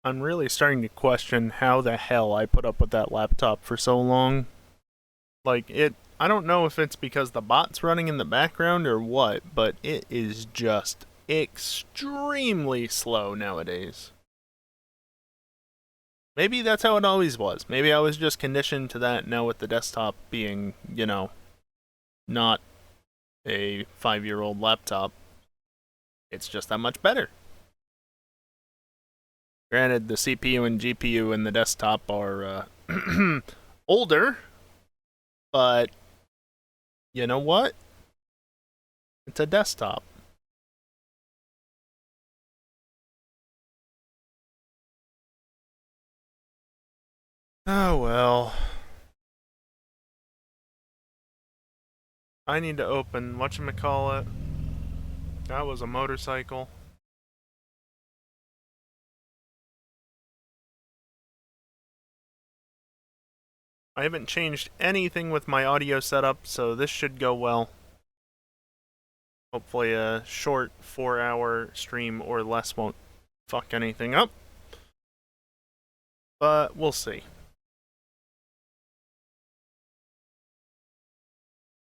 I'm really starting to question how the hell I put up with that laptop for so long. I don't know if it's because the bot's running in the background or what, but it is just extremely slow nowadays. Maybe that's how it always was. Maybe I was just conditioned to that now with the desktop being, not a 5-year-old laptop. It's just that much better. Granted, the CPU and GPU in the desktop are older, but you know what? It's a desktop. Oh well. I need to open whatchamacallit. That was a motorcycle. I haven't changed anything with my audio setup, so this should go well. Hopefully a short 4-hour stream or less won't fuck anything up. But we'll see.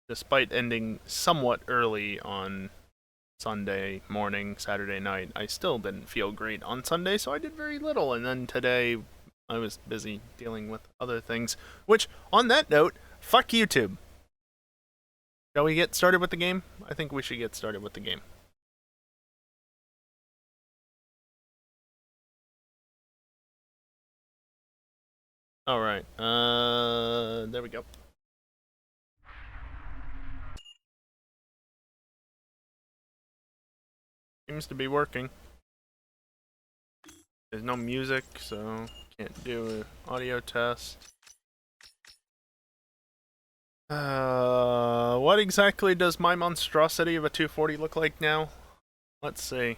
Despite ending somewhat early on Sunday morning, Saturday night, I still didn't feel great on Sunday, so I did very little. And then today, I was busy dealing with other things. Which, on that note, fuck YouTube. Shall we get started with the game? I think we should get started with the game. Alright, there we go. Seems to be working. There's no music, so can't do an audio test. What exactly does my monstrosity of a 240 look like now? Let's see.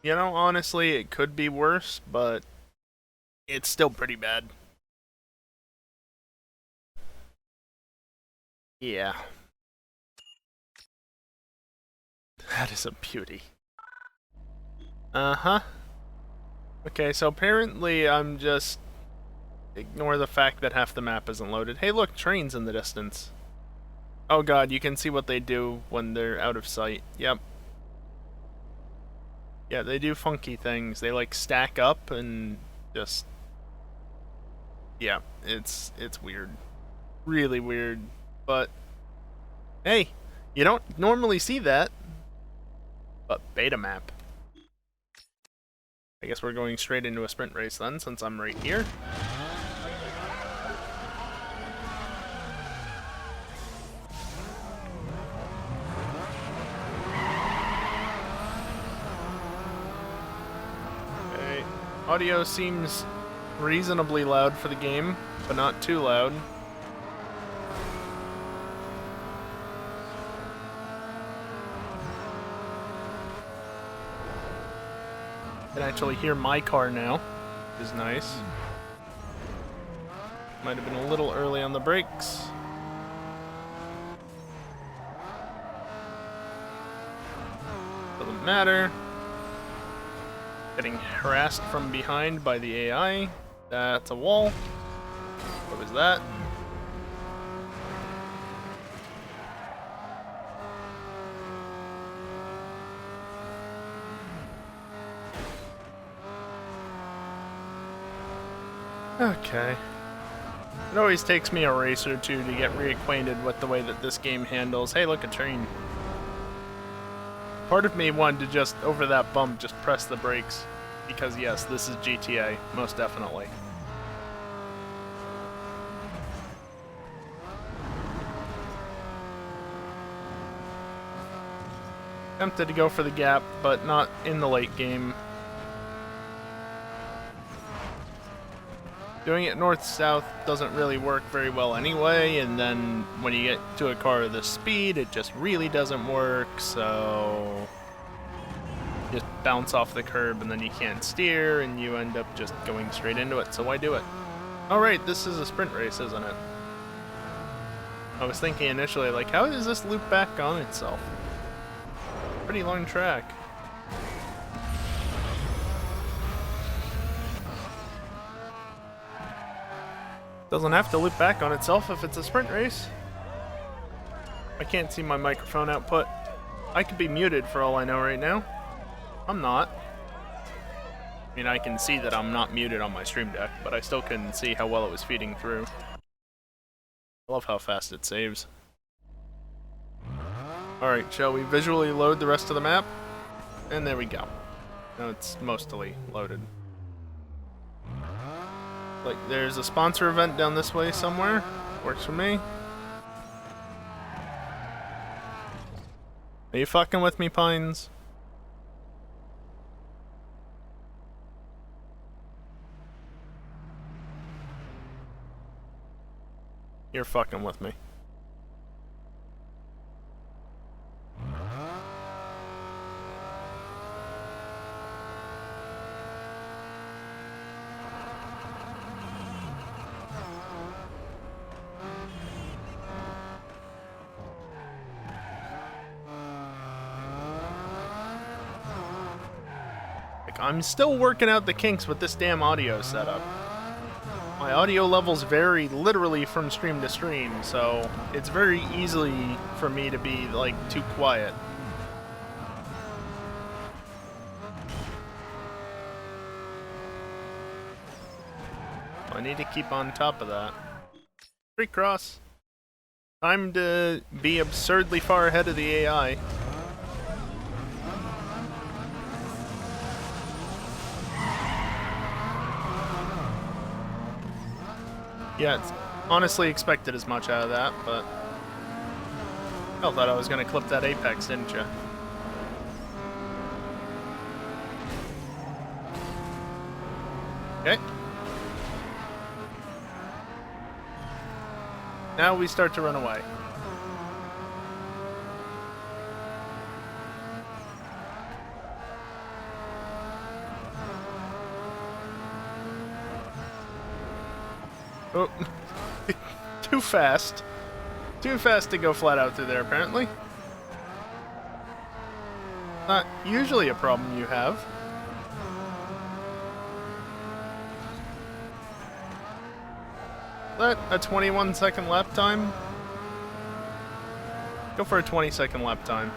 You know, honestly, it could be worse, but it's still pretty bad. Yeah. That is a beauty. Uh-huh. Okay, so apparently I'm just... Ignore the fact that half the map isn't loaded. Hey look, trains in the distance. Oh god, you can see what they do when they're out of sight. Yep. Yeah, they do funky things. They like stack up and just... Yeah, it's weird. Really weird. But, hey, you don't normally see that. But beta map. I guess we're going straight into a sprint race then, since I'm right here. Okay, audio seems reasonably loud for the game, but not too loud. I can actually hear my car now, which is nice. Might have been a little early on the brakes. Doesn't matter. Getting harassed from behind by the AI. That's a wall. What was that? Okay. It always takes me a race or two to get reacquainted with the way that this game handles. Hey, look, a train. Part of me wanted to just, over that bump, just press the brakes. Because yes, this is GTA, most definitely. Tempted to go for the gap, but not in the late game. Doing it north-south doesn't really work very well anyway, and then when you get to a car of this speed, it just really doesn't work, so... Just bounce off the curb and then you can't steer, and you end up just going straight into it, so why do it? Oh right, this is a sprint race, isn't it? I was thinking initially, like, how does this loop back on itself? Pretty long track. Doesn't have to loop back on itself if it's a sprint race. I can't see my microphone output. I could be muted for all I know right now. I'm not. I mean, I can see that I'm not muted on my stream deck, but I still couldn't see how well it was feeding through. I love how fast it saves. Alright, shall we visually load the rest of the map? And there we go. Now it's mostly loaded. Like, there's a sponsor event down this way somewhere. Works for me. Are you fucking with me, Pines? You're fucking with me. Like, I'm still working out the kinks with this damn audio setup. My audio levels vary literally from stream to stream, so it's very easy for me to be, like, too quiet. I need to keep on top of that. Street cross. Time to be absurdly far ahead of the AI. Yeah, it's honestly expected as much out of that, but I thought I was gonna clip that apex, didn't you? Okay. Now we start to run away. Oh, too fast. Too fast to go flat out through there, apparently. Not usually a problem you have. Is that a 21-second lap time? Go for a 20-second lap time.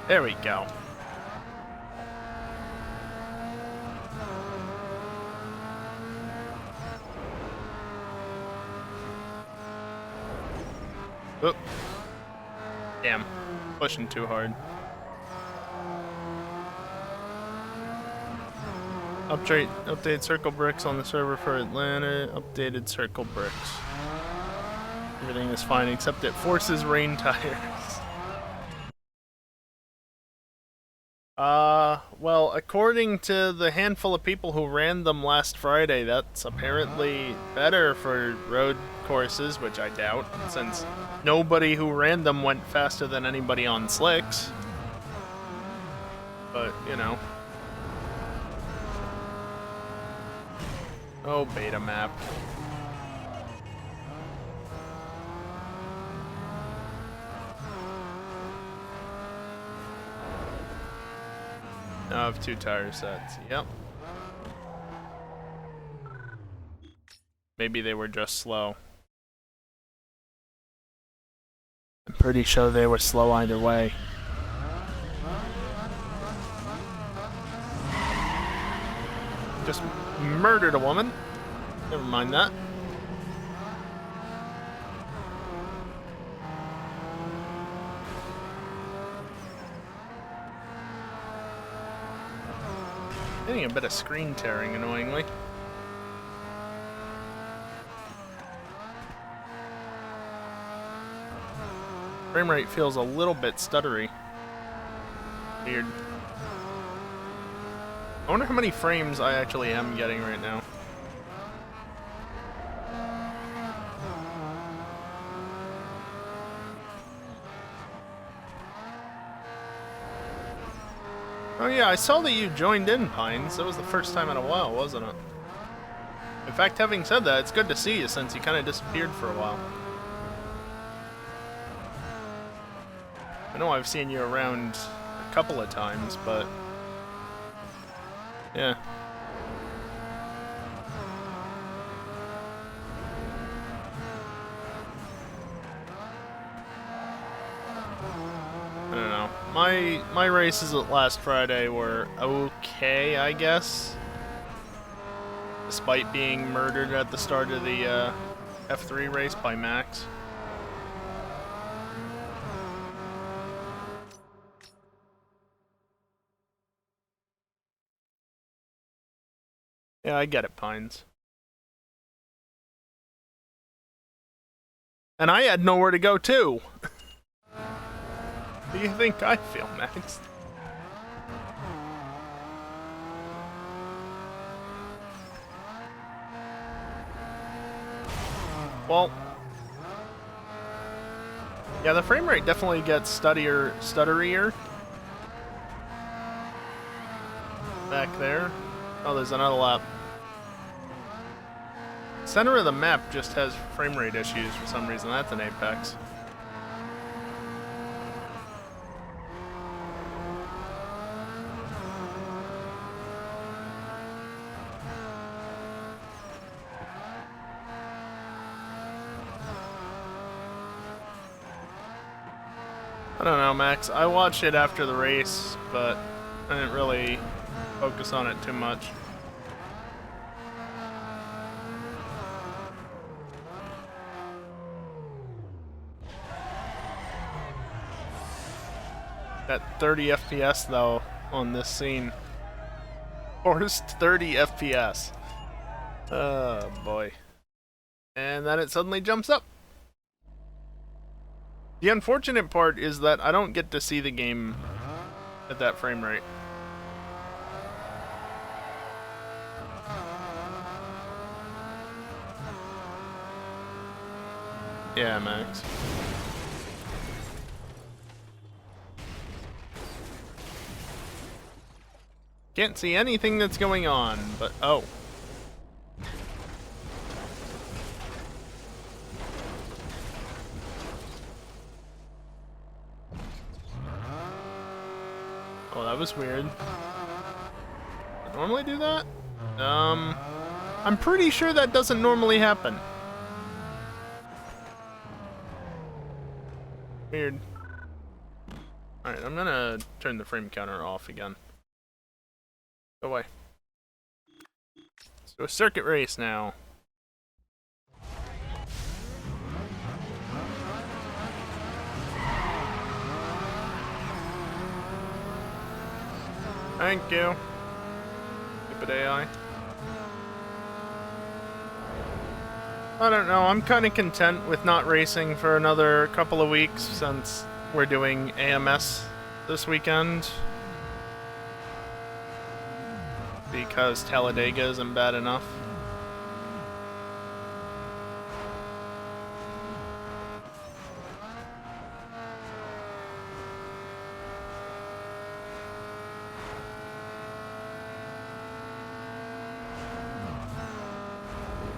There we go. Oop. Damn. Pushing too hard. Update circle bricks on the server for Atlanta. Updated circle bricks. Everything is fine except it forces rain tires. Well, according to the handful of people who ran them last Friday, that's apparently better for road courses, which I doubt, since nobody who ran them went faster than anybody on slicks. But, you know. Oh, beta map. Now I have 2 tire sets. Yep. Maybe they were just slow. I'm pretty sure they were slow either way. Just murdered a woman. Never mind that. Getting a bit of screen tearing, annoyingly. Frame rate feels a little bit stuttery. Weird. I wonder how many frames I actually am getting right now. Oh yeah, I saw that you joined in, Pines. That was the first time in a while, wasn't it? In fact, having said that, it's good to see you since you kind of disappeared for a while. I know I've seen you around a couple of times, but... yeah. I don't know. My races last Friday were okay, I guess. Despite being murdered at the start of the F3 race by Max. Yeah, I get it, Pines. And I had nowhere to go, too! How do you think I feel, Max? Well... yeah, the frame rate definitely gets stutterier. Back there. Oh, there's another lap. Center of the map just has frame rate issues for some reason. That's an Apex. I don't know, Max. I watched it after the race, but I didn't really focus on it too much. That 30 FPS though on this scene. Forced 30 FPS. Oh boy. And then it suddenly jumps up. The unfortunate part is that I don't get to see the game at that frame rate. Yeah, Max. Can't see anything that's going on, but oh. Oh, that was weird. I normally do that? I'm pretty sure that doesn't normally happen. Weird. Alright, I'm gonna turn the frame counter off again. Go away. Let's do a circuit race now. Thank you. Stupid AI. I don't know, I'm kind of content with not racing for another couple of weeks since we're doing AMS this weekend. Because Talladega isn't bad enough.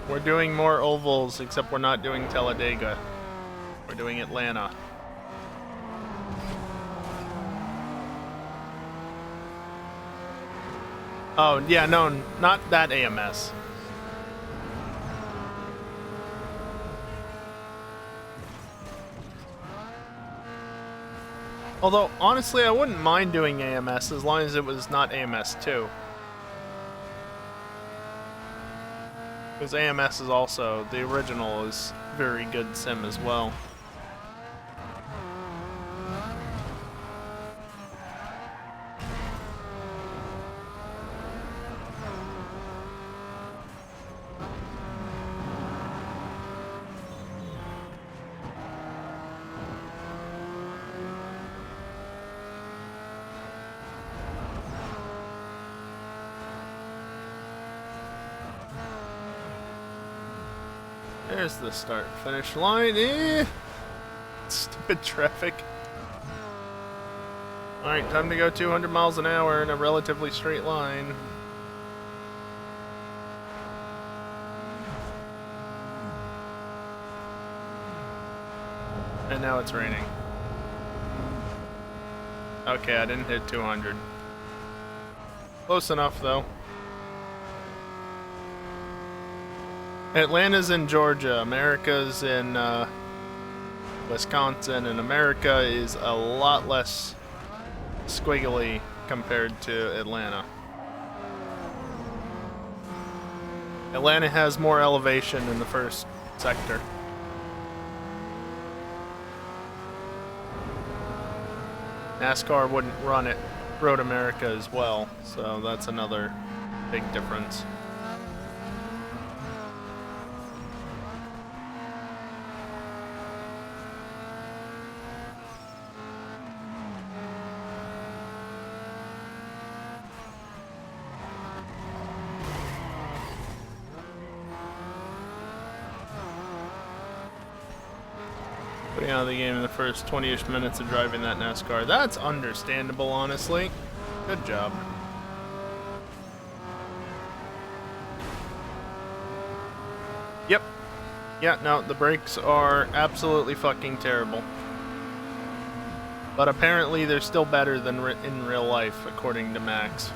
We're doing more ovals, except we're not doing Talladega. We're doing Atlanta. Oh, yeah, no, not that AMS. Although, honestly, I wouldn't mind doing AMS as long as it was not AMS 2. Because AMS is also, the original is very good sim as well. There's the start-finish line. Stupid traffic. Alright, time to go 200 miles an hour in a relatively straight line. And now it's raining. Okay, I didn't hit 200. Close enough, though. Atlanta's in Georgia, America's in Wisconsin, and America is a lot less squiggly compared to Atlanta. Atlanta has more elevation in the first sector. NASCAR wouldn't run at Road America as well, so that's another big difference. Putting out of the game in the first 20-ish minutes of driving that NASCAR. That's understandable, honestly. Good job. Yep. Yeah, no, the brakes are absolutely fucking terrible. But apparently they're still better than in real life, according to Max.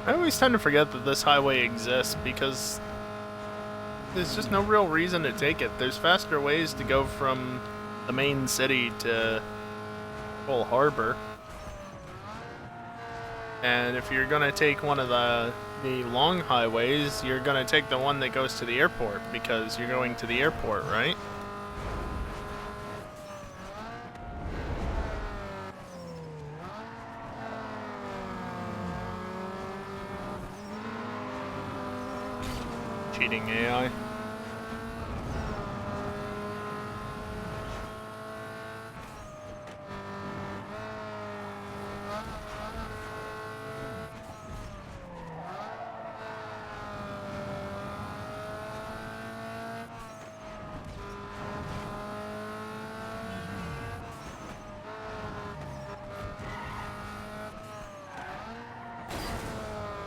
I always tend to forget that this highway exists because there's just no real reason to take it. There's faster ways to go from the main city to Pearl Harbor. And if you're gonna take one of the long highways, you're gonna take the one that goes to the airport because you're going to the airport, right? Cheating AI.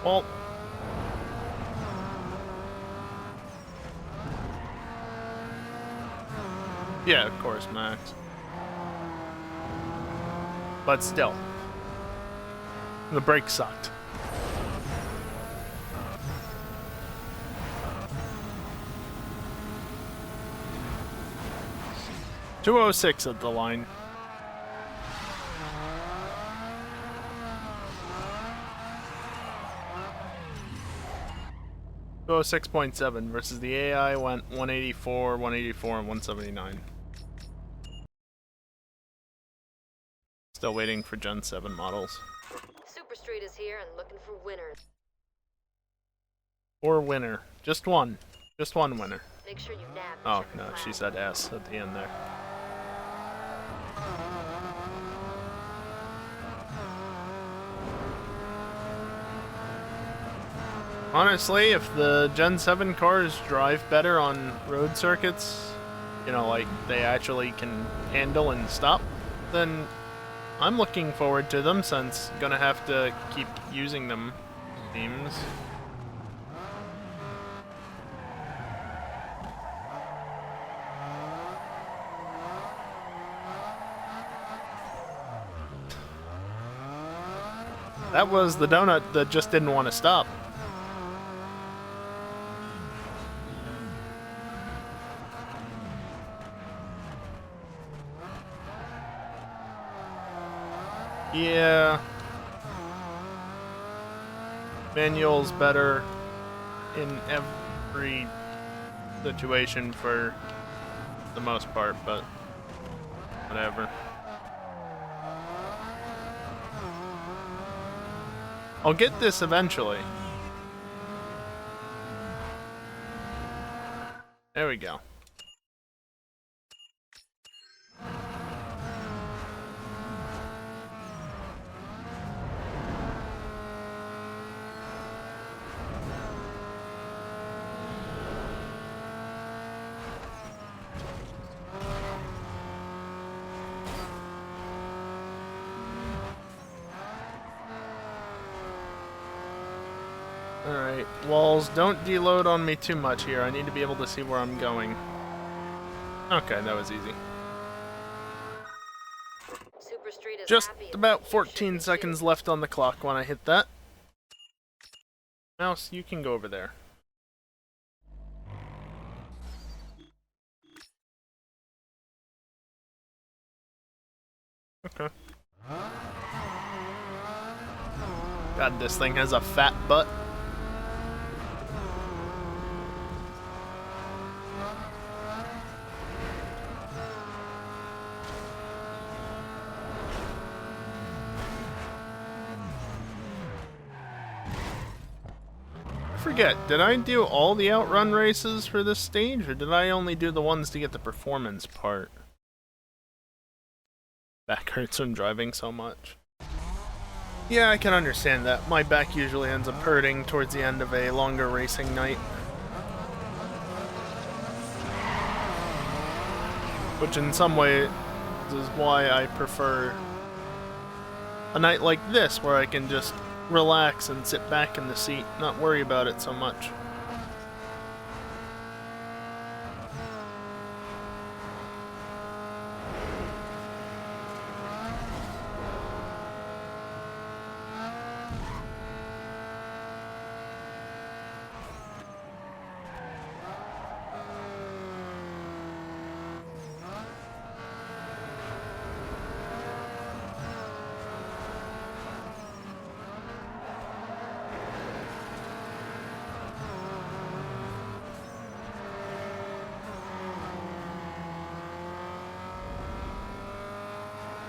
Well, yeah, of course, Max. But still, the brake sucked. .206 at the line. Oh, 6.7 versus the AI went 184, 184, and 179. Still waiting for Gen 7 models. Super Street is here and looking for winners. Or winner. Just one. Just one winner. Make sure you nab. Oh, no, she said S at the end there. Honestly, if the Gen 7 cars drive better on road circuits, you know, like they actually can handle and stop, then I'm looking forward to them since I'm gonna have to keep using them, seems. That was the donut that just didn't want to stop. Yeah. Manual's better in every situation for the most part, but whatever. I'll get this eventually. There we go. Alright, walls, don't deload on me too much here. I need to be able to see where I'm going. Okay, that was easy. Super Street is Just happy. about You 14 should be seconds too. left on the clock when I hit that. Mouse, you can go over there. Okay. God, this thing has a fat butt. I forget, did I do all the outrun races for this stage, or did I only do the ones to get the performance part? Back hurts from driving so much. Yeah, I can understand that. My back usually ends up hurting towards the end of a longer racing night. Which in some ways is why I prefer a night like this, where I can just relax and sit back in the seat, not worry about it so much.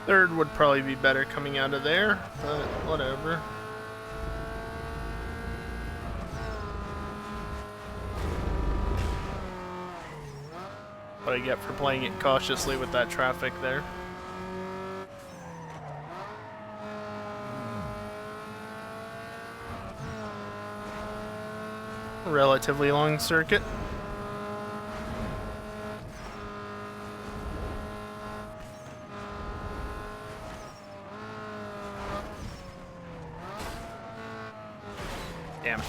Third would probably be better coming out of there, but whatever. What I get for playing it cautiously with that traffic there. Relatively long circuit. Damn.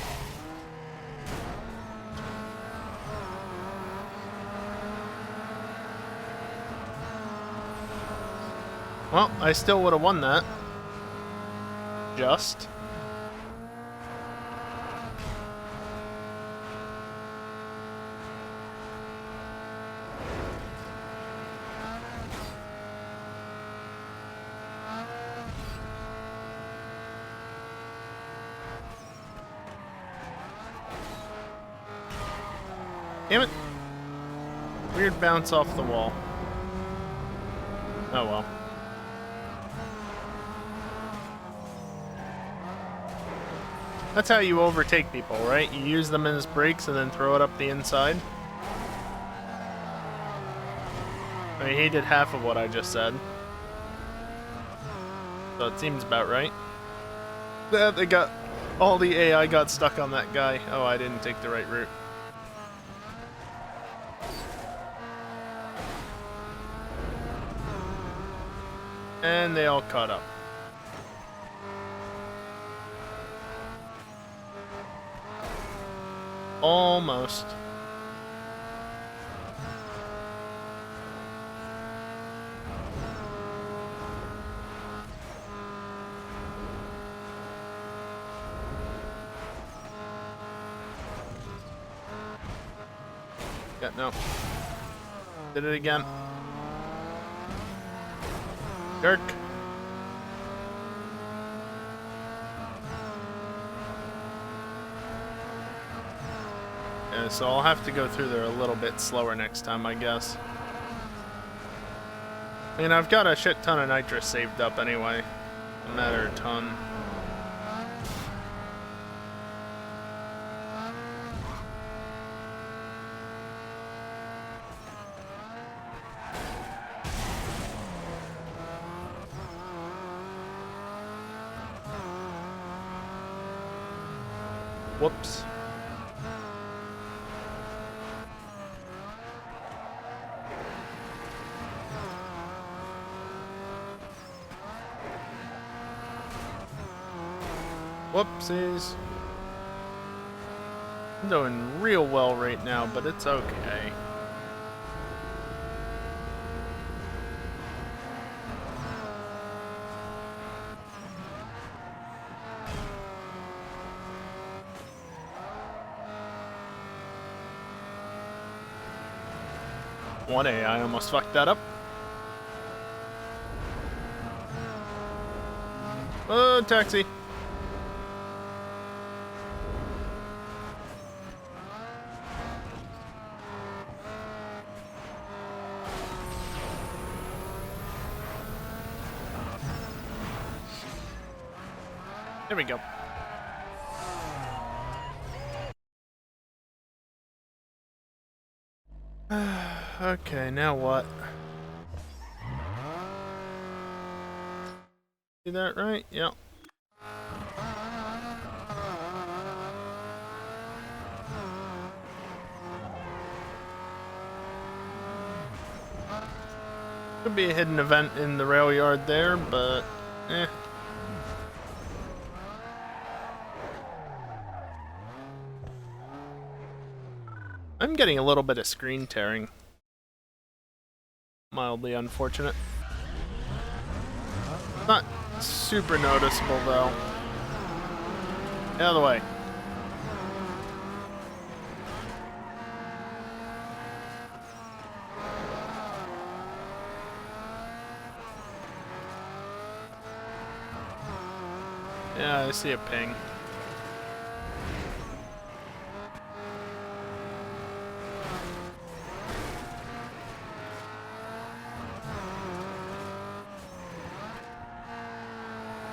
Well, I still would have won that. Just. Damn it. Weird bounce off the wall. Oh well. That's how you overtake people, right? You use them as brakes and then throw it up the inside. I mean, he did half of what I just said. So it seems about right. They got... all the AI got stuck on that guy. Oh, I didn't take the right route. And they all caught up. Almost. Yeah, no. Did it again. Dirk. Yeah, so I'll have to go through there a little bit slower next time, I guess. I mean, I've got a shit ton of nitrous saved up anyway. A matter of ton. Whoops. Whoopsies. I'm doing real well right now, but it's okay. One A, I almost fucked that up. Taxi. There we go. Okay, now what? See that right? Yep. Could be a hidden event in the rail yard there, but eh. I'm getting a little bit of screen tearing. Mildly unfortunate. Not super noticeable though. Out of the way. Yeah, I see a ping.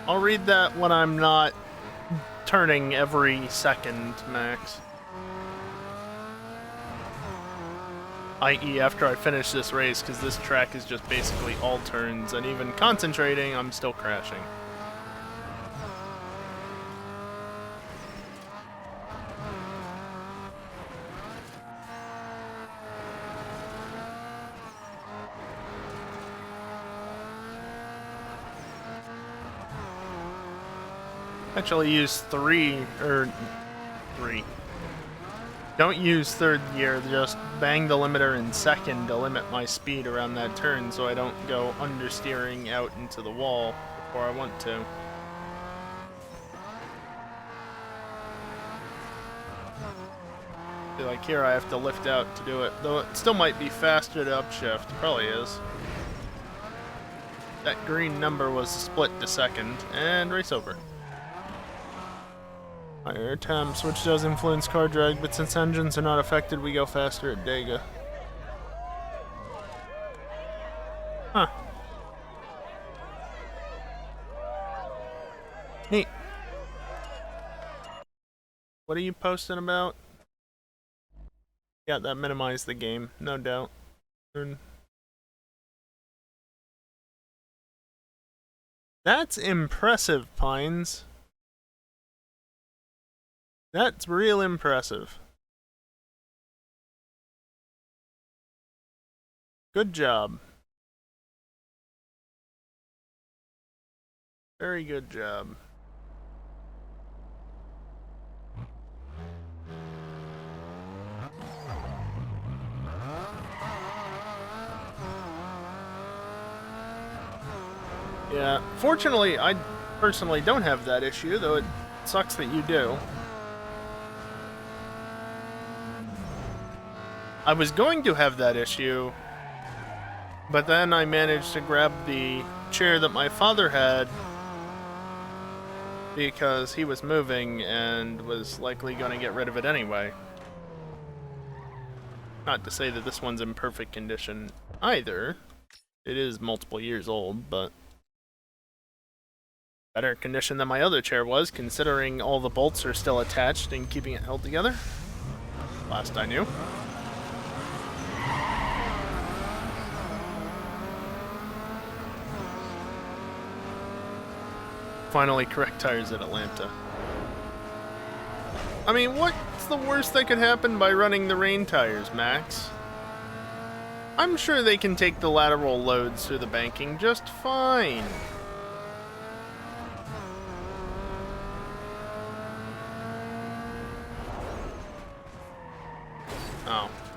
I'll read that when I'm not turning every second, Max. I.e. after I finish this race, because this track is just basically all turns, and even concentrating, I'm still crashing. Actually use three. Don't use third gear, just bang the limiter in second to limit my speed around that turn so I don't go understeering out into the wall before I want to. I feel like here I have to lift out to do it, though it still might be faster to upshift, probably is. That green number was split to second, and race over. Higher temps, which does influence car drag, but since engines are not affected, we go faster at Dega. Huh. Neat. What are you posting about? Yeah, that minimized the game, no doubt. That's impressive, Pines. That's real impressive. Good job. Very good job. Yeah, fortunately, I personally don't have that issue, though it sucks that you do. I was going to have that issue, but then I managed to grab the chair that my father had because he was moving and was likely going to get rid of it anyway. Not to say that this one's in perfect condition either. It is multiple years old, but better condition than my other chair was, considering all the bolts are still attached and keeping it held together. Last I knew. Finally correct tires at Atlanta. I mean, what's the worst that could happen by running the rain tires, Max? I'm sure they can take the lateral loads through the banking just fine.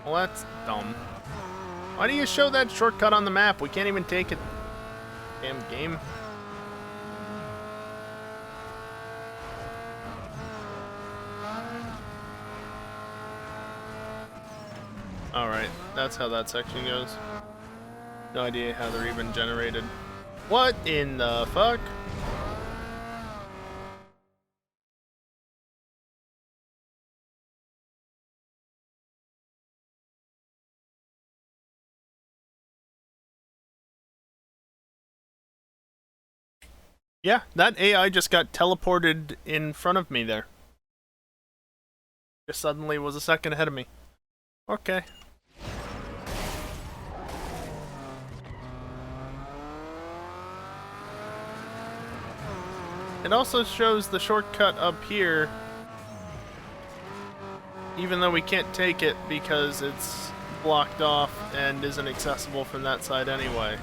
Well, that's dumb. Why do you show that shortcut on the map? We can't even take it. Damn game. Alright, that's how that section goes. No idea how they're even generated. What in the fuck? Yeah, that AI just got teleported in front of me there. Just suddenly was a second ahead of me. Okay. It also shows the shortcut up here, even though we can't take it because it's blocked off and isn't accessible from that side anyway.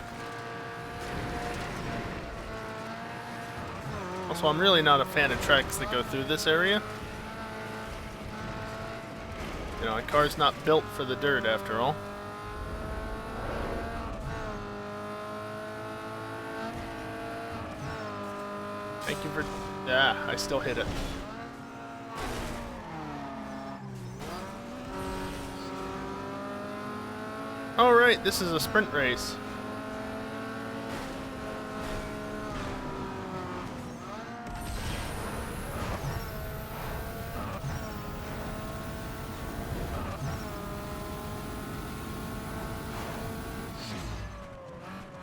Also, I'm really not a fan of tracks that go through this area. You know, a car's not built for the dirt after all. Thank you for... Ah, I still hit it. Alright, this is a sprint race.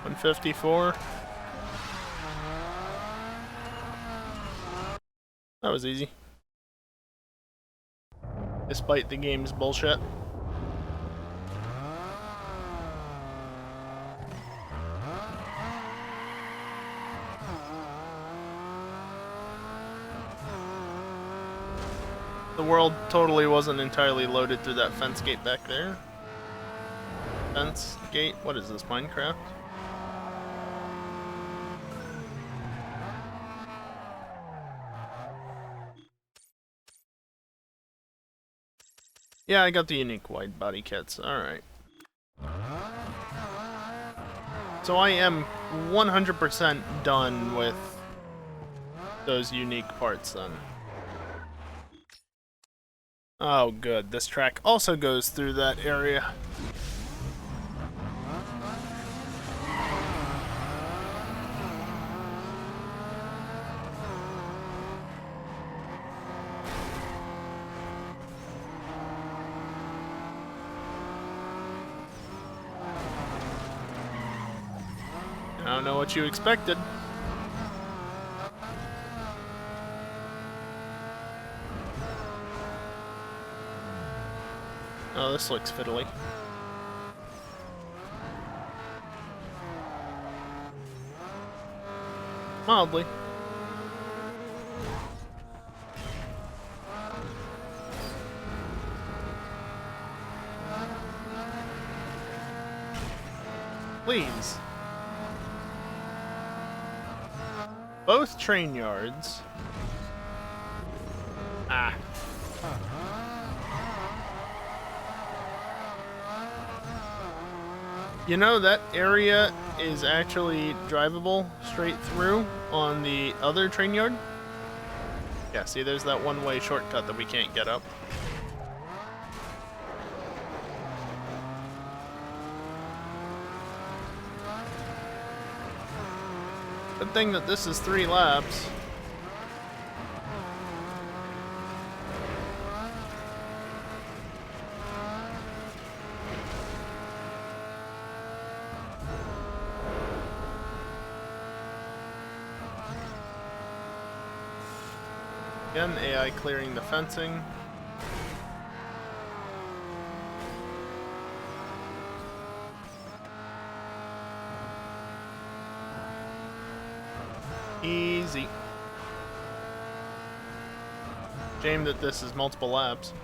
$154. That was easy. Despite the game's bullshit. The world totally wasn't entirely loaded through that fence gate back there. Fence gate? What is this, Minecraft? Yeah, I got the unique wide body kits. Alright. So I am 100% done with those unique parts then. Oh good, this track also goes through that area. I don't know what you expected. Oh, this looks fiddly. Mildly. Please. Both train yards. Ah. You know, that area is actually drivable straight through on the other train yard. Yeah, see, there's that one-way shortcut that we can't get up. Good thing that this is 3 laps. Again, AI clearing the fencing. Easy. Shame that this is multiple laps.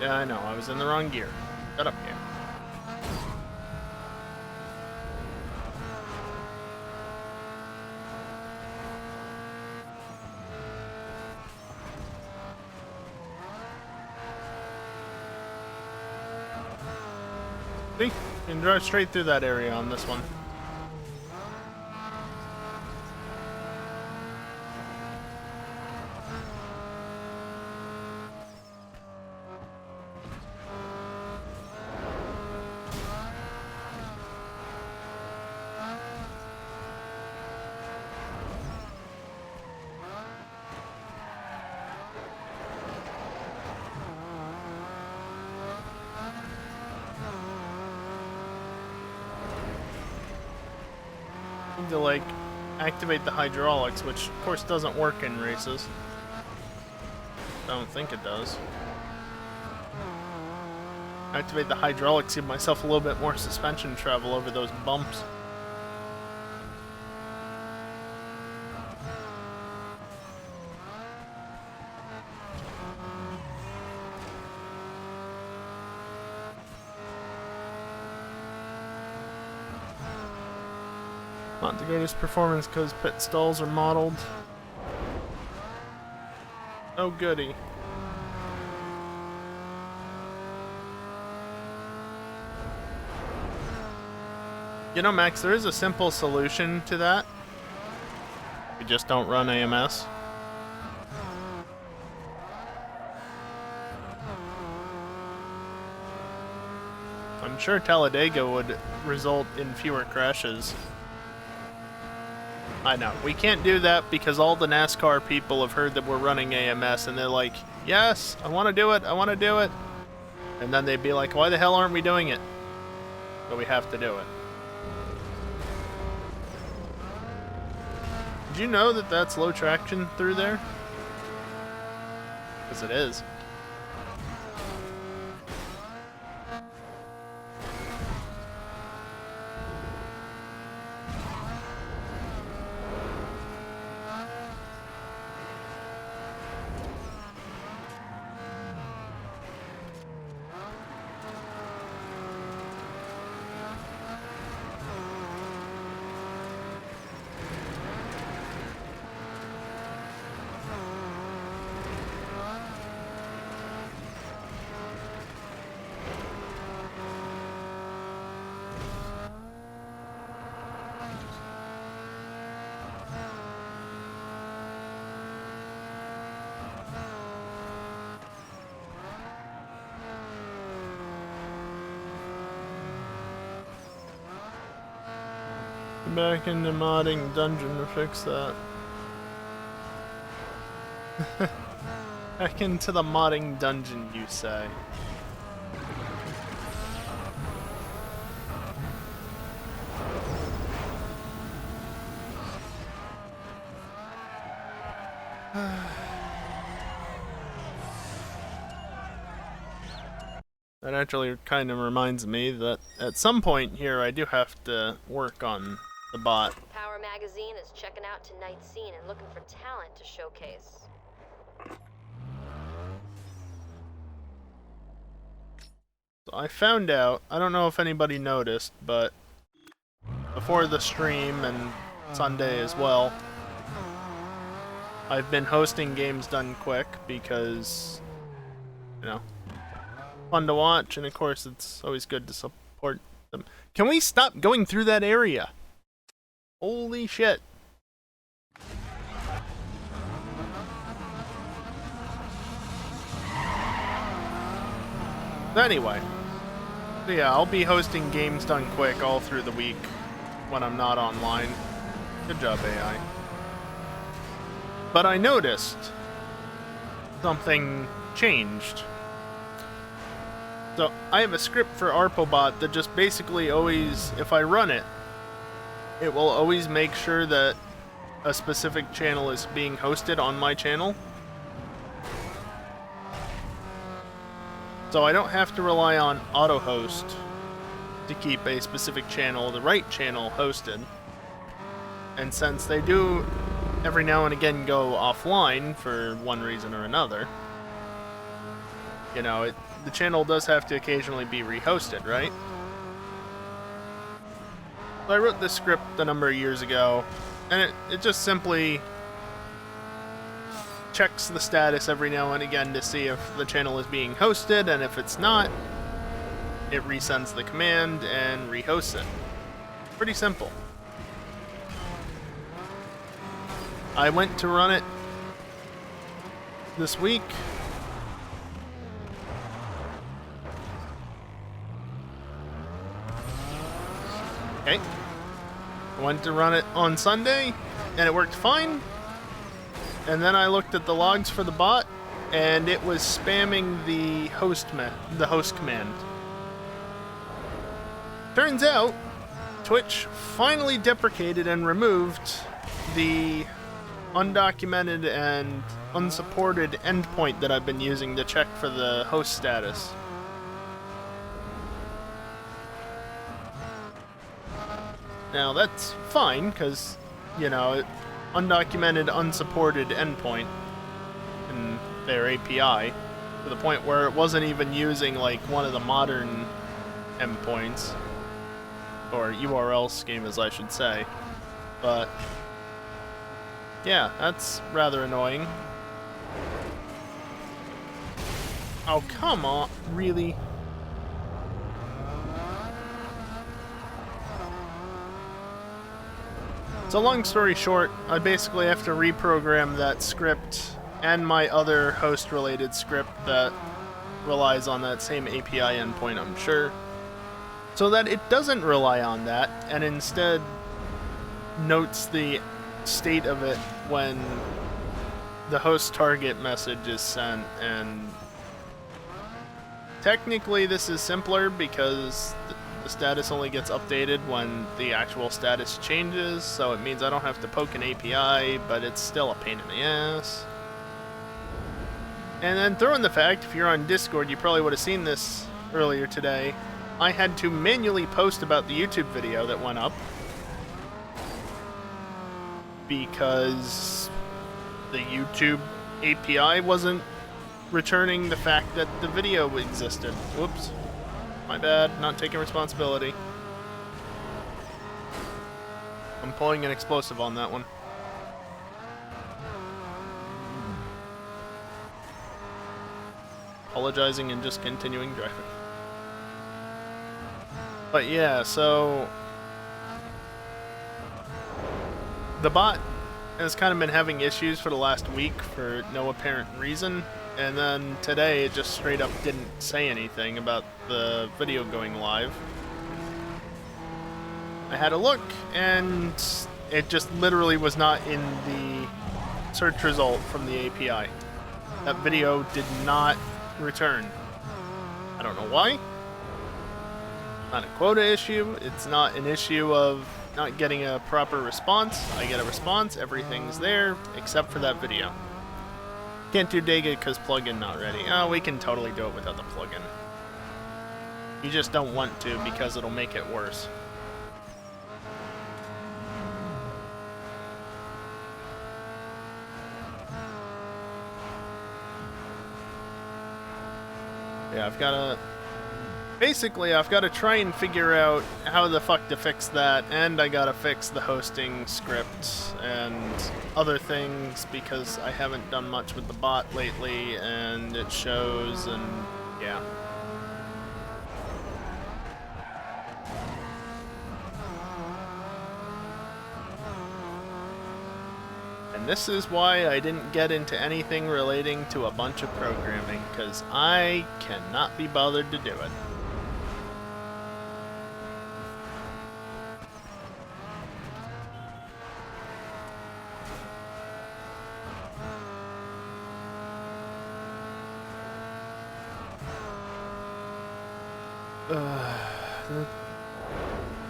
Yeah, I know. I was in the wrong gear. Shut up, game. See? You can drive straight through that area on this one. To like activate the hydraulics, which of course doesn't work in races. I don't think it does. Activate the hydraulics, give myself a little bit more suspension travel over those bumps. Not the greatest performance because pit stalls are modeled. Oh goody. You know, Max, there is a simple solution to that. We just don't run AMS. I'm sure Talladega would result in fewer crashes. I know. We can't do that because all the NASCAR people have heard that we're running AMS and they're like, yes, I want to do it, I want to do it. And then they'd be like, why the hell aren't we doing it? But we have to do it. Did you know that that's low traction through there? Because it is. Back into modding dungeon to fix that. Back into the modding dungeon, you say. That actually kind of reminds me that at some point here I do have to work on the bot. Power Magazine is checking out tonight's scene and looking for talent to showcase. So I found out, I don't know if anybody noticed, but before the stream and Sunday as well, I've been hosting Games Done Quick because, you know, fun to watch, and of course it's always good to support them. Can we stop going through that area? Holy shit. Anyway, so yeah, I'll be hosting Games Done Quick all through the week when I'm not online. Good job, AI. But I noticed something changed. So I have a script for ARPOBot that just basically always, if I run it, it will always make sure that a specific channel is being hosted on my channel. So I don't have to rely on auto-host to keep a specific channel, the right channel, hosted. And since they do every now and again go offline for one reason or another, you know, the channel does have to occasionally be rehosted, right? So I wrote this script a number of years ago, and it just simply checks the status every now and again to see if the channel is being hosted, and if it's not, it resends the command and rehosts it. Pretty simple. I went to run it this week. Okay. I went to run it on Sunday, and it worked fine. And then I looked at the logs for the bot, and it was spamming the host command. Turns out, Twitch finally deprecated and removed the undocumented and unsupported endpoint that I've been using to check for the host status. Now that's fine, because, you know, undocumented, unsupported endpoint in their API, to the point where it wasn't even using, like, one of the modern endpoints, or URL schemas, I should say. But yeah, that's rather annoying. Oh, come on, really? So long story short, I basically have to reprogram that script and my other host-related script that relies on that same API endpoint, I'm sure, so that it doesn't rely on that, and instead notes the state of it when the host target message is sent. And technically this is simpler because the status only gets updated when the actual status changes, so it means I don't have to poke an API, but it's still a pain in the ass. And then throw in the fact, if you're on Discord, you probably would have seen this earlier today, I had to manually post about the YouTube video that went up because the YouTube API wasn't returning the fact that the video existed. Whoops. My bad, not taking responsibility. I'm pulling an explosive on that one. Apologizing and just continuing driving. But yeah, so the bot has kind of been having issues for the last week for no apparent reason, and then today it just straight up didn't say anything about the video going live. I had a look, and it just literally was not in the search result from the API. That video did not return. I don't know why. Not a quota issue. It's not an issue of not getting a proper response. I get a response, everything's there, except for that video. Can't do Dega because plugin not ready. Oh, we can totally do it without the plugin. You just don't want to because it'll make it worse. Yeah, I've got to try and figure out how the fuck to fix that, and I gotta fix the hosting script and other things because I haven't done much with the bot lately, and it shows, and yeah. And this is why I didn't get into anything relating to a bunch of programming, because I cannot be bothered to do it.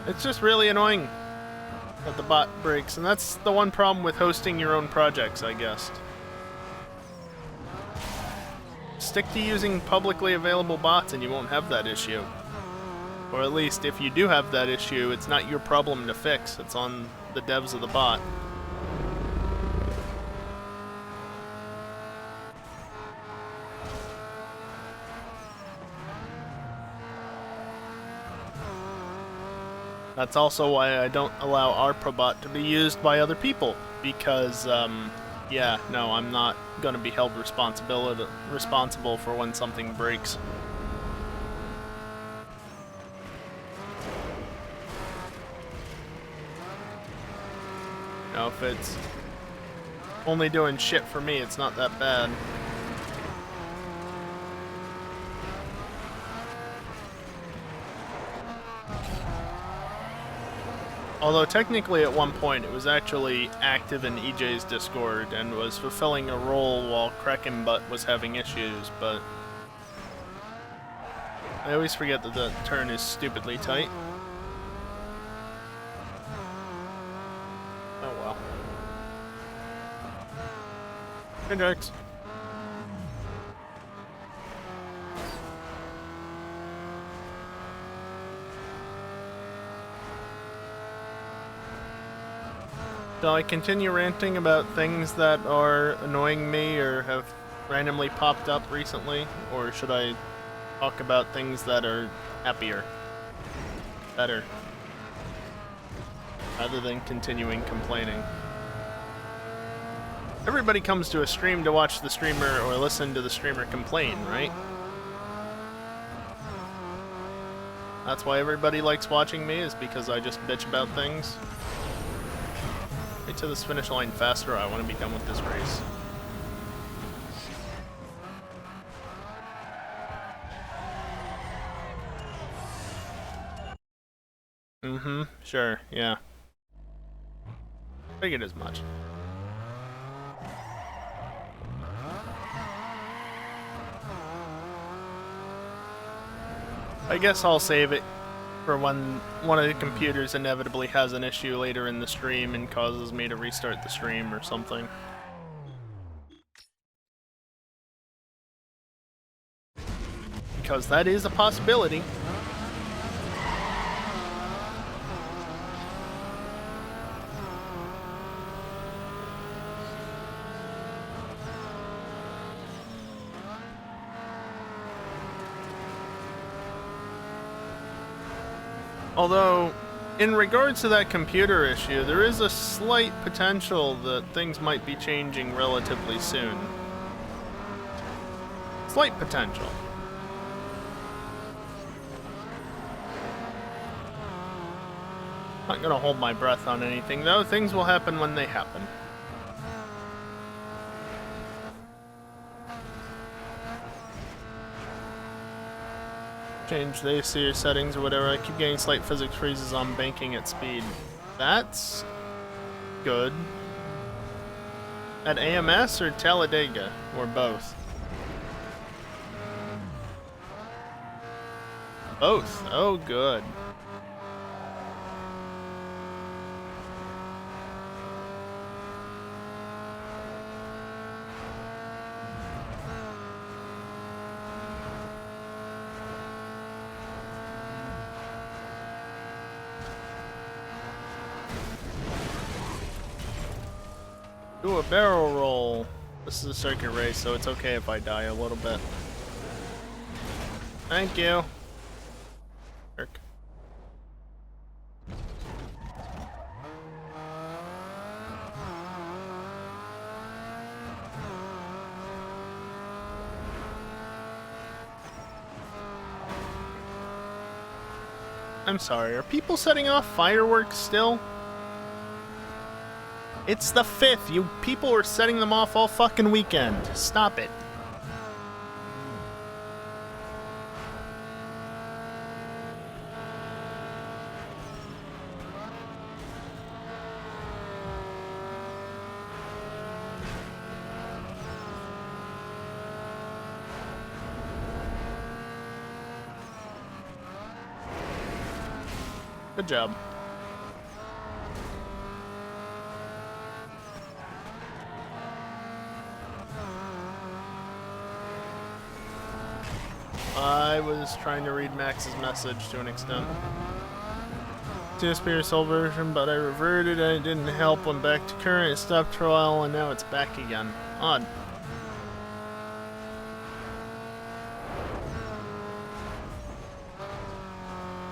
It's just really annoying that the bot breaks, and that's the one problem with hosting your own projects, I guess. Stick to using publicly available bots and you won't have that issue. Or at least, if you do have that issue, it's not your problem to fix, it's on the devs of the bot. That's also why I don't allow our probot to be used by other people, because, yeah, no, I'm not gonna be held responsible for when something breaks. You know, if it's only doing shit for me, it's not that bad. Although technically at one point it was actually active in EJ's Discord and was fulfilling a role while Kraken Butt was having issues, but I always forget that the turn is stupidly tight. Oh well. Hey Jax. Shall I continue ranting about things that are annoying me or have randomly popped up recently? Or should I talk about things that are happier? Better. Rather than continuing complaining. Everybody comes to a stream to watch the streamer or listen to the streamer complain, right? That's why everybody likes watching me, is because I just bitch about things. Get to this finish line faster, I want to be done with this race. Mm-hmm, sure, yeah. Figured as much. I guess I'll save it for when one of the computers inevitably has an issue later in the stream and causes me to restart the stream or something. Because that is a possibility. Although, in regards to that computer issue, there is a slight potential that things might be changing relatively soon. Slight potential. Not gonna hold my breath on anything, though. Things will happen when they happen. Change the AC settings or whatever. I keep getting slight physics freezes on banking at speed. That's good. At AMS or Talladega? Or both? Both. Oh, good. Do a barrel roll. This is a circuit race, so it's okay if I die a little bit. Thank you. Jerk. I'm sorry, are people setting off fireworks still? It's the 5th. You people are setting them off all fucking weekend. Stop it. Good job. I was trying to read Max's message to an extent. TSP or Soul version, but I reverted and it didn't help. Went back to current, it stopped for a while, and now it's back again. Odd.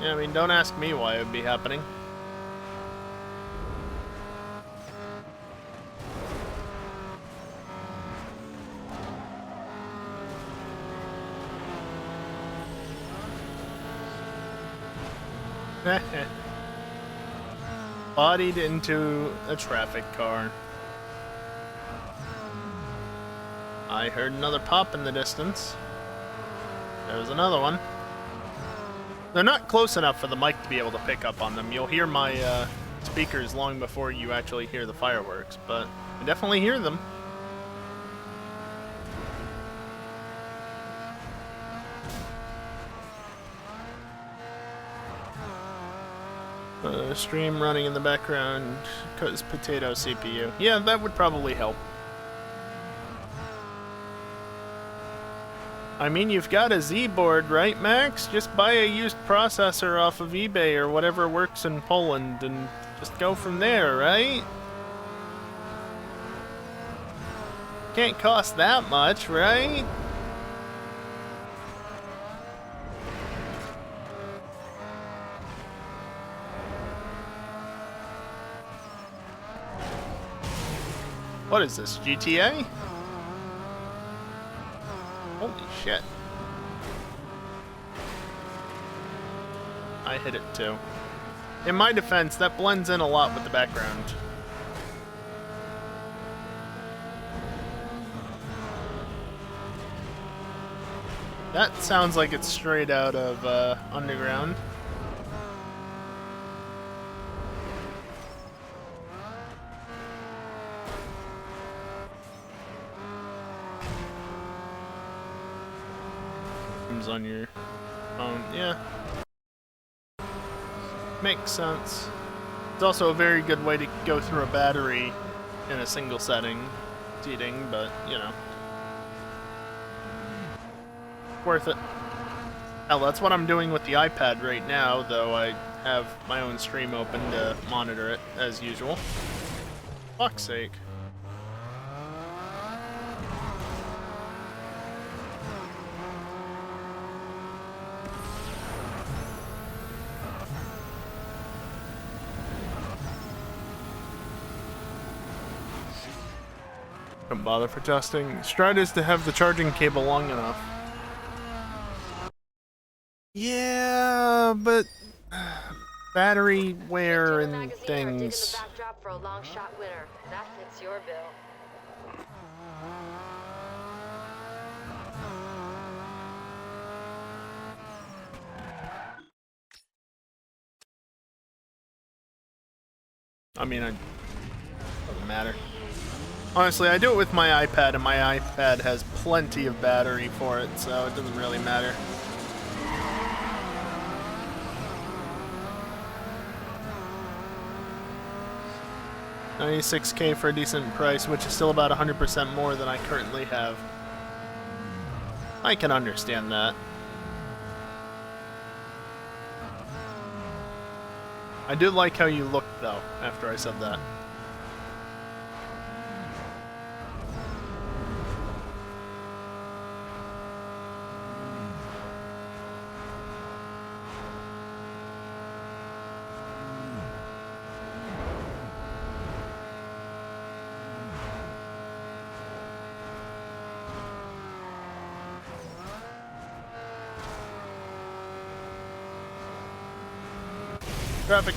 Yeah, I mean, don't ask me why it would be happening. Bodied into a traffic car. I heard another pop in the distance. There was another one. They're not close enough for the mic to be able to pick up on them. You'll hear my speakers long before you actually hear the fireworks, but I definitely hear them. Stream running in the background because potato CPU. Yeah, that would probably help. I mean, you've got a Z board, right, Max? Just buy a used processor off of eBay or whatever works in Poland and just go from there, right? Can't cost that much, right? What is this, GTA? Holy shit. I hit it too. In my defense, that blends in a lot with the background. That sounds like it's straight out of Underground. On your phone, yeah. Makes sense. It's also a very good way to go through a battery in a single setting seating, but you know. Worth it. Hell, that's what I'm doing with the iPad right now, though I have my own stream open to monitor it as usual. Fuck's sake. Don't bother for testing. Strat is to have the charging cable long enough. Yeah, but battery wear and things. The backdrop for a long shot winner. That fits your bill. I mean, it doesn't matter. Honestly, I do it with my iPad, and my iPad has plenty of battery for it, so it doesn't really matter. $96K for a decent price, which is still about 100% more than I currently have. I can understand that. I did like how you looked, though, after I said that. Traffic.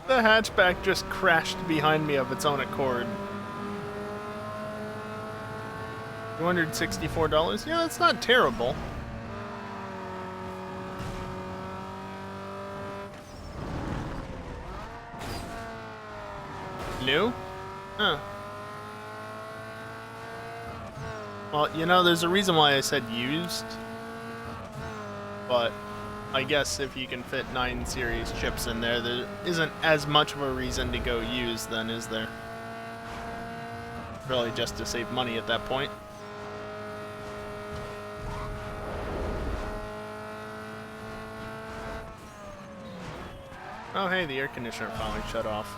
The hatchback just crashed behind me of its own accord. $264? Yeah, that's not terrible. New? Huh. Well, you know, there's a reason why I said used. But I guess if you can fit 9 series chips in there, there isn't as much of a reason to go used then, is there? Really just to save money at that point. Oh hey, the air conditioner finally shut off.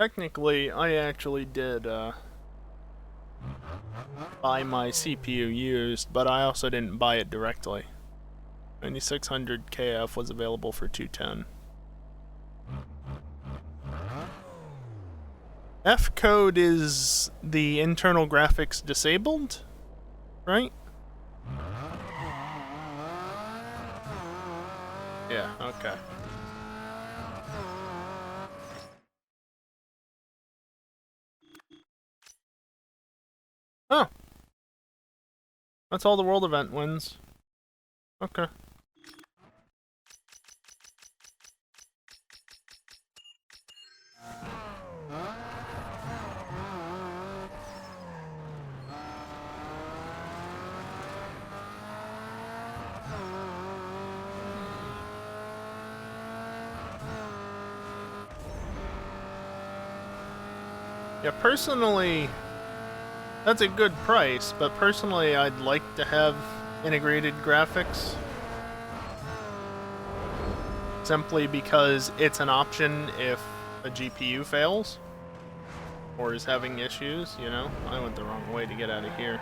Technically, I actually did buy my CPU used, but I also didn't buy it directly. 9600 KF was available for 210. F code is the internal graphics disabled, right? Yeah, okay. Oh. That's all the world event wins. Okay. Yeah, personally, that's a good price, but personally I'd like to have integrated graphics. Simply because it's an option if a GPU fails or is having issues, you know? I went the wrong way to get out of here.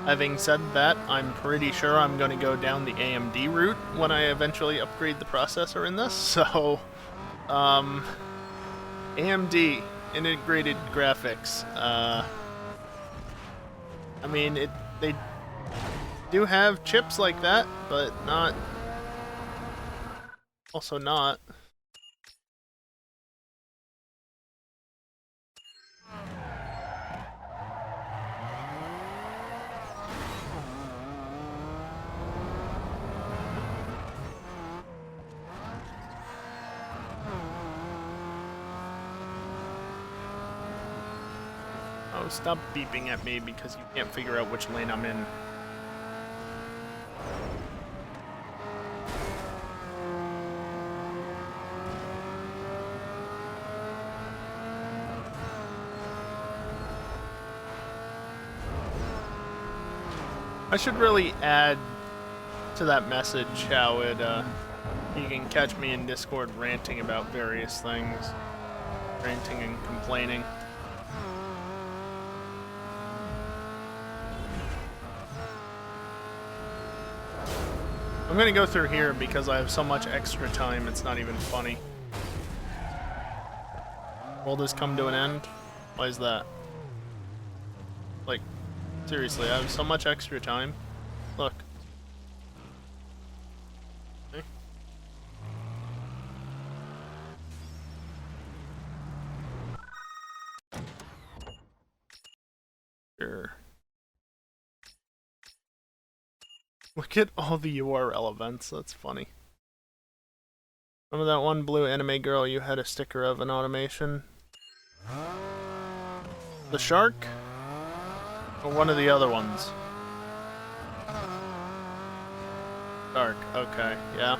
Having said that, I'm pretty sure I'm going to go down the AMD route when I eventually upgrade the processor in this, so AMD integrated graphics. I mean, they do have chips like that, but not. Also not. Oh, stop beeping at me because you can't figure out which lane I'm in. I should really add to that message how it, you can catch me in Discord ranting about various things. Ranting and complaining. I'm gonna go through here because I have so much extra time, it's not even funny. Will this come to an end? Why is that? Like, seriously, I have so much extra time. Look. Okay. Sure. Look at all the URL events, that's funny. Remember that one blue anime girl you had a sticker of an automation? The shark? Or one of the other ones? Shark, okay, yeah.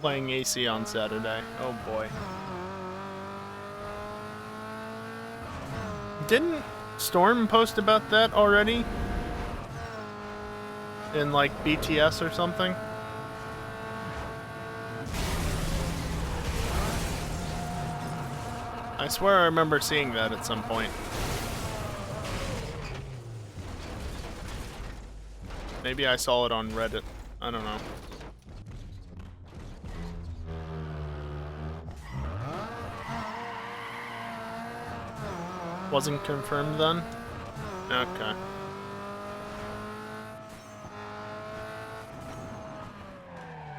Playing AC on Saturday, oh boy. Didn't Storm post about that already? In like BTS or something? I swear I remember seeing that at some point. Maybe I saw it on Reddit. I don't know. Wasn't confirmed then? Okay.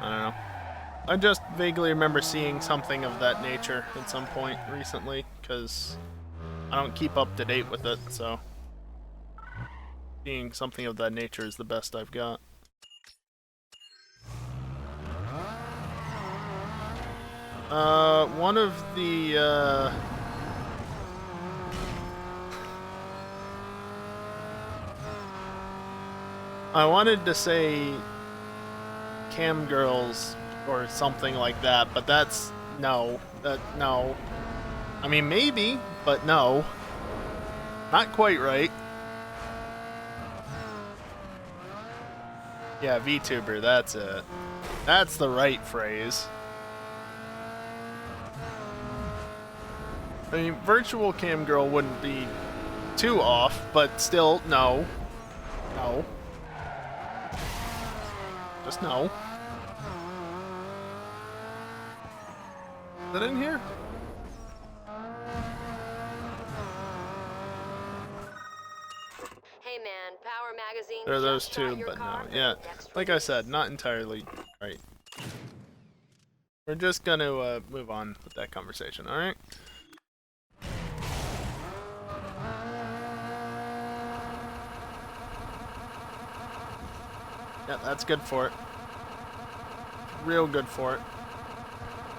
I don't know. I just vaguely remember seeing something of that nature at some point recently, because I don't keep up to date with it, so seeing something of that nature is the best I've got. One of the, I wanted to say cam girls or something like that, but that's no. No. I mean, maybe, but no. Not quite right. Yeah, VTuber, that's it. That's the right phrase. I mean, virtual cam girl wouldn't be too off, but still, no. No. Just no. Is that in here? Hey man, Power Magazine There are those just shot two, your but no. car for Yeah, the next like I release. said, not entirely right. We're just gonna move on with that conversation, alright? Yeah, that's good for it. Real good for it.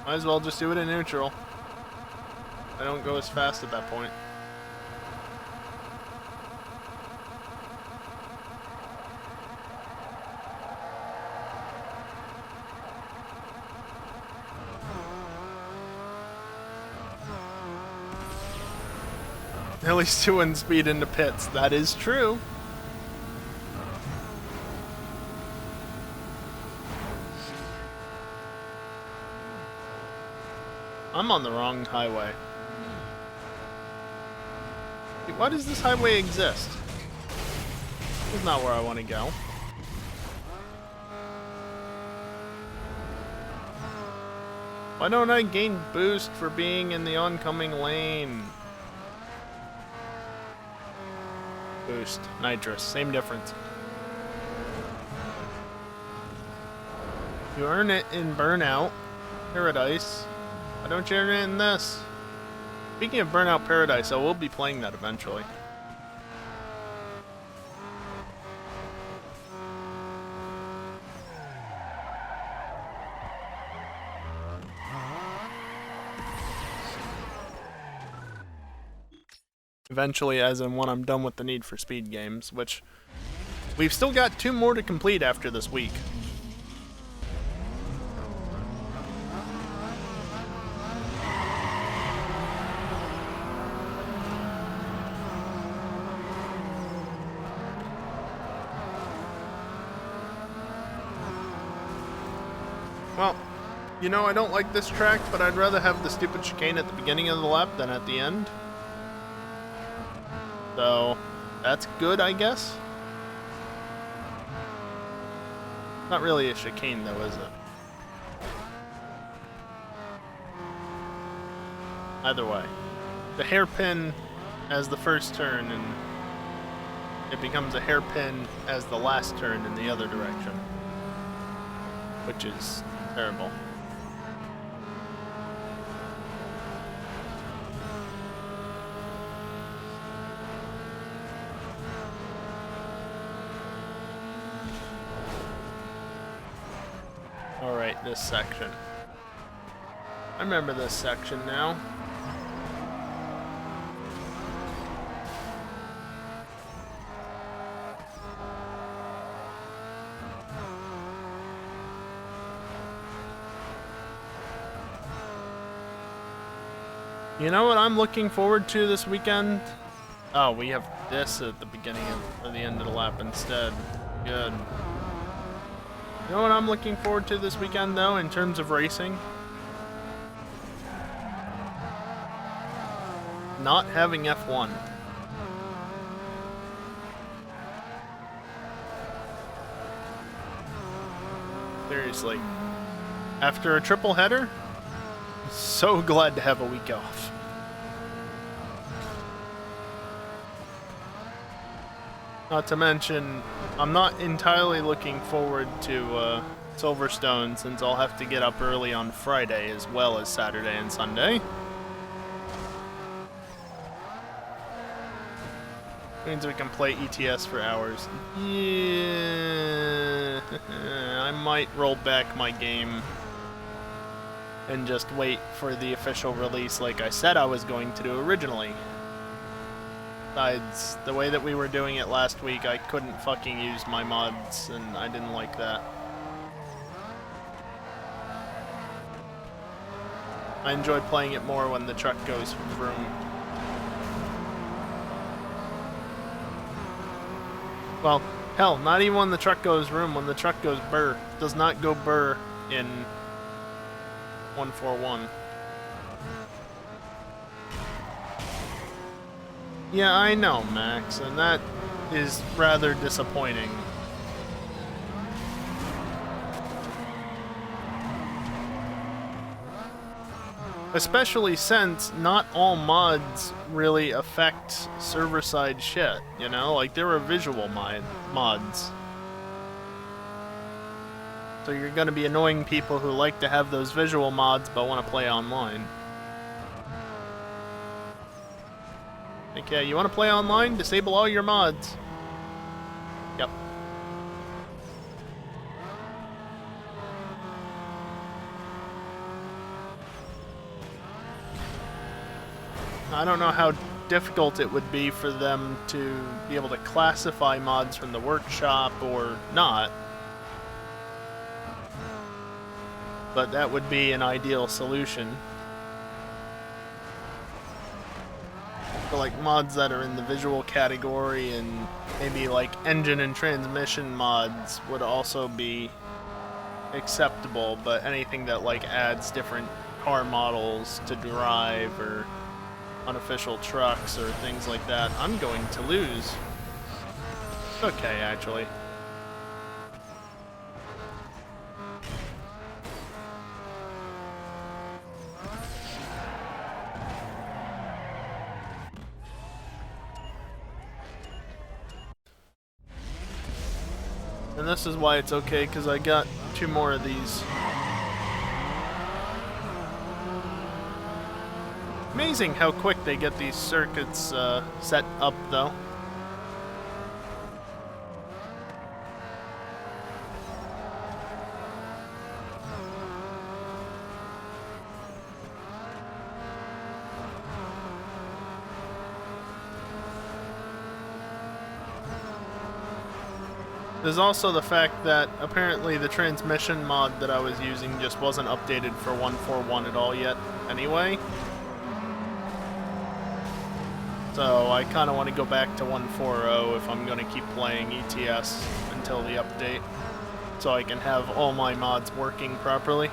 Might as well just do it in neutral. I don't go as fast at that point. At least 2 speed into pits. That is true. I'm on the wrong highway. Why does this highway exist? This is not where I want to go. Why don't I gain boost for being in the oncoming lane? Boost, nitrous, same difference. You earn it in Burnout Paradise. Why don't you earn it in this? Speaking of Burnout Paradise, I will be playing that eventually. Eventually, as in when I'm done with the Need for Speed games, which we've still got 2 more to complete after this week. Well, you know, I don't like this track, but I'd rather have the stupid chicane at the beginning of the lap than at the end. So, that's good, I guess. Not really a chicane, though, is it? Either way. The hairpin as the first turn, and it becomes a hairpin as the last turn in the other direction. Which is terrible. Alright, this section. I remember this section now. You know what I'm looking forward to this weekend? Oh, we have this at the beginning of, or the end of the lap instead. Good. You know what I'm looking forward to this weekend, though, in terms of racing? Not having F1. Seriously. After a triple header, so glad to have a week off. Not to mention, I'm not entirely looking forward to Silverstone, since I'll have to get up early on Friday as well as Saturday and Sunday. Means we can play ETS for hours. Yeah, I might roll back my game and just wait for the official release like I said I was going to do originally. Besides, the way that we were doing it last week, I couldn't fucking use my mods, and I didn't like that. I enjoy playing it more when the truck goes vroom. Well, hell, not even when the truck goes vroom, when the truck goes burr. It does not go burr in 141. Yeah, I know, Max, and that is rather disappointing. Especially since not all mods really affect server-side shit, you know? Like, there are visual mods. So you're gonna be annoying people who like to have those visual mods but want to play online. Okay, you want to play online? Disable all your mods. Yep. I don't know how difficult it would be for them to be able to classify mods from the workshop or not. But that would be an ideal solution. For like mods that are in the visual category, and maybe like engine and transmission mods would also be acceptable, but anything that like adds different car models to drive or unofficial trucks or things like that, I'm going to lose. Okay, actually. And this is why it's okay, because I got 2 more of these. Amazing how quick they get these circuits set up, though. There's also the fact that apparently the transmission mod that I was using just wasn't updated for 141 at all yet anyway. So I kind of want to go back to 140 if I'm going to keep playing ETS until the update, so I can have all my mods working properly.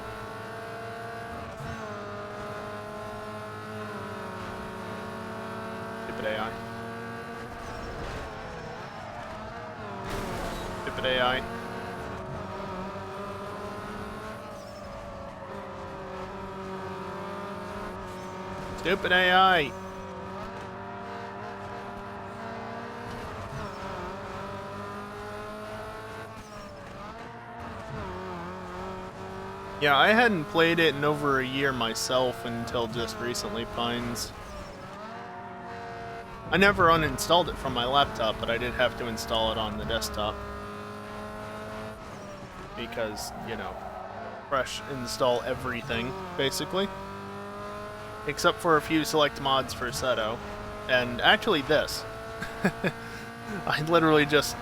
Stupid AI. Stupid AI. Stupid AI. Yeah, I hadn't played it in over a year myself until just recently, Pines. I never uninstalled it from my laptop, but I did have to install it on the desktop. Because, you know, fresh install everything, basically. Except for a few select mods for Seto. And actually this. I literally just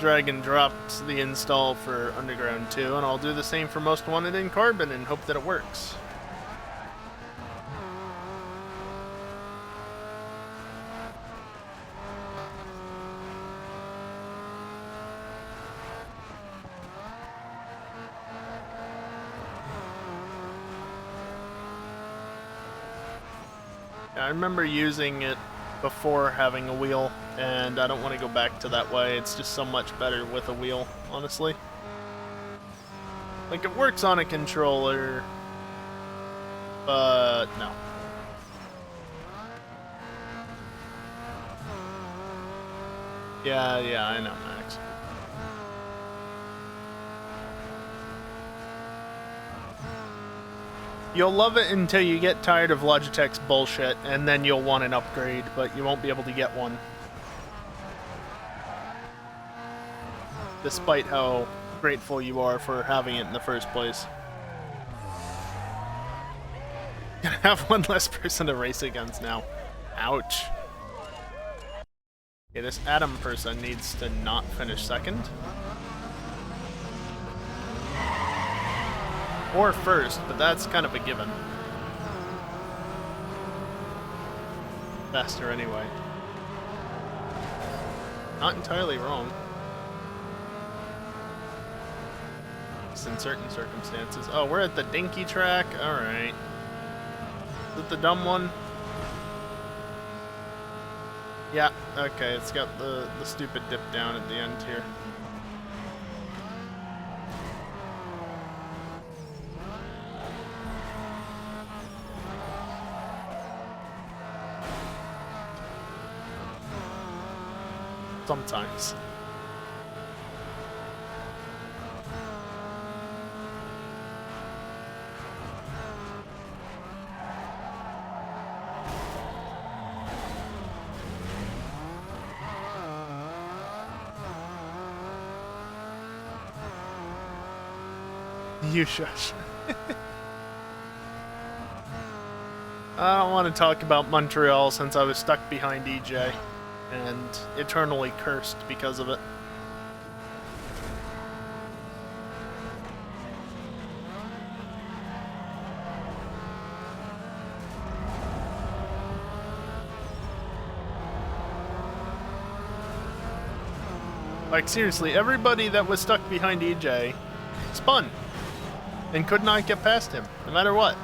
drag and dropped the install for Underground 2, and I'll do the same for Most Wanted in Carbon and hope that it works. I remember using it before having a wheel, and I don't want to go back to that way. It's just so much better with a wheel, honestly. Like, it works on a controller, but no. Yeah, I know, Max. You'll love it until you get tired of Logitech's bullshit, and then you'll want an upgrade, but you won't be able to get one. Despite how grateful you are for having it in the first place. Gonna have one less person to race against now. Ouch. Okay, this Adam person needs to not finish second. Or first, but that's kind of a given. Faster anyway. not entirely wrong. Just in certain circumstances. Oh, we're at the dinky track? Alright. Is it the dumb one? Yeah, okay, it's got the stupid dip down at the end here. Sometimes. You shush. I don't want to talk about Montreal since I was stuck behind EJ and eternally cursed because of it. Like, seriously, everybody that was stuck behind EJ spun and could not get past him, no matter what.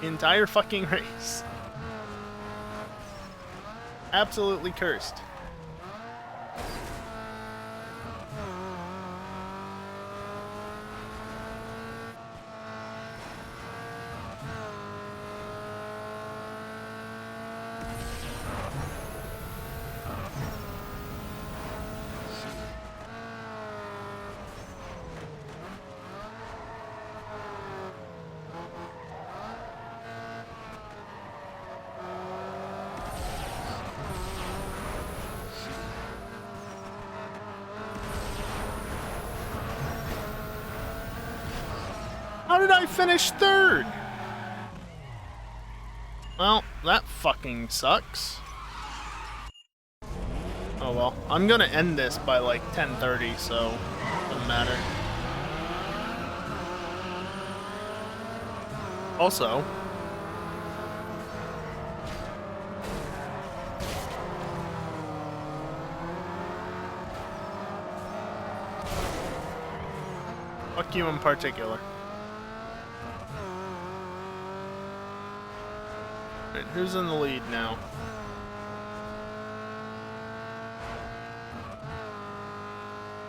The entire fucking race. Absolutely cursed. How did I finish third? Well, that fucking sucks. Oh well. I'm gonna end this by like 10:30, so doesn't matter. Also, fuck you in particular. Right, who's in the lead now?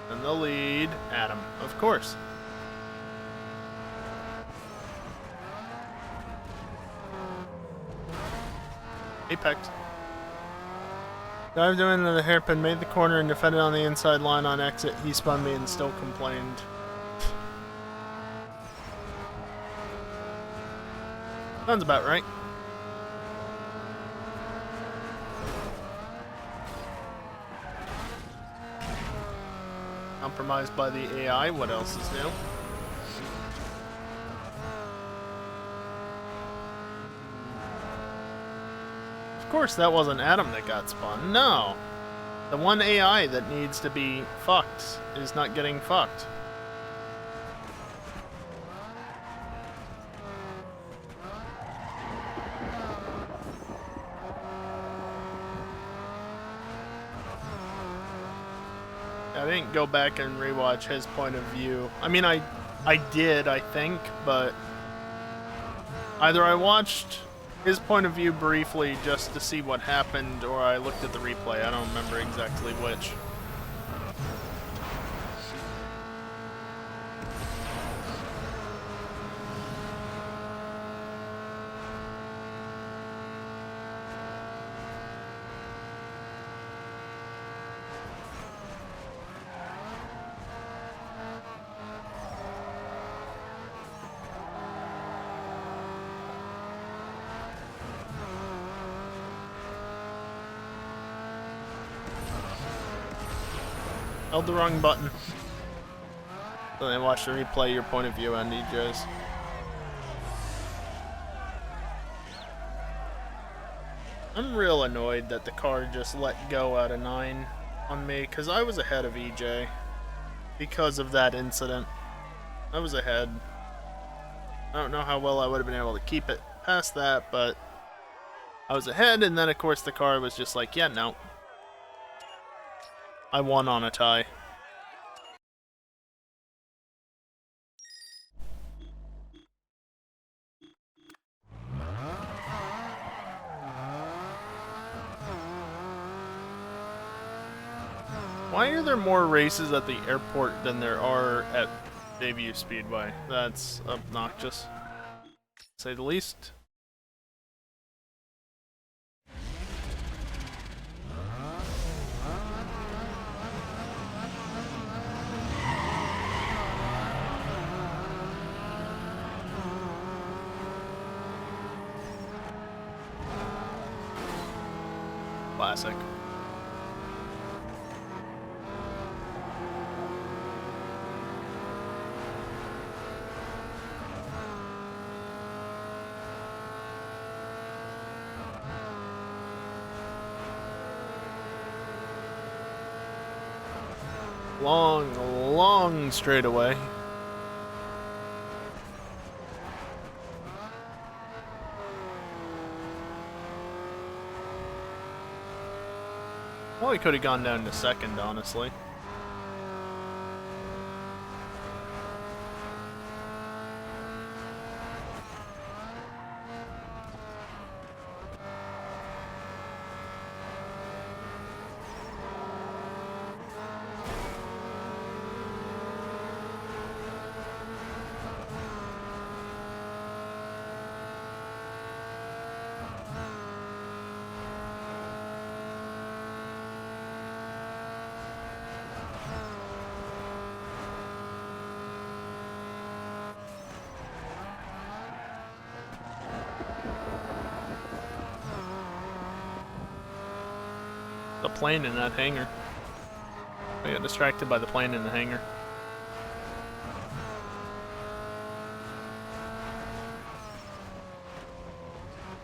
In the lead, Adam, of course. Apex. Dived doing the hairpin, made the corner and defended on the inside line on exit. He spun me and still complained. Sounds about right. Compromised by the AI, what else is new? Of course that wasn't Adam that got spun, no! The one AI that needs to be fucked is not getting fucked. I didn't go back and rewatch his point of view. I mean, I did, I think, but either I watched his point of view briefly just to see what happened, or I looked at the replay. I don't remember exactly which. Held the wrong button. Then I watched the replay, your point of view on DJs. I'm real annoyed that the car just let go out of 9 on me, because I was ahead of EJ because of that incident. I was ahead. I don't know how well I would have been able to keep it past that, but I was ahead, and then of course the car was just like, yeah, no. I won on a tie. Why are there more races at the airport than there are at Bayview Speedway? That's obnoxious, to say the least. Classic. Long straightaway. Well, he could have gone down to second, honestly. The plane in that hangar. I got distracted by the plane in the hangar.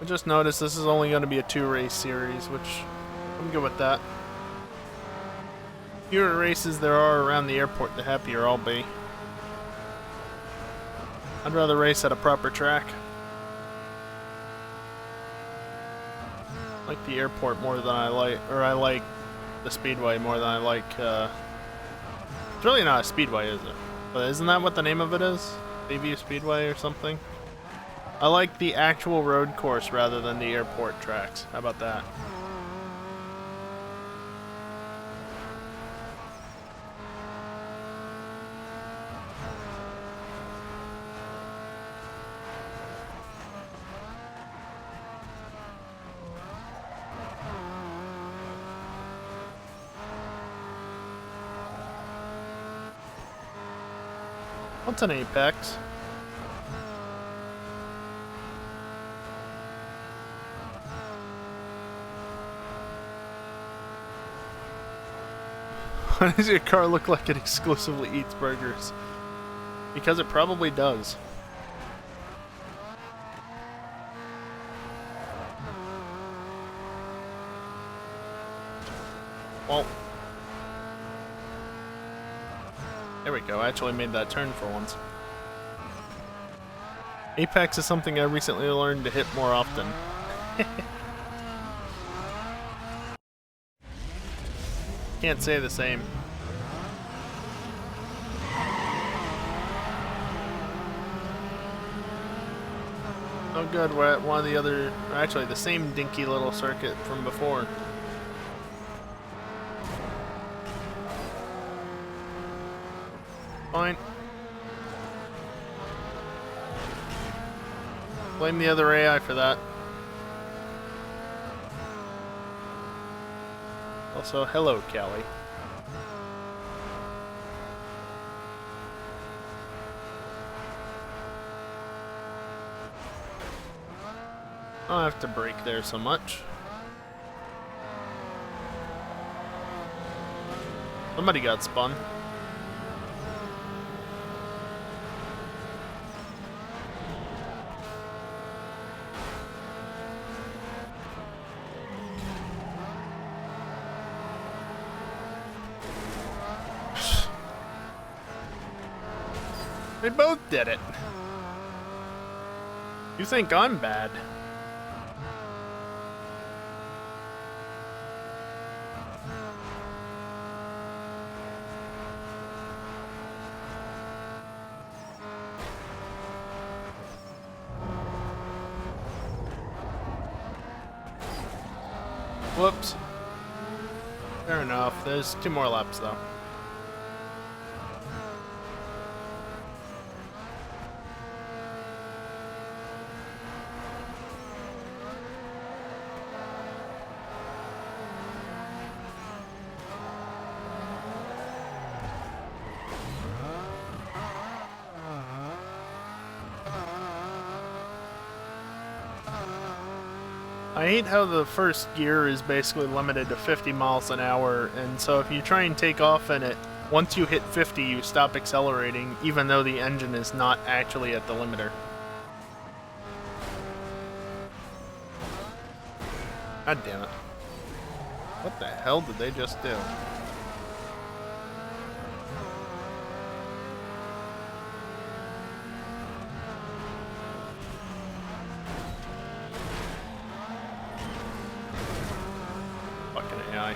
I just noticed this is only going to be a 2-race series, which I'm good with that. The fewer races there are around the airport, the happier I'll be. I'd rather race at a proper track. I like the airport more than I like the speedway more than I like, it's really not a speedway, is it? But isn't that what the name of it is? Bayview Speedway or something? I like the actual road course rather than the airport tracks. How about that? What's an apex? Why does your car look like it exclusively eats burgers? Because it probably does. Well, there we go. I actually made that turn for once. Apex is something I recently learned to hit more often. Can't say the same. Oh good, we're at one of the other, or actually the same dinky little circuit from before. Fine. Blame the other AI for that. Also, hello, Callie. I don't have to brake there so much. Somebody got spun. They both did it. You think I'm bad? Whoops. Fair enough. There's 2 more laps, though. I hate how the first gear is basically limited to 50 miles an hour, and so if you try and take off in it, once you hit 50, you stop accelerating, even though the engine is not actually at the limiter. God damn it. What the hell did they just do? Fucking AI.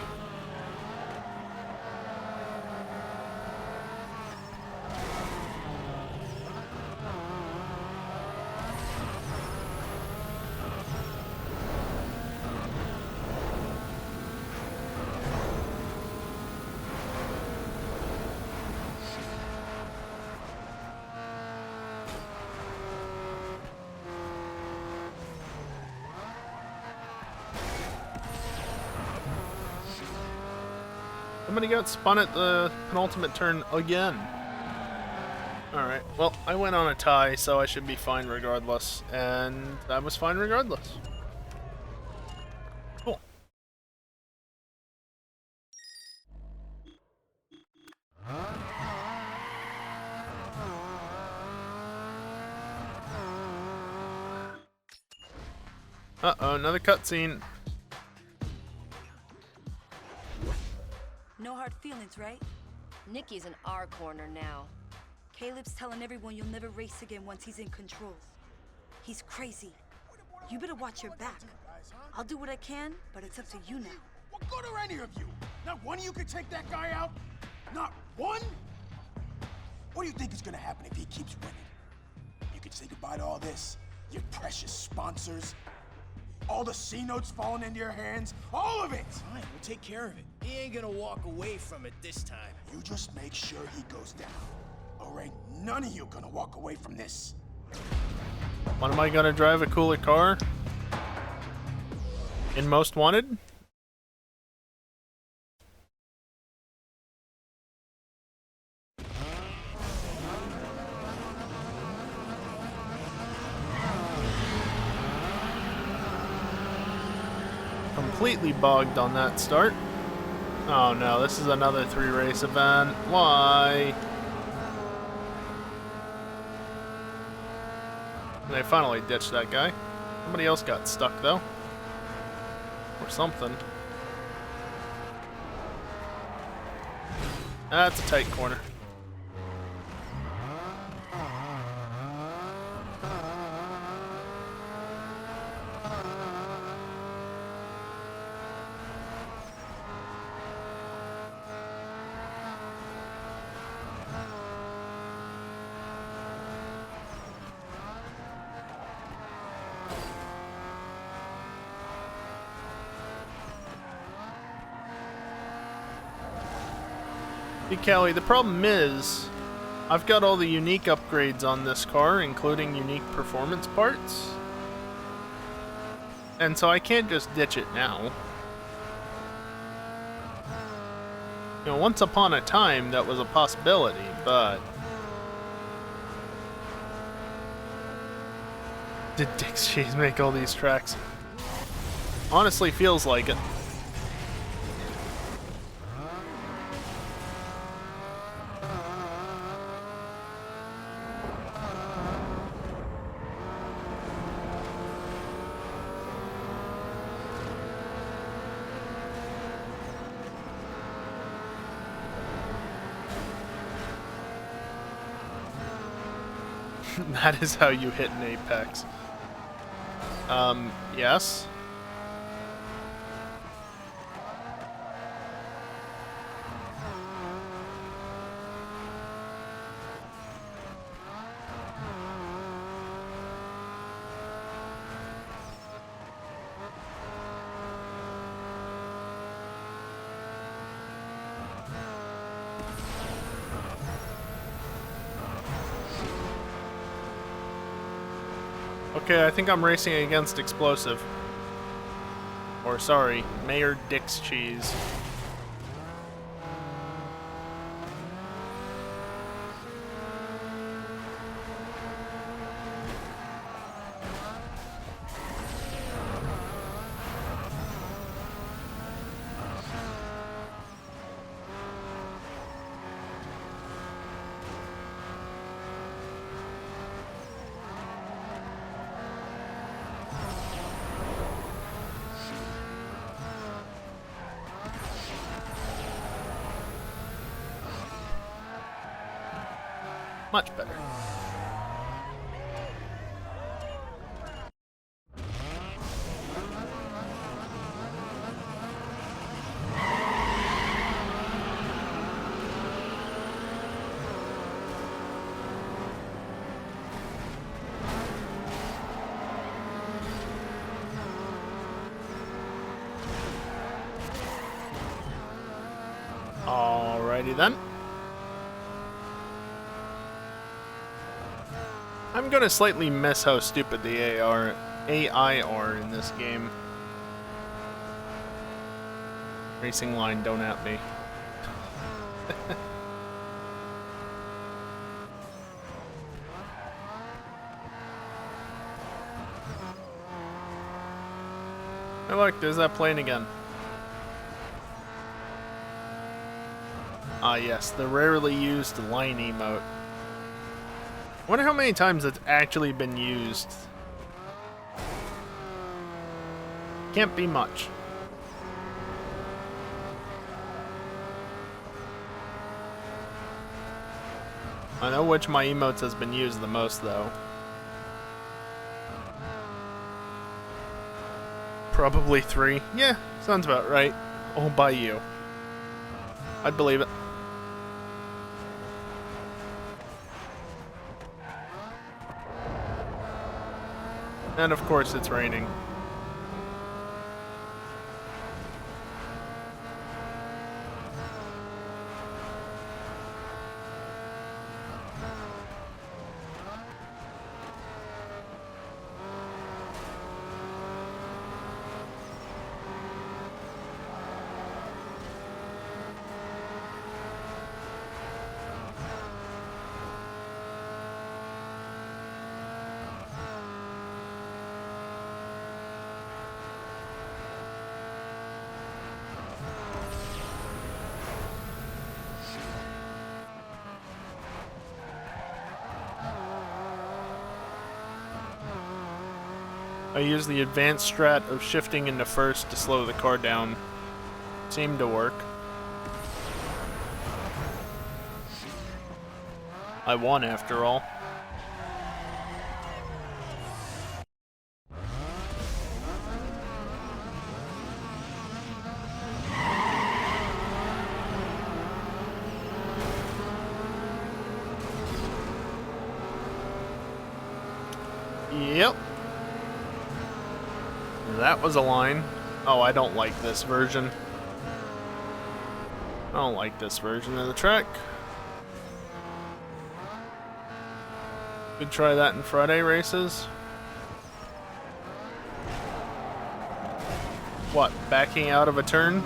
Somebody got spun at the penultimate turn again. Alright, well, I went on a tie, so I should be fine regardless. And I was fine regardless. Cool. Uh-oh, another cutscene. No hard feelings, right? Nikki's in our corner now. Caleb's telling everyone you'll never race again once he's in control. He's crazy. You better watch your back. I'll do what I can, but it's up to you now. What good are any of you? Not one of you could take that guy out? Not one? What do you think is gonna happen if he keeps winning? You can say goodbye to all this. Your precious sponsors. All the C notes falling into your hands. All of it! Fine, we'll take care of it. He ain't gonna walk away from it this time. You just make sure he goes down. Or ain't none of you gonna walk away from this. When am I gonna drive a cooler car? In Most Wanted? Completely bogged on that start. Oh no, this is another 3-race event. Why? And they finally ditched that guy. Somebody else got stuck though. Or something. That's a tight corner. Hey Callie, the problem is, I've got all the unique upgrades on this car, including unique performance parts. And so I can't just ditch it now. You know, once upon a time that was a possibility, but... Did Dick's Cheese make all these tracks? Honestly feels like it. That is how you hit an apex. Yes? Okay, I think I'm racing against Explosive. Or sorry, Mayor Dick's Cheese. Much better. Alrighty then. I'm gonna slightly miss how stupid the AI are in this game. Racing line, don't at me. Hey look, there's that plane again. Ah yes, the rarely used line emote. Wonder how many times it's actually been used. Can't be much. I know which of my emotes has been used the most though. Probably 3. Yeah, sounds about right. All by you. I'd believe it. And of course it's raining. I use the advanced strat of shifting into first to slow the car down. Seemed to work. I won after all. Yep. That was a line. Oh, I don't like this version. I don't like this version of the track. Could try that in Friday races. What, backing out of a turn?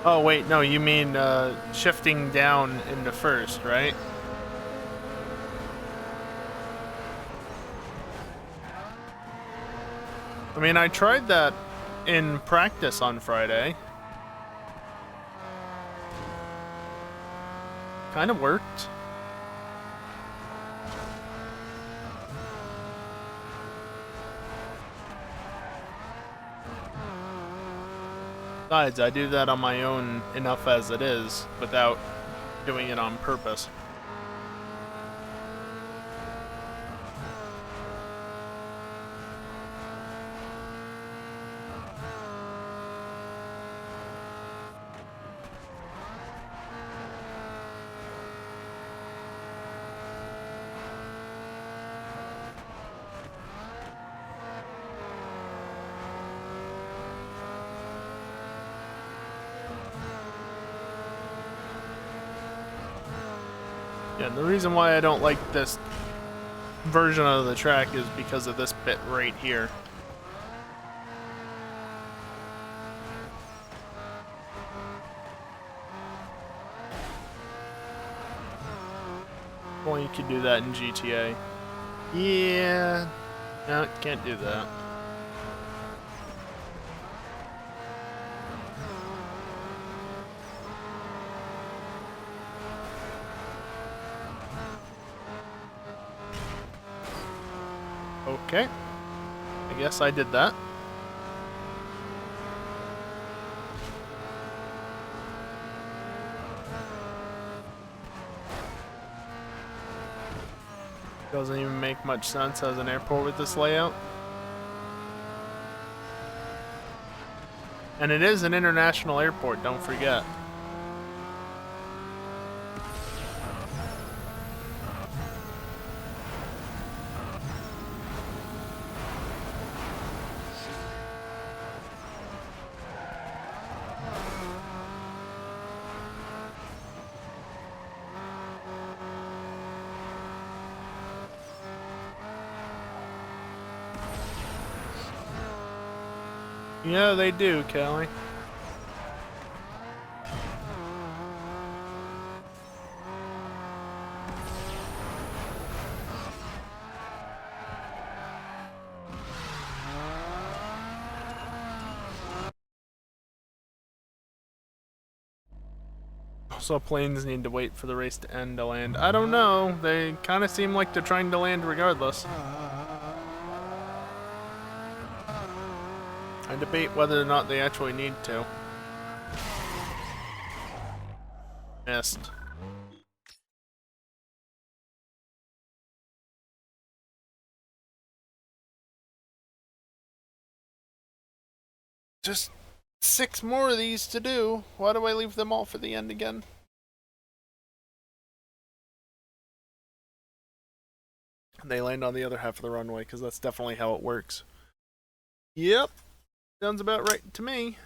Oh wait, no, you mean shifting down into first, right? I mean, I tried that in practice on Friday. Kind of worked. Besides, I do that on my own enough as it is, without doing it on purpose. Yeah, the reason why I don't like this version of the track is because of this bit right here. Well, you could do that in GTA. Yeah. No, can't do that. Okay. I guess I did that. Doesn't even make much sense as an airport with this layout. And it is an international airport, don't forget. Yeah, they do, Kelly. Also, planes need to wait for the race to end to land. I don't know. They kind of seem like they're trying to land regardless. I debate whether or not they actually need to. Missed. Just 6 more of these to do. Why do I leave them all for the end again? They land on the other half of the runway, because that's definitely how it works. Yep. Sounds about right to me.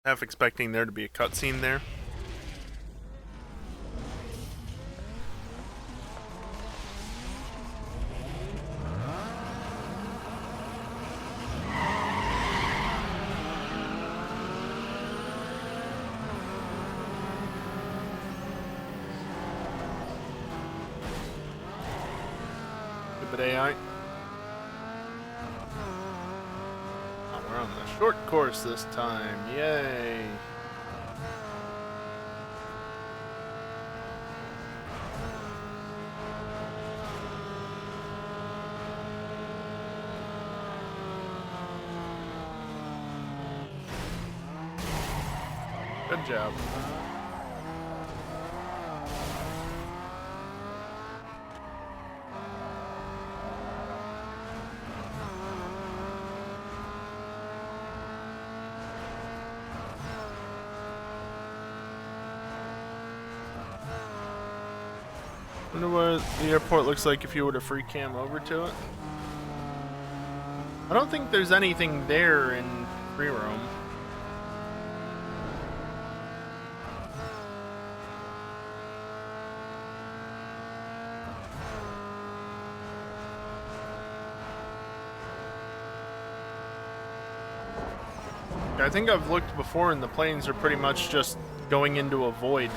Half expecting there to be a cutscene there. Stupid AI. Oh, we're on the short course this time. Yay. Good job. Wonder what the airport looks like if you were to free cam over to it. I don't think there's anything there in free roam. I think I've looked before and the planes are pretty much just going into a void.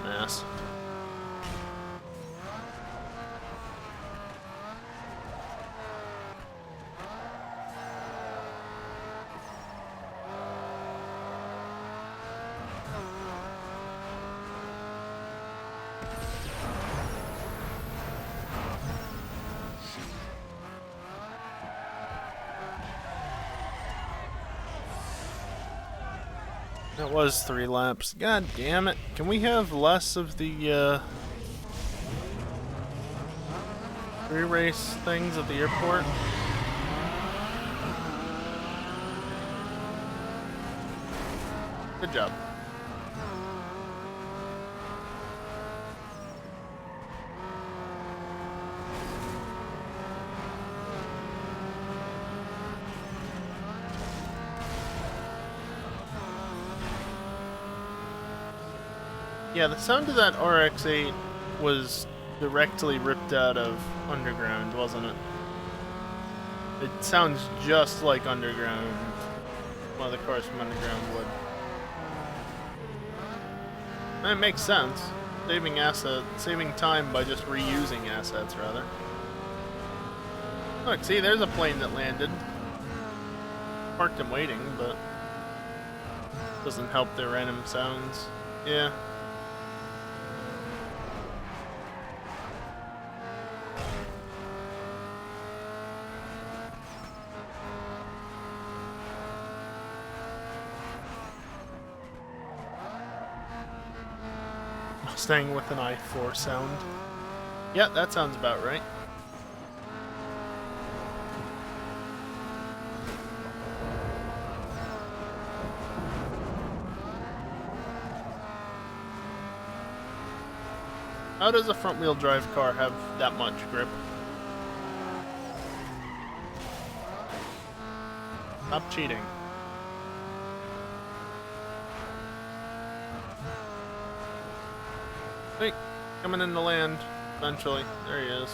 ass. That was 3 laps. God damn it. Can we have less of the free race things at the airport? Good job. Yeah, the sound of that RX-8 was directly ripped out of Underground, wasn't it? It sounds just like Underground. One of the cars from Underground would. And it makes sense. Saving time by just reusing assets, rather. Look, see, there's a plane that landed. Parked and waiting, but doesn't help their random sounds. Yeah. Staying with an I-4 sound. Yeah, that sounds about right. How does a front-wheel drive car have that much grip? Stop cheating. Wait, coming in the land, eventually. There he is.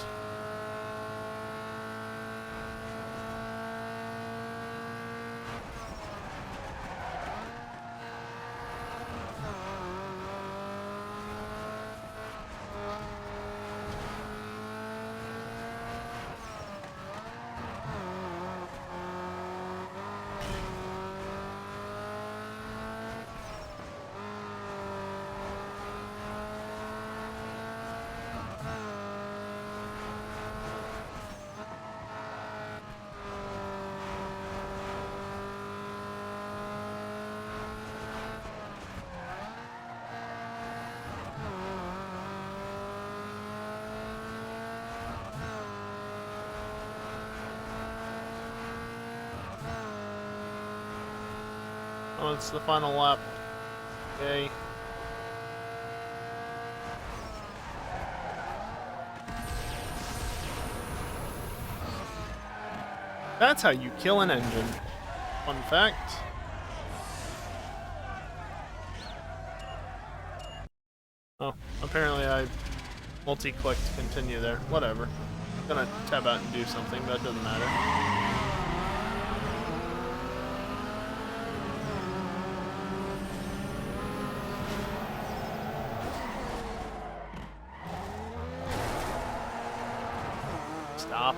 Oh, it's the final lap. Yay. That's how you kill an engine. Fun fact. Oh, apparently I multi-clicked continue there. Whatever. I'm gonna tab out and do something, but it doesn't matter. Stop.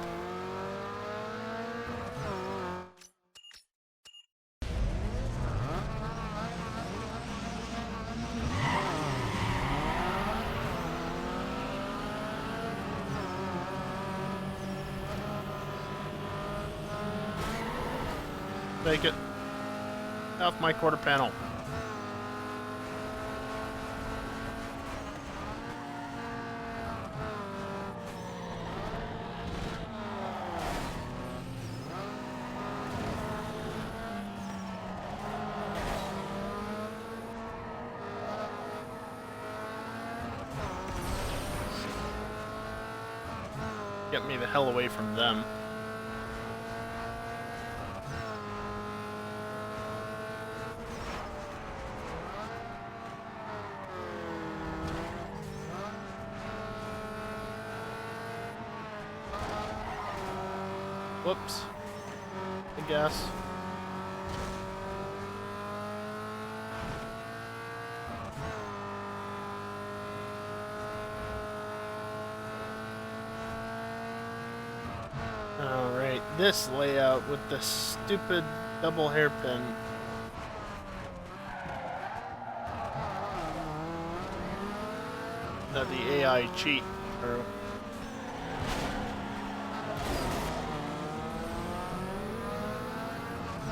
Take it. Off my quarter panel. Get me the hell away from them. Whoops. I guess. this layout with the stupid double hairpin. That the AI cheat through.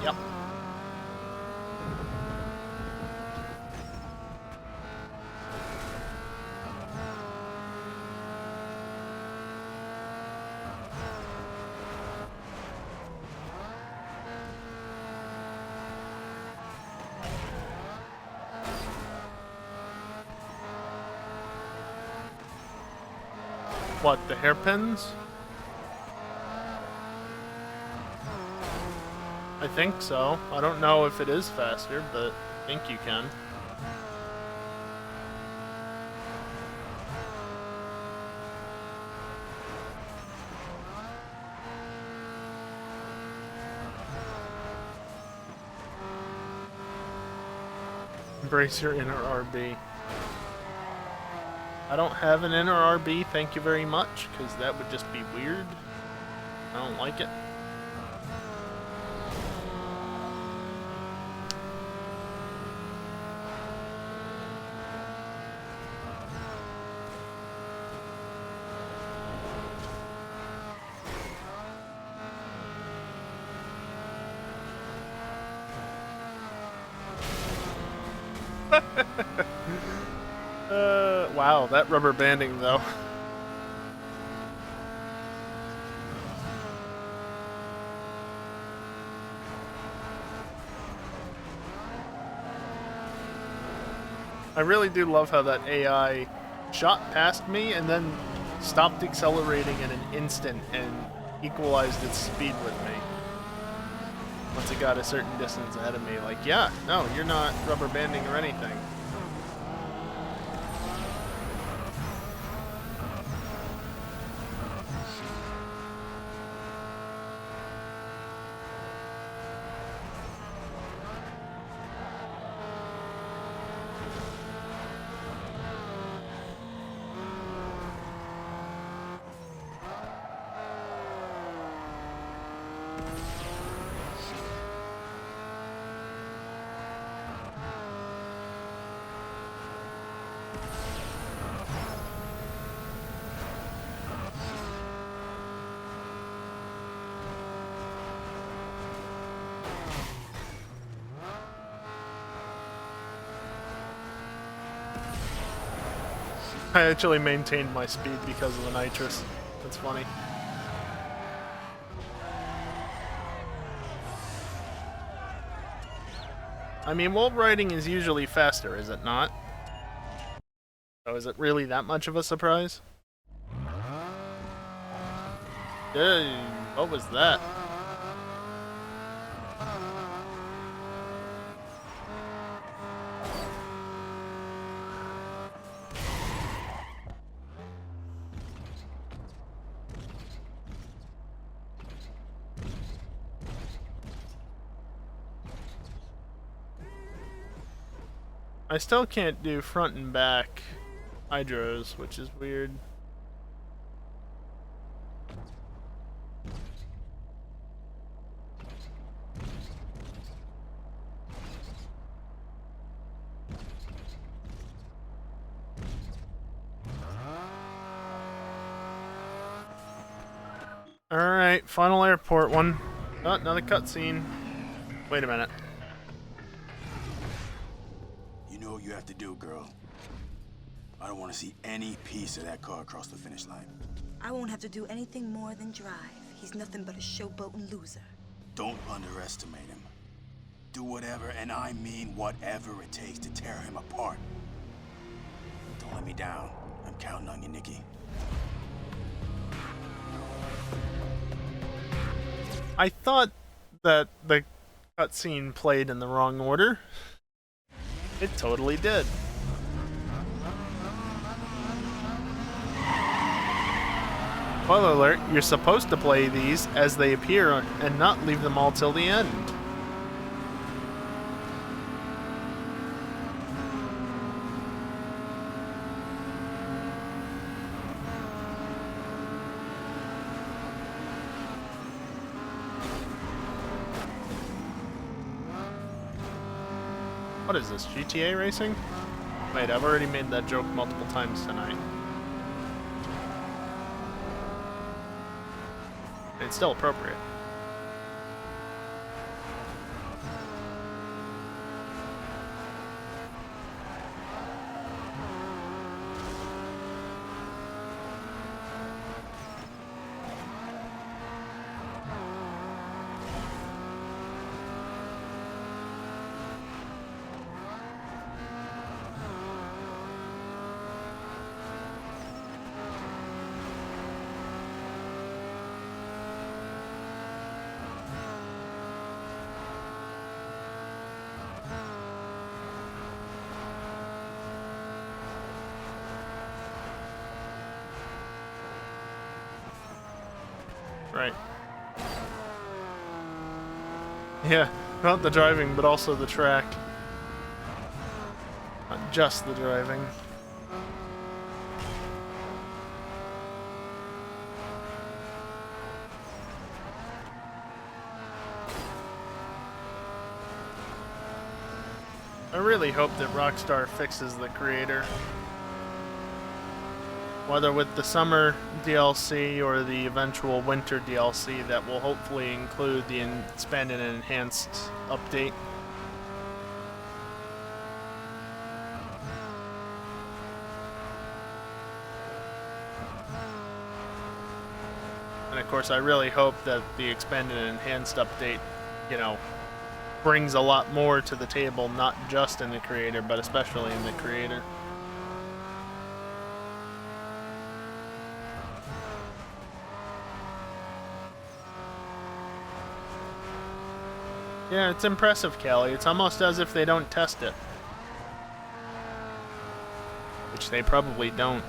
Yep. What, the hairpins? I think so. I don't know if it is faster, but I think you can. Embrace your inner RB. I don't have an inner RB, thank you very much, because that would just be weird. I don't like it. Wow, that rubber banding though. I really do love how that AI shot past me and then stopped accelerating in an instant and equalized its speed with me. Once it got a certain distance ahead of me, like, yeah, no, you're not rubber banding or anything. I actually maintained my speed because of the nitrous. That's funny. I mean, wall riding is usually faster, is it not? So is it really that much of a surprise? Dude, what was that? I still can't do front and back hydros, which is weird. Alright, final airport one. Oh, another cutscene. Wait a minute. You know what you have to do, girl. I don't want to see any piece of that car across the finish line. I won't have to do anything more than drive. He's nothing but a showboat and loser. Don't underestimate him. Do whatever, and I mean whatever it takes to tear him apart. Don't let me down. I'm counting on you, Nikki. I thought that the cutscene played in the wrong order. It totally did. Spoiler alert, you're supposed to play these as they appear and not leave them all till the end. What is this, GTA racing? Wait, I've already made that joke multiple times tonight. It's still appropriate. Right. Yeah, not the driving, but also the track. Not just the driving. I really hope that Rockstar fixes the creator. Whether with the summer DLC or the eventual winter DLC that will hopefully include the expanded and enhanced update. And of course, I really hope that the expanded and enhanced update, you know, brings a lot more to the table, not just in the creator, but especially in the creator. Yeah, it's impressive, Callie. It's almost as if they don't test it. Which they probably don't.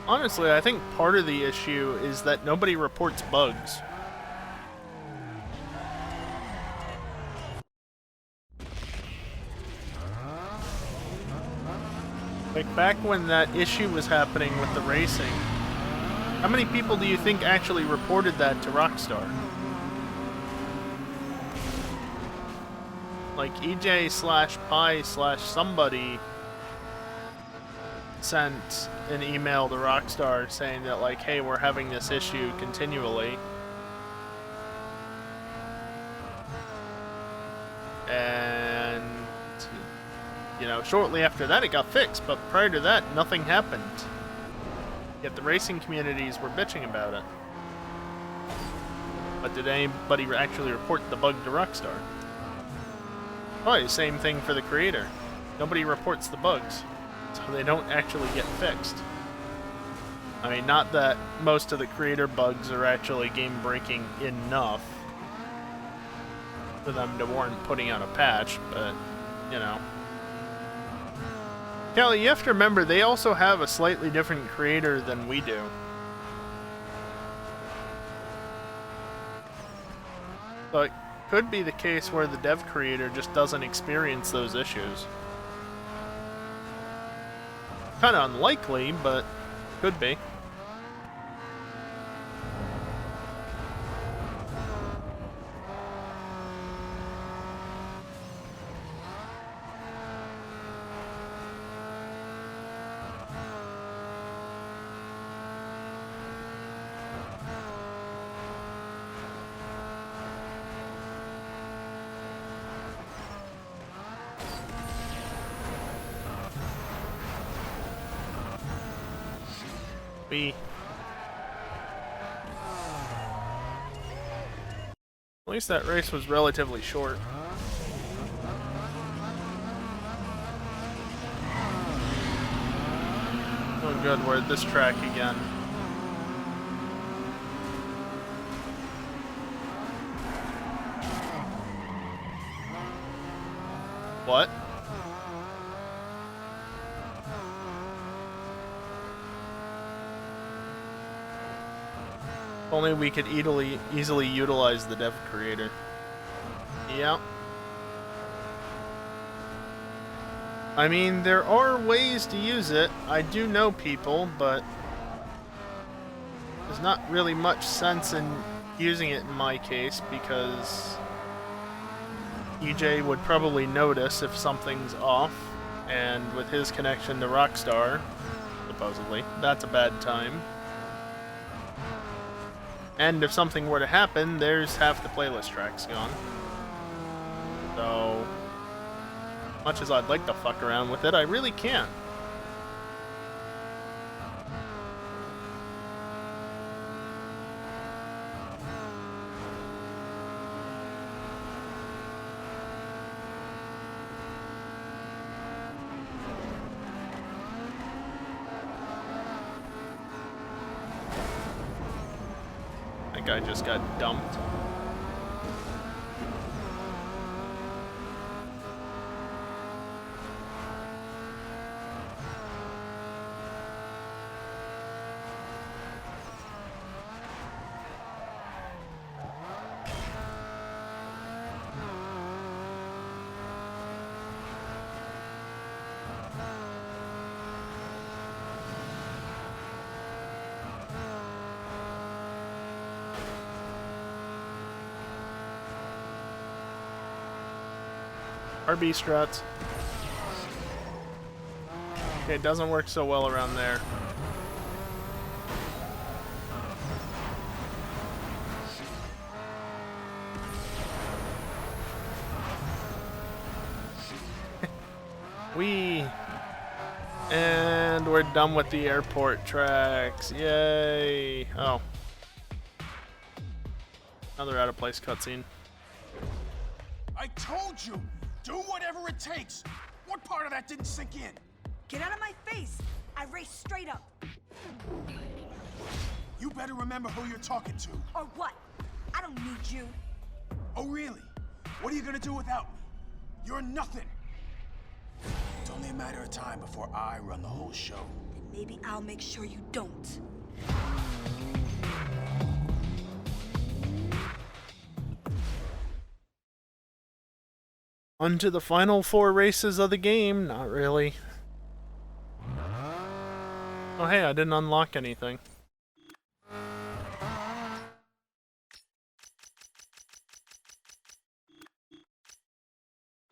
Honestly, I think part of the issue is that nobody reports bugs. Like, back when that issue was happening with the racing, how many people do you think actually reported that to Rockstar? Like, EJ/Pi/somebody sent an email to Rockstar saying that, like, hey, we're having this issue continually. And, you know, shortly after that it got fixed, but prior to that, nothing happened. Yet the racing communities were bitching about it. But did anybody actually report the bug to Rockstar? Probably the same thing for the creator. Nobody reports the bugs, so they don't actually get fixed. I mean, not that most of the creator bugs are actually game-breaking enough for them to warrant putting out a patch, but, you know. Kelly, you have to remember, they also have a slightly different creator than we do. So it could be the case where the dev creator just doesn't experience those issues. Kind of unlikely, but could be. At least that race was relatively short. Oh good, we're at this track again. What? Only we could easily utilize the dev creator. Yep. I mean, there are ways to use it. I do know people, but not really much sense in using it in my case because EJ would probably notice if something's off, and with his connection to Rockstar, supposedly, that's a bad time. And if something were to happen, there's half the playlist tracks gone. So, much as I'd like to fuck around with it, I really can't. That guy just got dumped. RB struts. Okay, it doesn't work so well around there. And we're done with the airport tracks. Yay! Oh. Another out of place cutscene. I told you, do whatever it takes. What part of that didn't sink in? Get out of my face! I raced straight up. You better remember who you're talking to. Or what? I don't need you. Oh, really? What are you gonna do without me? You're nothing. It's only a matter of time before I run the whole show. Then maybe I'll make sure you don't. On to the final 4 races of the game. Not really. Oh hey, I didn't unlock anything.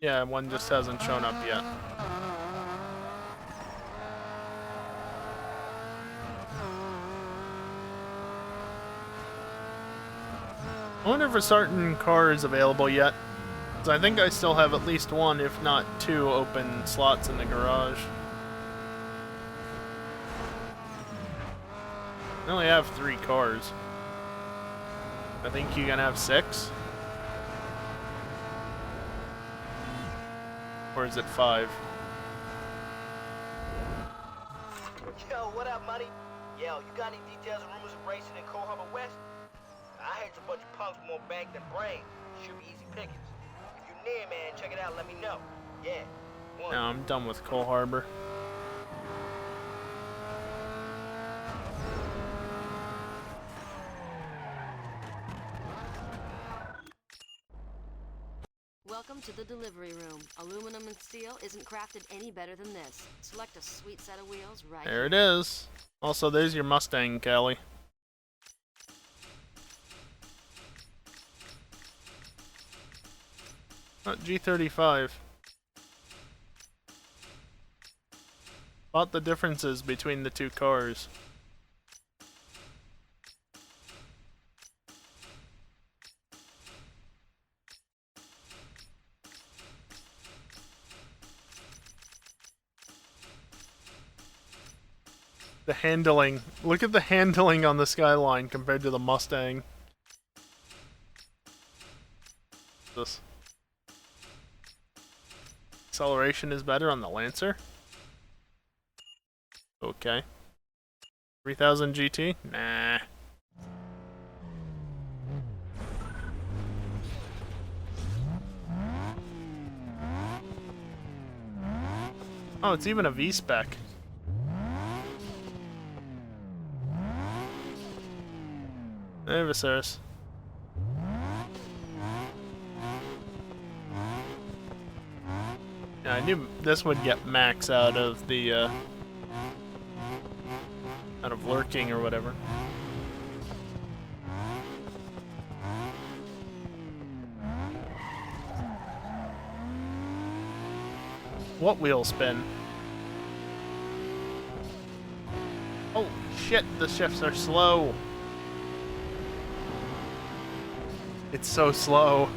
Yeah, one just hasn't shown up yet. I wonder if a certain car is available yet. 'Cause I think I still have at least one, if not 2, open slots in the garage. I only have 3 cars. I think you can have 6? Or is it 5? Yo, what up, money? Yo, you got any details and rumors of racing in Coal Harbor West? I heard it's a bunch of punks with more bank than brain. Should be easy pickings. If you're near, man, check it out, let me know. Yeah. One. No, I'm done with Coal Harbor. Welcome to the delivery room. Aluminum and steel isn't crafted any better than this. Select a sweet set of wheels right There it is. Also, there's your Mustang, Callie. Not G35. Spot the differences between the 2 cars. The handling. Look at the handling on the Skyline compared to the Mustang. This. Acceleration is better on the Lancer? Okay. 3000 GT? Nah. Oh, it's even a V-spec. Hey, Viserys. Yeah, I knew this would get max out of the, out of lurking or whatever. What wheel spin? Oh shit, the shifts are slow. It's so slow.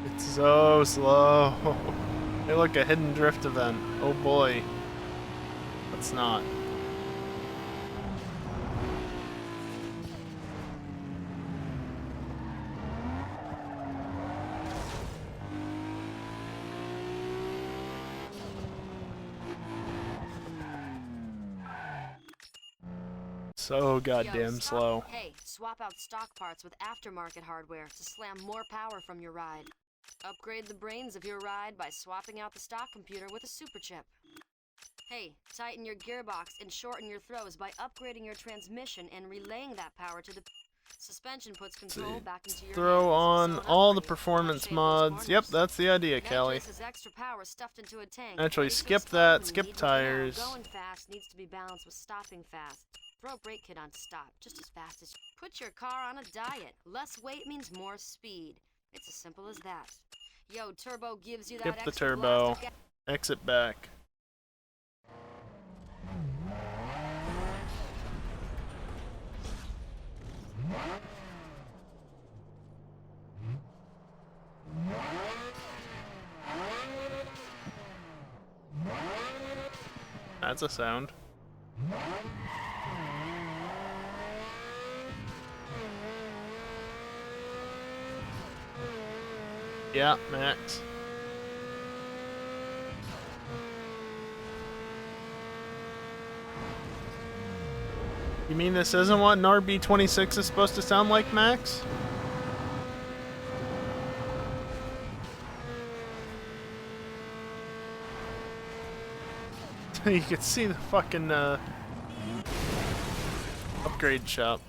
It's so slow. Hey look, a hidden drift event. Oh boy. Let's not. So goddamn stop. slow. Hey, swap out stock parts with aftermarket hardware to slam more power from your ride. Upgrade the brains of your ride by swapping out the stock computer with a super chip. Hey, tighten your gearbox and shorten your throws by upgrading your transmission and relaying that power to the suspension. Puts control back into your Throw hands. on So an all the upgrade, performance not shave those mods. Yep, corners. that's the idea, That Callie. just is extra power stuffed into a tank. Actually, ready to skip explode that. when you Skip need to, you know. tires. Going fast needs to be balanced with stopping fast. Throw a brake kit on stop, just as fast as... Put your car on a diet. Less weight means more speed. It's as simple as that. Yo, turbo gives you that Skip the extra turbo. blast of Exit back. That's a sound. Yeah, Max. You mean this isn't what an RB26 is supposed to sound like, Max? You can see the fucking upgrade shop.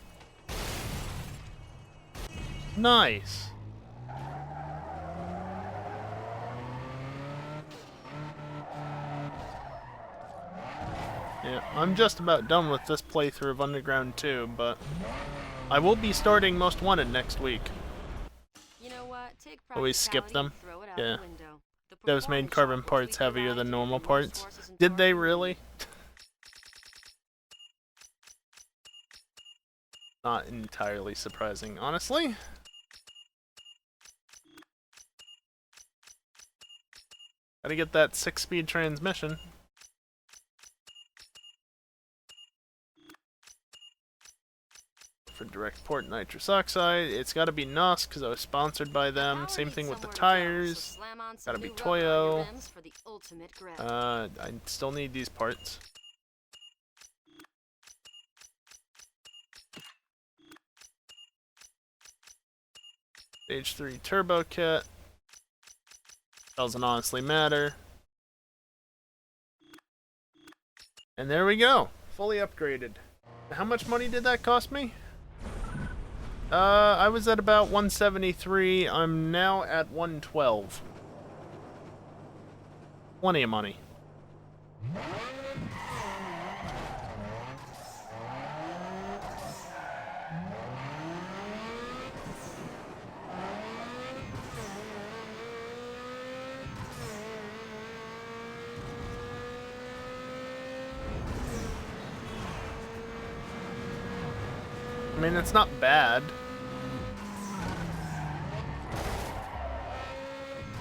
Nice. Yeah, I'm just about done with this playthrough of Underground 2, but I will be starting Most Wanted next week. You know what? Take Always skip practicality them. and throw it out Yeah. the window. The Those made performance carbon shop will parts tweak your heavier ride than to normal give you most parts. forces and Did torque they you need. really? Not entirely surprising, honestly. Gotta get that 6-speed transmission. For direct port nitrous oxide, it's gotta be NOS because I was sponsored by them. Power Same needs thing with the somewhere to go, tires. so slam on some Gotta be new rubber on your Toyo. rims for the ultimate grip. I still need these parts. Stage 3 turbo kit. Doesn't honestly matter. And there we go. Fully upgraded. How much money did that cost me? I was at about 173. I'm now at 112. Plenty of money. I mean, it's not bad.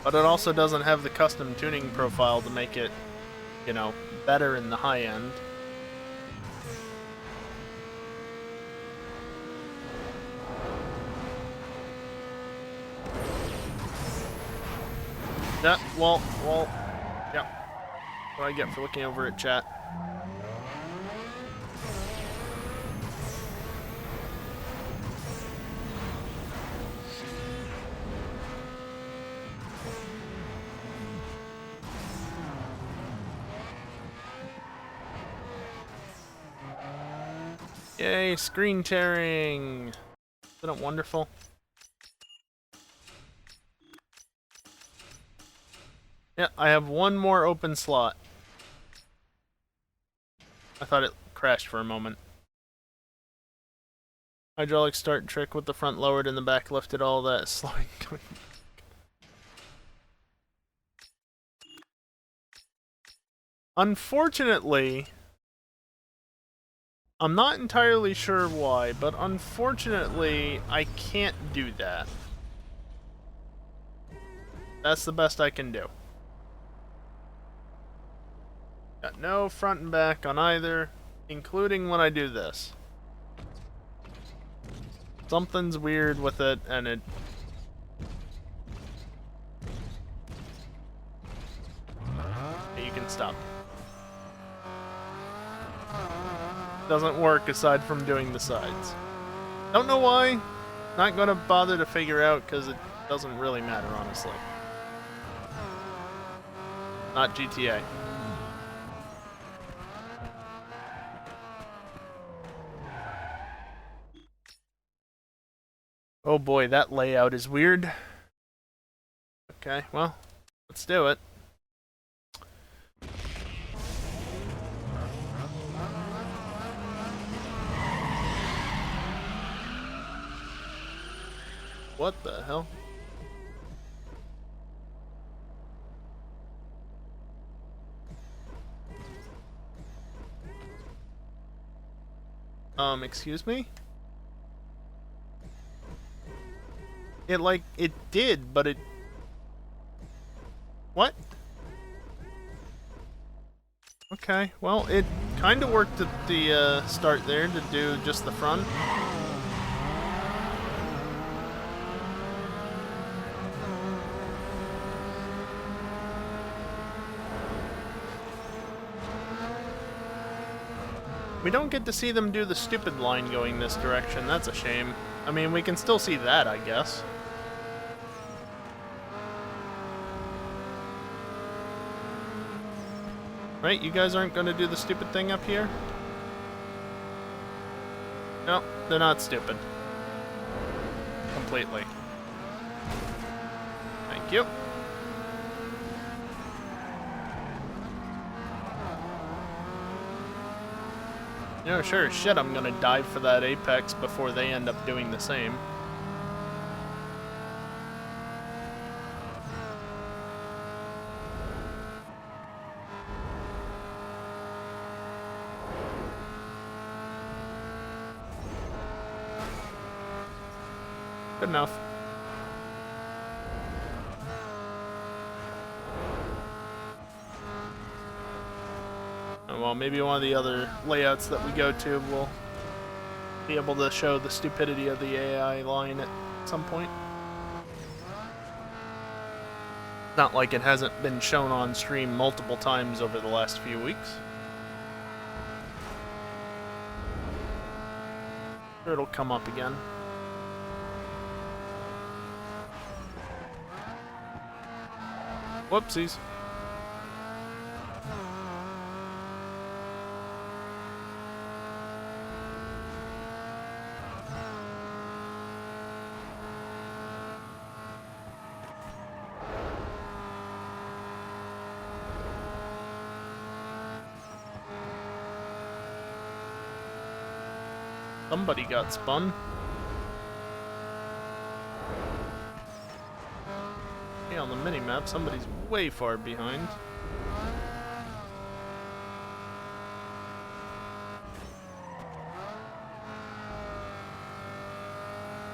But it also doesn't have the custom tuning profile to make it, you know, better in the high end. Yeah, well, yeah. What do I get for looking over at chat? Yay, screen tearing! Isn't it wonderful? Yeah, I have one more open slot. I thought it crashed for a moment. Hydraulic start trick with the front lowered and the back lifted, all that slowing. Unfortunately, I'm not entirely sure why, but unfortunately, I can't do that. That's the best I can do. Got no front and back on either, including when I do this. Something's weird with it, and it... Okay, you can stop. Doesn't work aside from doing the sides. Don't know why. Not gonna bother to figure out because it doesn't really matter, honestly. Not GTA. Oh boy, that layout is weird. Okay, well, let's do it. What the hell? Excuse me? It did, but it... What? Okay, well, it kind of worked at the start there to do just the front. We don't get to see them do the stupid line going this direction. That's a shame. I mean, we can still see that, I guess. Right? You guys aren't going to do the stupid thing up here? No, they're not stupid. Completely. Thank you. You know, sure as shit I'm gonna dive for that apex before they end up doing the same. Good enough. Well, maybe one of the other layouts that we go to will be able to show the stupidity of the AI line at some point. Not like it hasn't been shown on stream multiple times over the last few weeks. Sure, it'll come up again. Whoopsies. Somebody got spun. Hey, on the minimap, somebody's way far behind.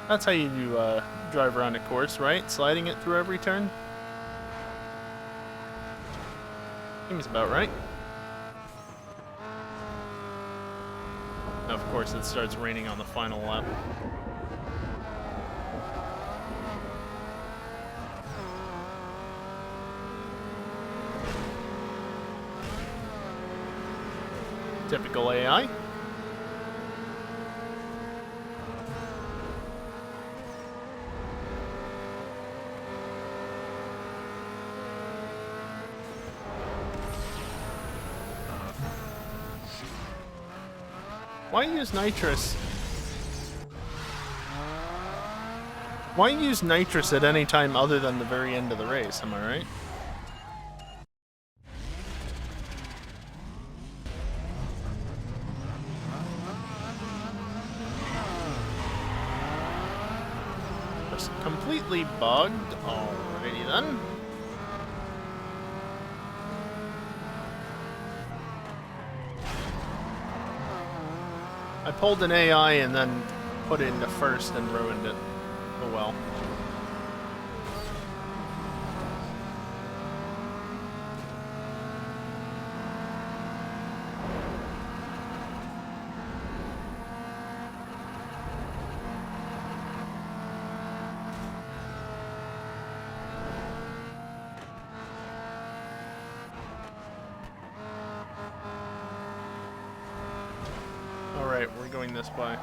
That's how you do, drive around a course, right? Sliding it through every turn? Seems about right. Of course, it starts raining on the final lap. Typical AI. Why use nitrous? Why use nitrous at any time other than the very end of the race, am I right? is completely bugged. Alrighty then. I pulled an AI and then put it into first and ruined it. Oh well. Alright, we're going this way.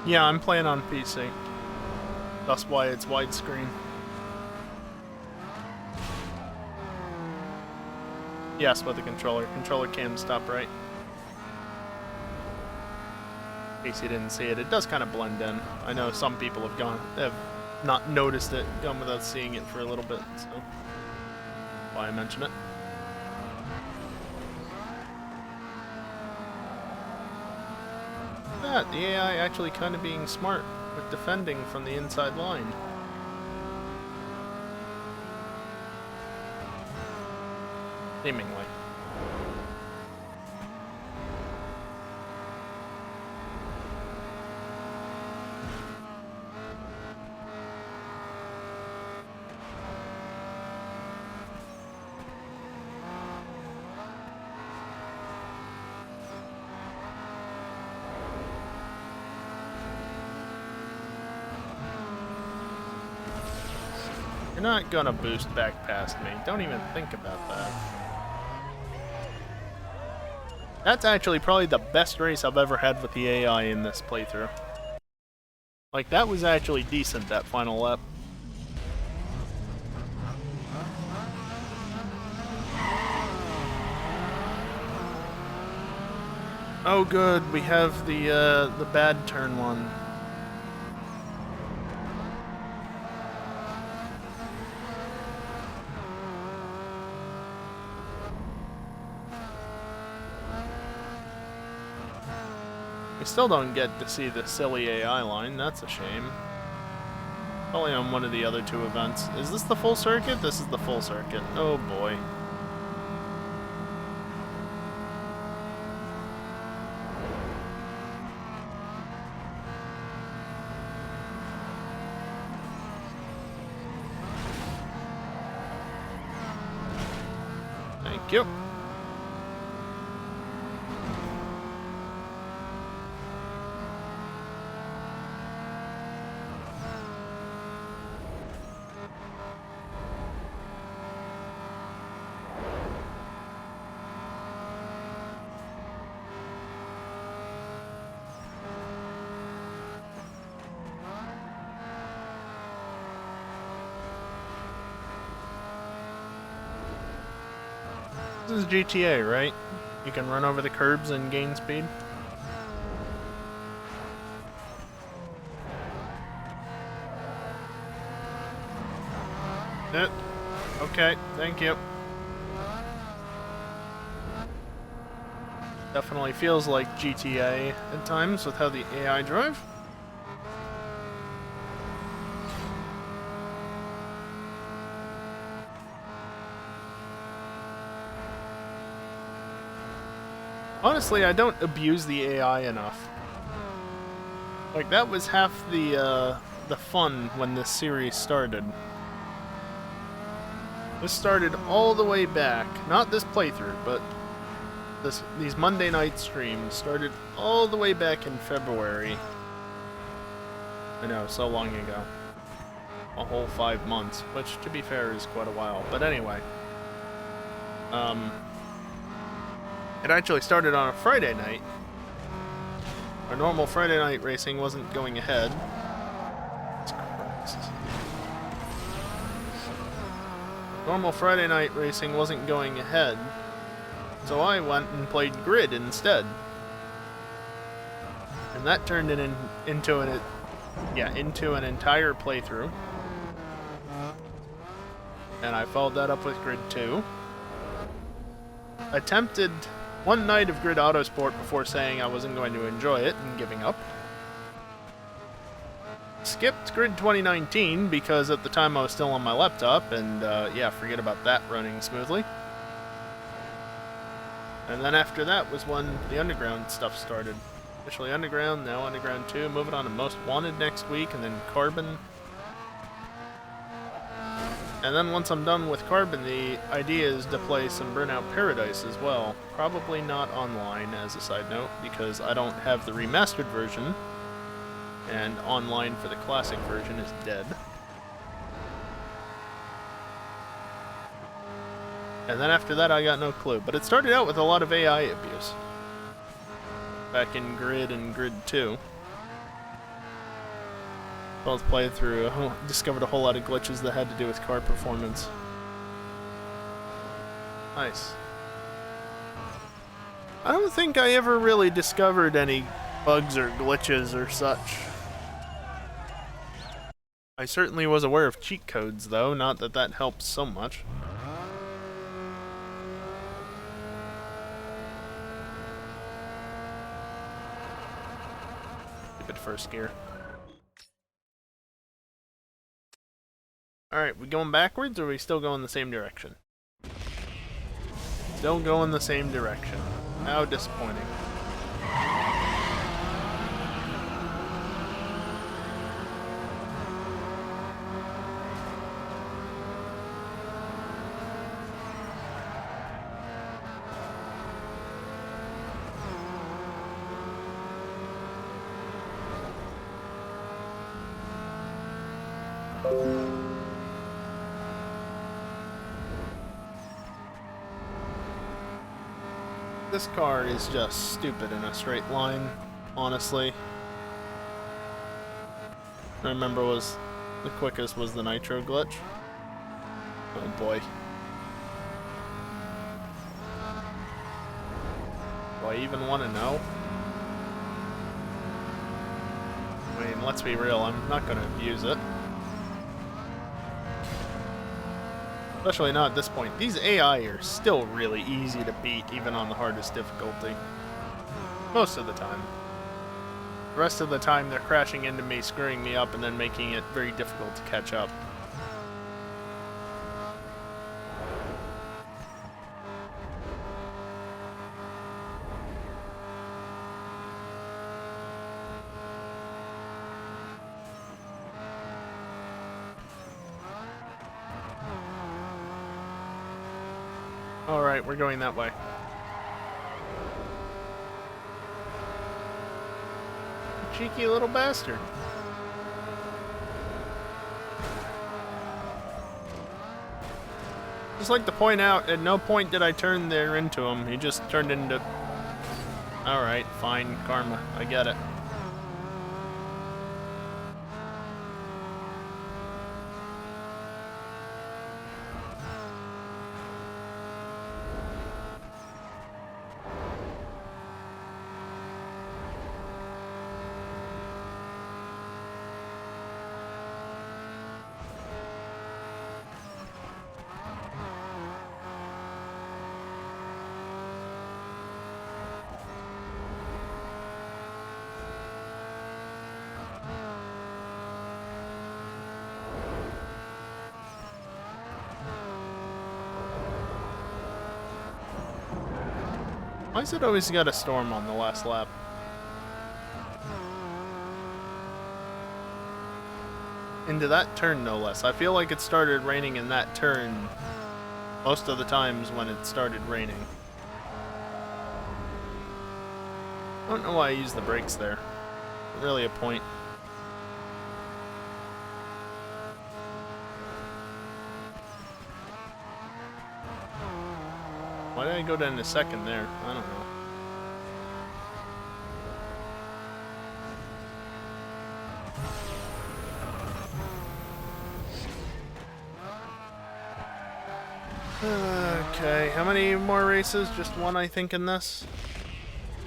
Yeah, I'm playing on PC. That's why it's widescreen. Yes, with the controller. Controller cam stop right. In case you didn't see it, it does kind of blend in. I know some people have not noticed it, gone without seeing it for a little bit, so why I mention it. That, the AI actually kind of being smart with defending from the inside line. Seemingly. You're not gonna boost back past me. Don't even think about that. That's actually probably the best race I've ever had with the AI in this playthrough. Like, that was actually decent, that final lap. Oh good, we have the bad turn one. We still don't get to see the silly AI line, that's a shame. Probably on one of the other two events. Is this the full circuit? This is the full circuit. Oh boy. Thank you. This is GTA, right? You can run over the curbs and gain speed. Okay, thank you. Definitely feels like GTA at times with how the AI drive. Honestly, I don't abuse the AI enough. Like, that was half the fun when this series started. This started all the way back, not this playthrough, but these Monday night streams started all the way back in February. I know, so long ago. A whole 5 months, which, to be fair, is quite a while. But anyway. It actually started on a Friday night. Our normal Friday night racing wasn't going ahead. Normal Friday night racing wasn't going ahead, so I went and played Grid instead. And that turned into an entire playthrough. And I followed that up with Grid 2. Attempted one night of Grid Autosport before saying I wasn't going to enjoy it and giving up. Skipped Grid 2019 because at the time I was still on my laptop, and yeah, forget about that running smoothly. And then after that was when the Underground stuff started. Initially Underground, now Underground 2, moving on to Most Wanted next week, and then Carbon. And then once I'm done with Carbon, the idea is to play some Burnout Paradise as well. Probably not online, as a side note, because I don't have the remastered version. And online for the classic version is dead. And then after that I got no clue. But it started out with a lot of AI abuse. Back in Grid and Grid 2. Both played through, discovered a whole lot of glitches that had to do with car performance. Nice. I don't think I ever really discovered any bugs or glitches or such. I certainly was aware of cheat codes, though, not that that helps so much. Stupid first gear. Alright, we going backwards, or are we still going the same direction? Still going the same direction. How disappointing. This car is just stupid in a straight line, honestly. I remember the quickest was the nitro glitch. Oh boy. Do I even want to know? I mean, let's be real, I'm not going to abuse it. Especially not at this point. These AI are still really easy to beat, even on the hardest difficulty. Most of the time. The rest of the time, they're crashing into me, screwing me up, and then making it very difficult to catch up. Alright, we're going that way. Cheeky little bastard. Just like to point out, at no point did I turn there into him. He just turned into... Alright, fine, karma. I get it. Why's it always got a storm on the last lap? Into that turn, no less. I feel like it started raining in that turn most of the times when it started raining. I don't know why I use the brakes there. Not really a point. Why did I go down to second there? I don't know. Okay, how many more races? Just one, I think, in this.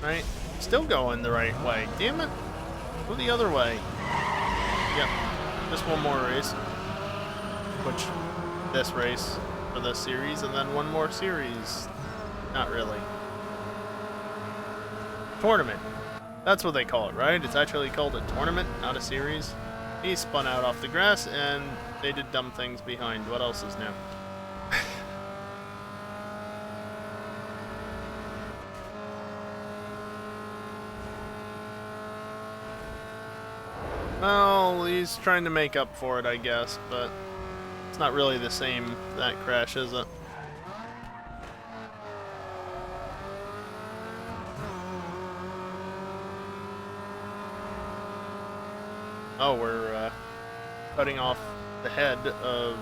Right? Still going the right way. Damn it! Go the other way. Yep. Just one more race. Which, this race for this series, and then one more series. Not really. Tournament. That's what they call it, right? It's actually called a tournament, not a series. He spun out off the grass, and they did dumb things behind. What else is new? Well, he's trying to make up for it, I guess, but it's not really the same, that crash, is it? Oh, we're cutting off the head of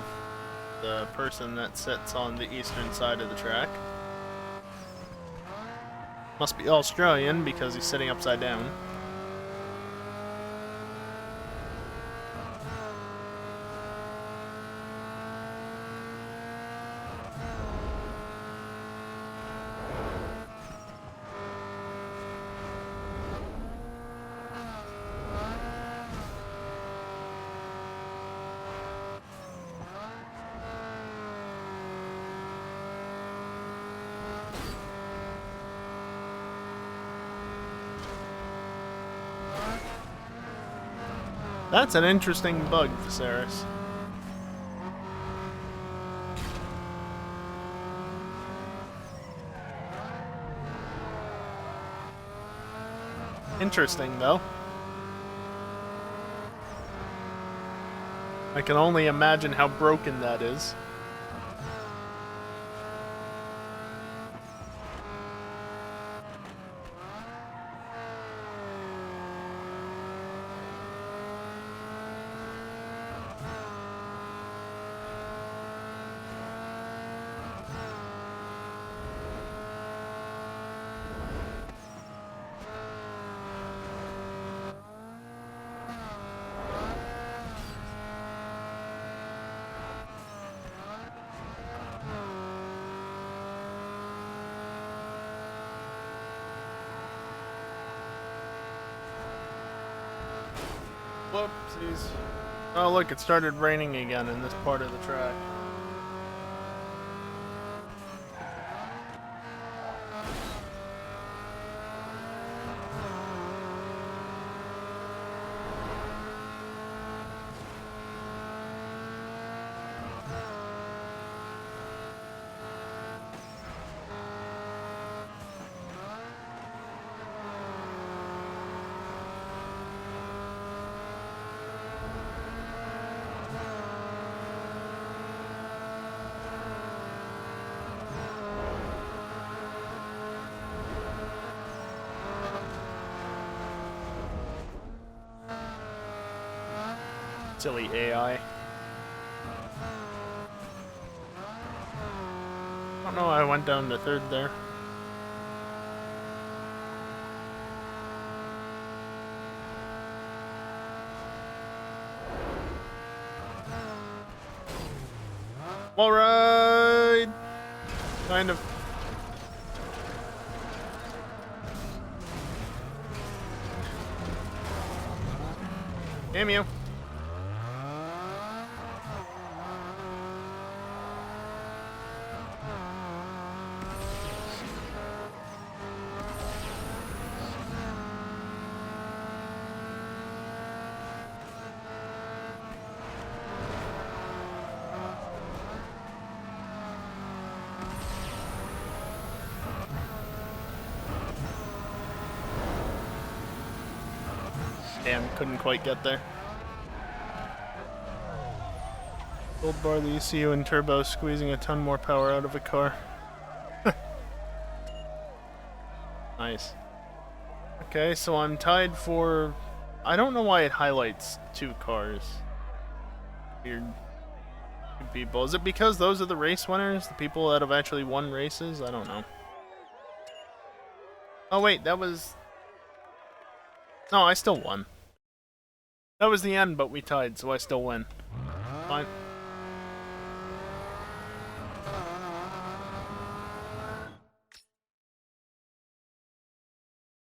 the person that sits on the eastern side of the track. Must be Australian because he's sitting upside down. That's an interesting bug, Viserys. Interesting, though. I can only imagine how broken that is. Whoopsies. Oh look, it started raining again in this part of the track. Silly AI. I don't know why I went down to third there. Alright! Kind of. Damn you. Damn, couldn't quite get there. Gold bar the ECU and turbo squeezing a ton more power out of a car. Nice. Okay, so I'm tied for... I don't know why it highlights two cars. Weird. People. Is it because those are the race winners? The people that have actually won races? I don't know. Oh wait, that was... No, I still won. That was the end, but we tied, so I still win. Fine.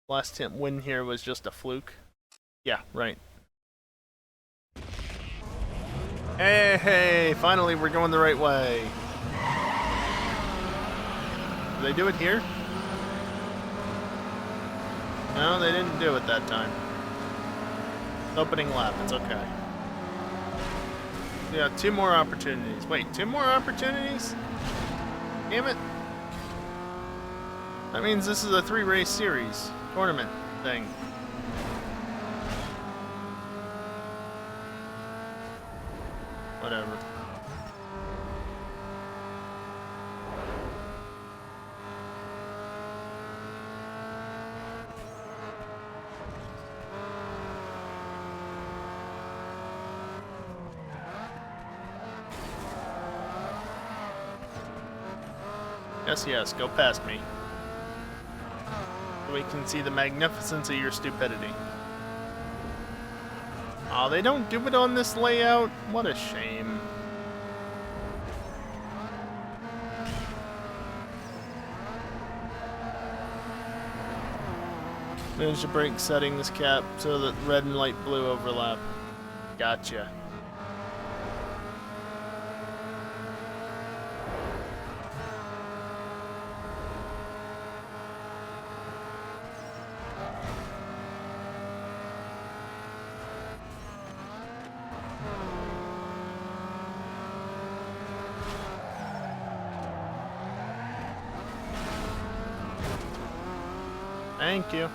Last win here was just a fluke. Yeah, right. Hey, finally we're going the right way. Did they do it here? No, they didn't do it that time. Opening lap, it's okay. Yeah, 2 more opportunities. Wait, 2 more opportunities? Damn it. That means this is a 3-race series. Tournament thing. Whatever. Yes, go past me. So we can see the magnificence of your stupidity. Aw, they don't do it on this layout? What a shame. Manage the brake settings cap so that red and light blue overlap. Gotcha. Thank you.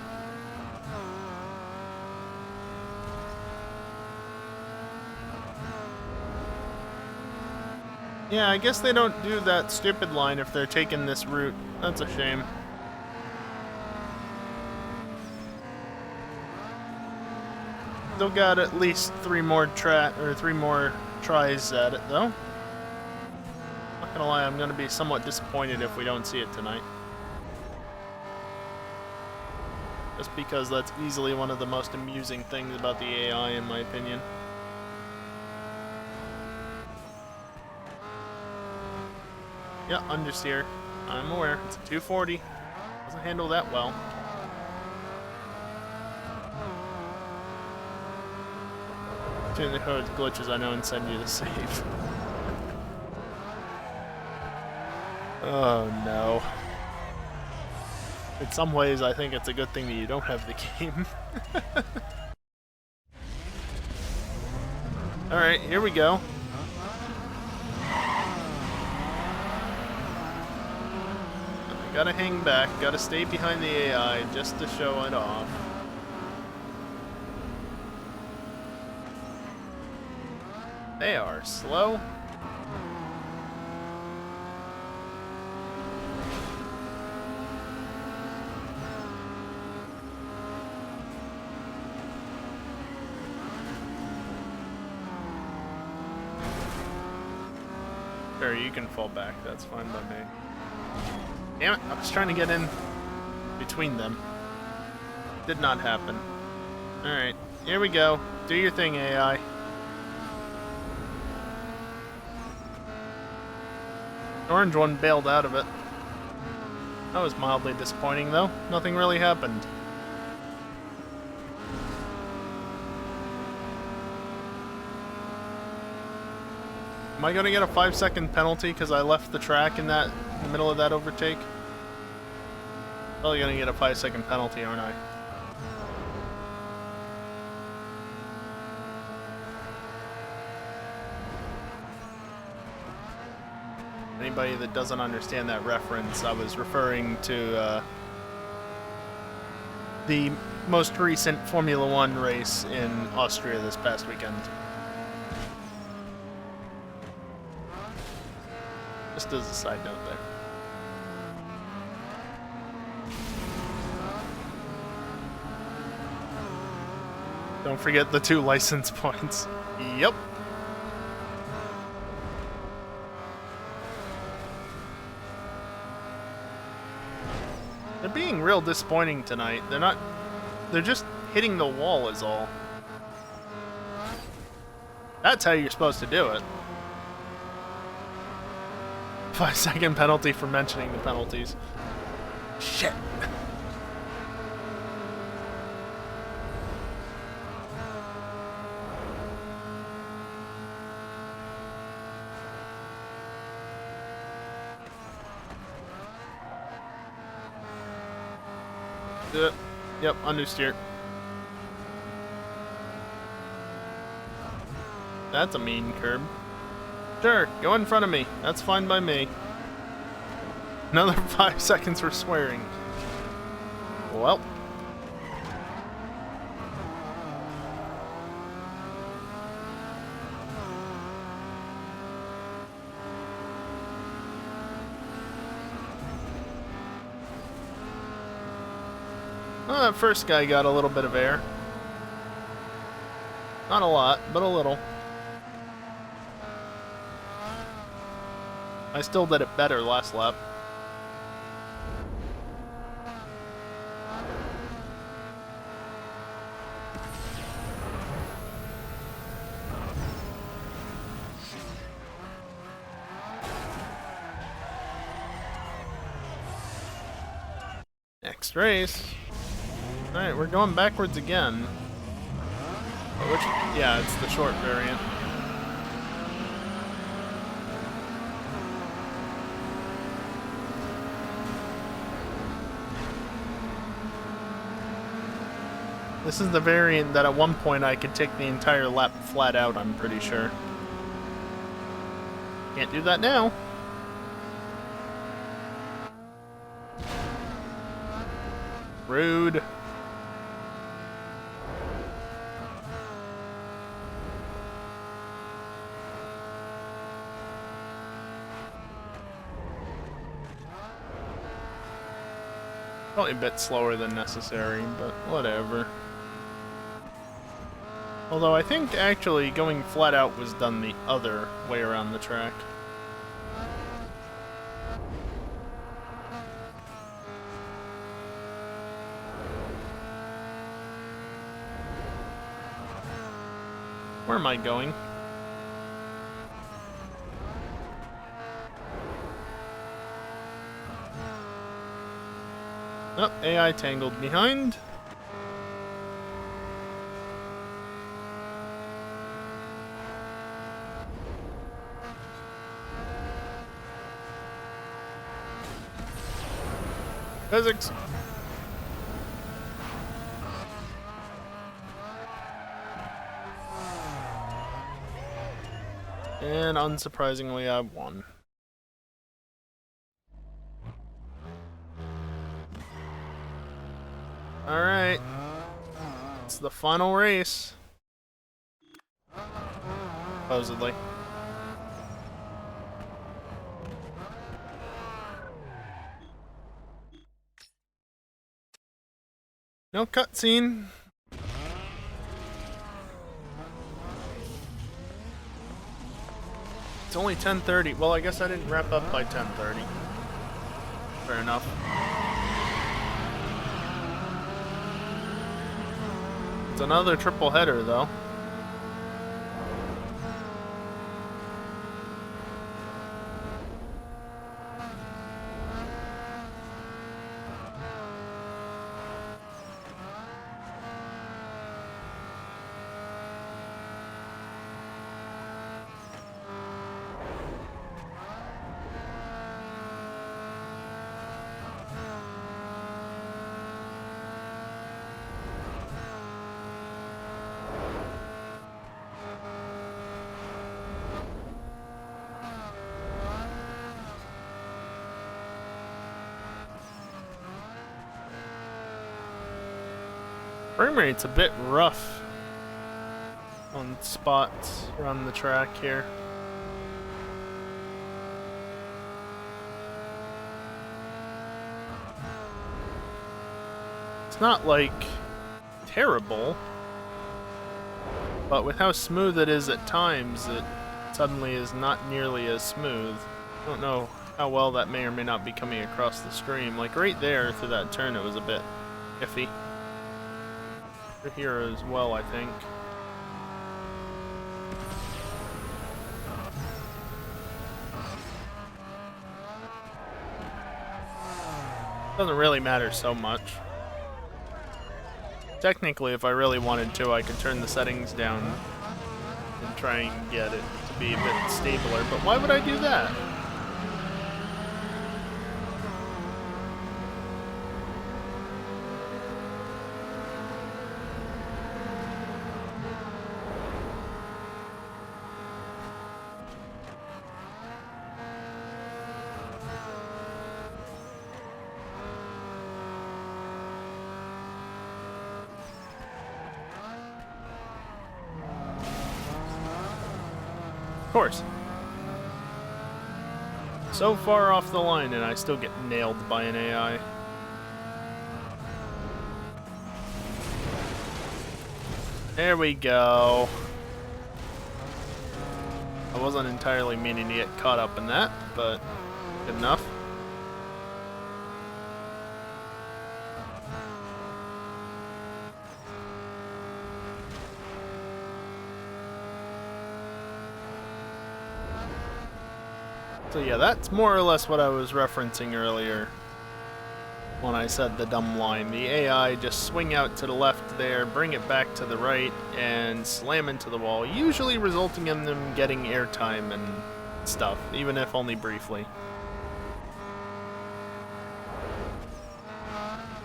Yeah, I guess they don't do that stupid line if they're taking this route. That's a shame. Still got at least 3 more tries at it though. Not gonna lie, I'm gonna be somewhat disappointed if we don't see it tonight. Just because that's easily one of the most amusing things about the AI, in my opinion. Yeah, understeer. I'm aware. It's a 240. Doesn't handle that well. Tune the code glitches I know and send you the save. Oh no. In some ways, I think it's a good thing that you don't have the game. Alright, here we go. Gotta hang back, gotta stay behind the AI just to show it off. They are slow. Sure, you can fall back, that's fine by me. Damn it, I was trying to get in between them. Did not happen. Alright, here we go. Do your thing, AI. Orange one bailed out of it. That was mildly disappointing, though. Nothing really happened. Am I gonna get a 5-second penalty because I left the track in the middle of that overtake? Probably gonna get a 5-second penalty, aren't I? Anybody that doesn't understand that reference, I was referring to the most recent Formula One race in Austria this past weekend. Just as a side note there. Don't forget the 2 license points. Yep. They're being real disappointing tonight. They're not... They're just hitting the wall is all. That's how you're supposed to do it. 5-second penalty for mentioning the penalties. Shit. Yep, understeer. That's a mean curb. Sure, go in front of me. That's fine by me. Another 5 seconds for swearing. Well. Well, that first guy got a little bit of air. Not a lot, but a little. I still did it better last lap. Next race. Alright, we're going backwards again. Which, yeah, it's the short variant. This is the variant that at one point I could take the entire lap flat out, I'm pretty sure. Can't do that now. Rude. Probably a bit slower than necessary, but whatever. Although I think actually going flat out was done the other way around the track. Where am I going? Oh, AI tangled behind. Physics. And unsurprisingly, I won. Alright. It's the final race. Supposedly. No cutscene. It's only 10:30. Well, I guess I didn't wrap up by 10:30. Fair enough. It's another triple header, though. Frame rate's a bit rough on spots around the track here. It's not like terrible, but with how smooth it is at times, it suddenly is not nearly as smooth. I don't know how well that may or may not be coming across the stream. Like right there through that turn, it was a bit iffy. Through here as well, I think. Doesn't really matter so much. Technically, if I really wanted to, I could turn the settings down and try and get it to be a bit stabler, but why would I do that? Of course. So far off the line and I still get nailed by an AI. There we go. I wasn't entirely meaning to get caught up in that, but good enough. So yeah, that's more or less what I was referencing earlier when I said the dumb line. The AI just swing out to the left there, bring it back to the right, and slam into the wall, usually resulting in them getting airtime and stuff, even if only briefly.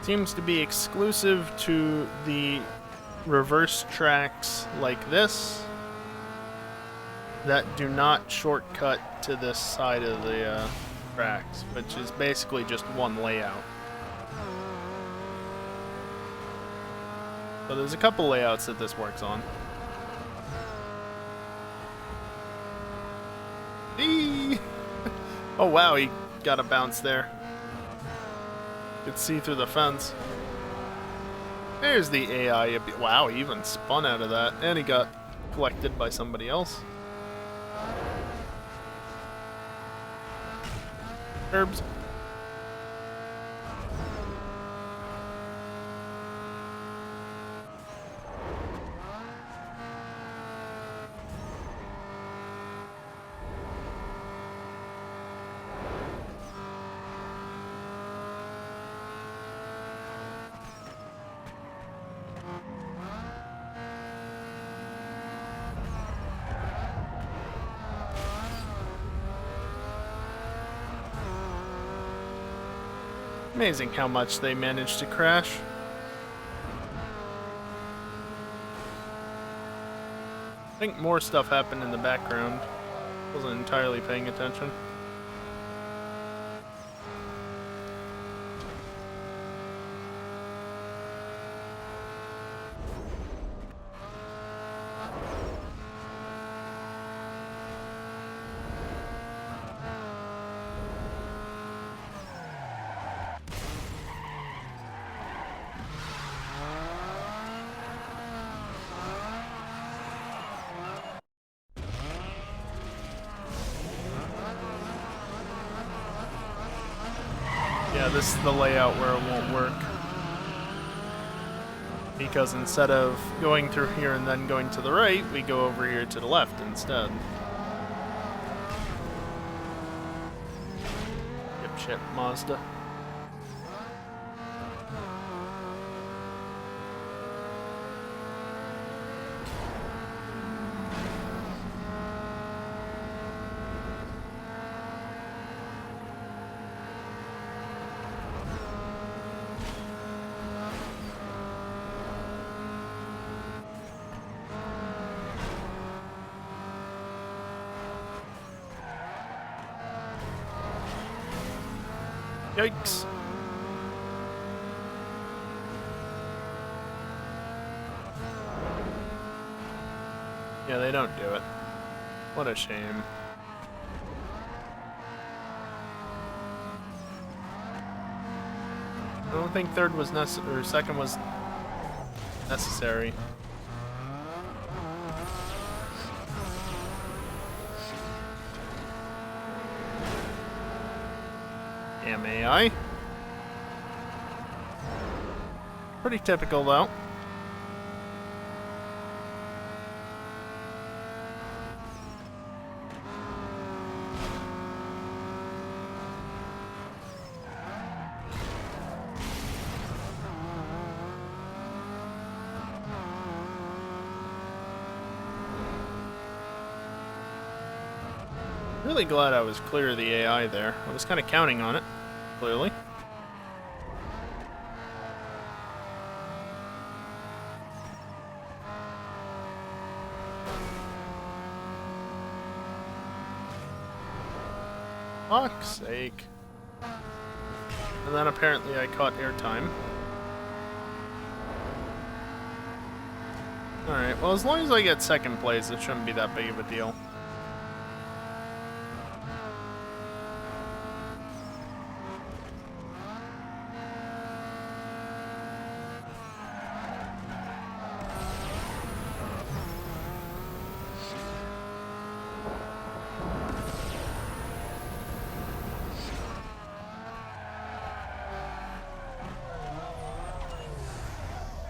Seems to be exclusive to the reverse tracks like this that do not shortcut to this side of the tracks, which is basically just one layout. So there's a couple layouts that this works on. Eee! Oh wow, he got a bounce there. Could see through the fence. There's the AI. Wow, he even spun out of that, and he got collected by somebody else. Herbs. Amazing how much they managed to crash. I think more stuff happened in the background. Wasn't entirely paying attention. Yeah, this is the layout where it won't work. Because instead of going through here and then going to the right, we go over here to the left instead. Dipshit Mazda. Yikes. Yeah, they don't do it. What a shame. I don't think third was or second was necessary. Damn AI. Pretty typical, though. Really glad I was clear of the AI there. I was kind of counting on it, clearly. Fuck's sake. And then apparently I caught airtime. Alright, well as long as I get second place, it shouldn't be that big of a deal.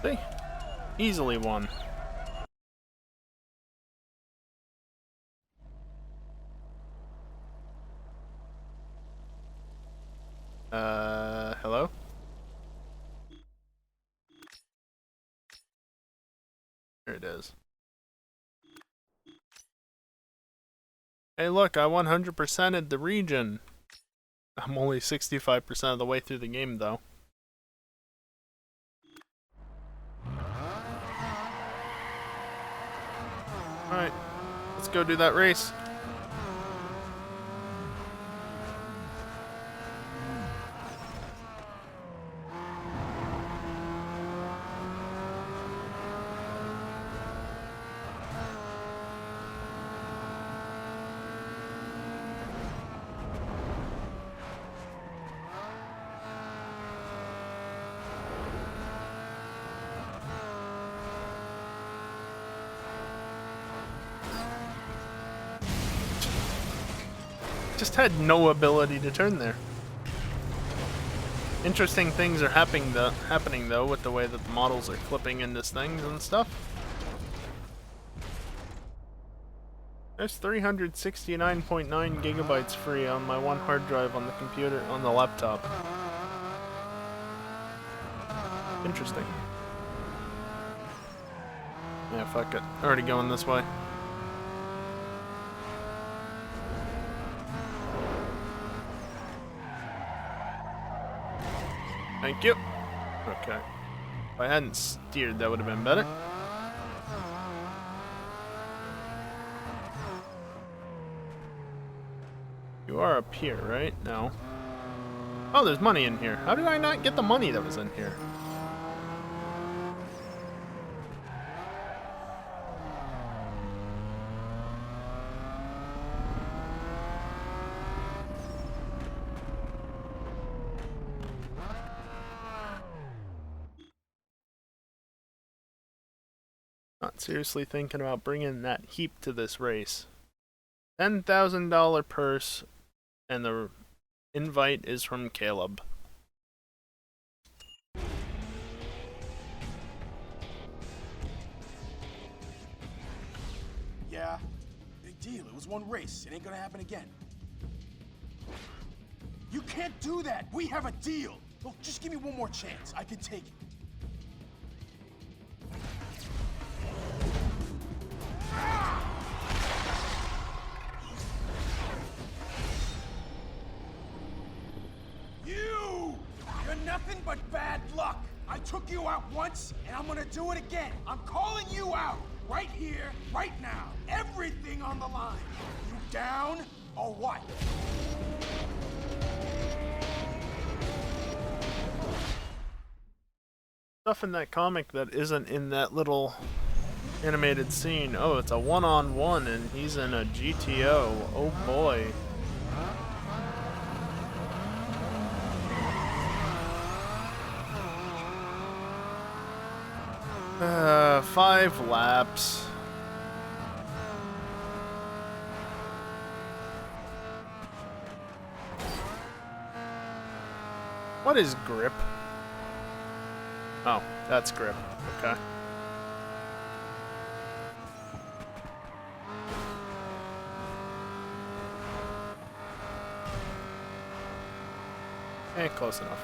See? Easily won. Hello? There it is. Hey look, I 100%ed the region. I'm only 65% of the way through the game though. Alright, let's go do that race. Just had no ability to turn there. Interesting things are happening though with the way that the models are clipping into things and stuff. There's 369.9 gigabytes free on my one hard drive on the computer, on the laptop. Interesting. Yeah, fuck it. Already going this way. Thank you. Okay. If I hadn't steered, that would have been better. You are up here, right? No. Oh, there's money in here. How did I not get the money that was in here? Not seriously thinking about bringing that heap to this race. $10,000 purse, and the invite is from Caleb. Yeah, big deal. It was one race. It ain't gonna happen again. You can't do that. We have a deal. Look, just give me one more chance. I can take it. You're nothing but bad luck. I took you out once, and I'm gonna do it again. I'm calling you out. Right here, right now. Everything on the line. You down or what? Stuff in that comic that isn't in that little animated scene. Oh, it's a one-on-one and he's in a GTO. Oh boy. Uh, 5 laps. What is grip? Oh, that's grip. Okay. Close enough.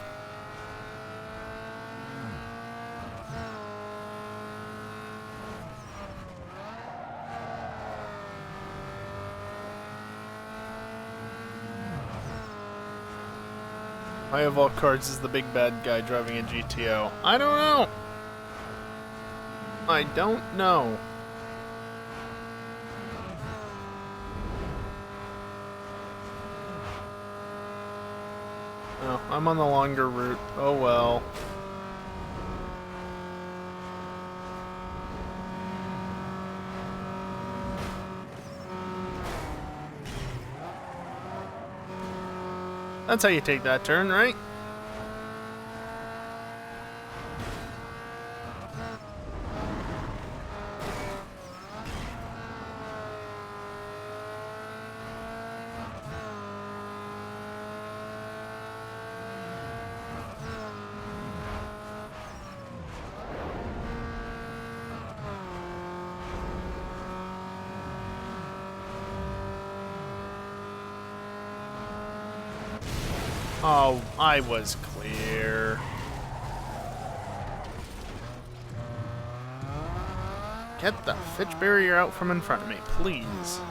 Why of all cards is the big bad guy driving a GTO? I don't know. I don't know. Oh, I'm on the longer route. Oh well. That's how you take that turn, right? Oh, I was clear. Get the Fitch barrier out from in front of me, please.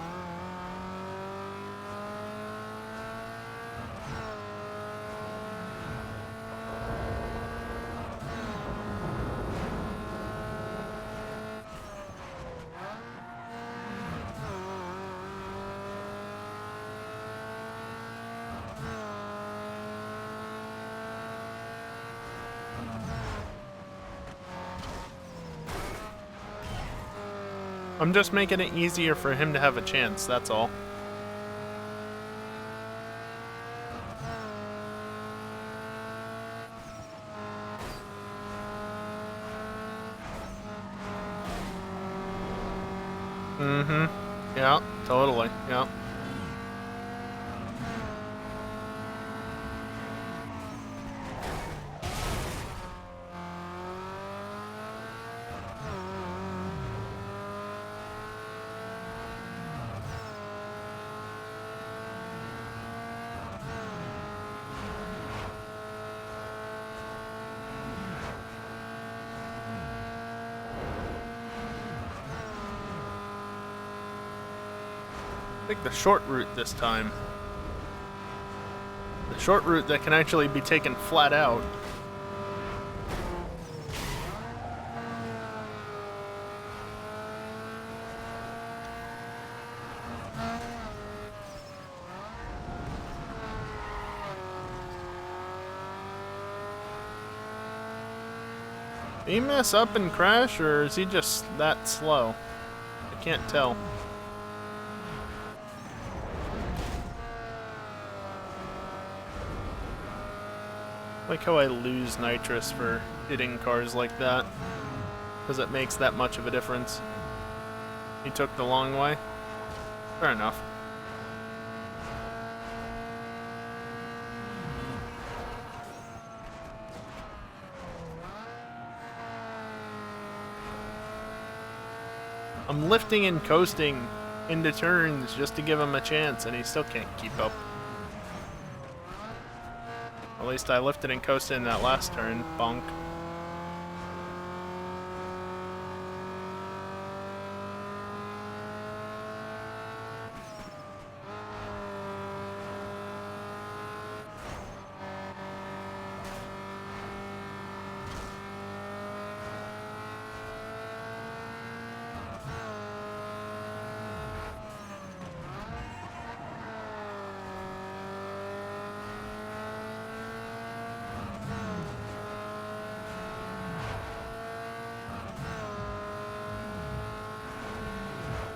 I'm just making it easier for him to have a chance, that's all. Mm-hmm. Yeah, totally. Yeah. Take the short route this time. The short route that can actually be taken flat out. Did he mess up and crash, or is he just that slow? I can't tell. Like how I lose nitrous for hitting cars like that, because it makes that much of a difference. He took the long way? Fair enough. I'm lifting and coasting into turns just to give him a chance, and he still can't keep up. At least I lifted and coasted in that last turn, bonk.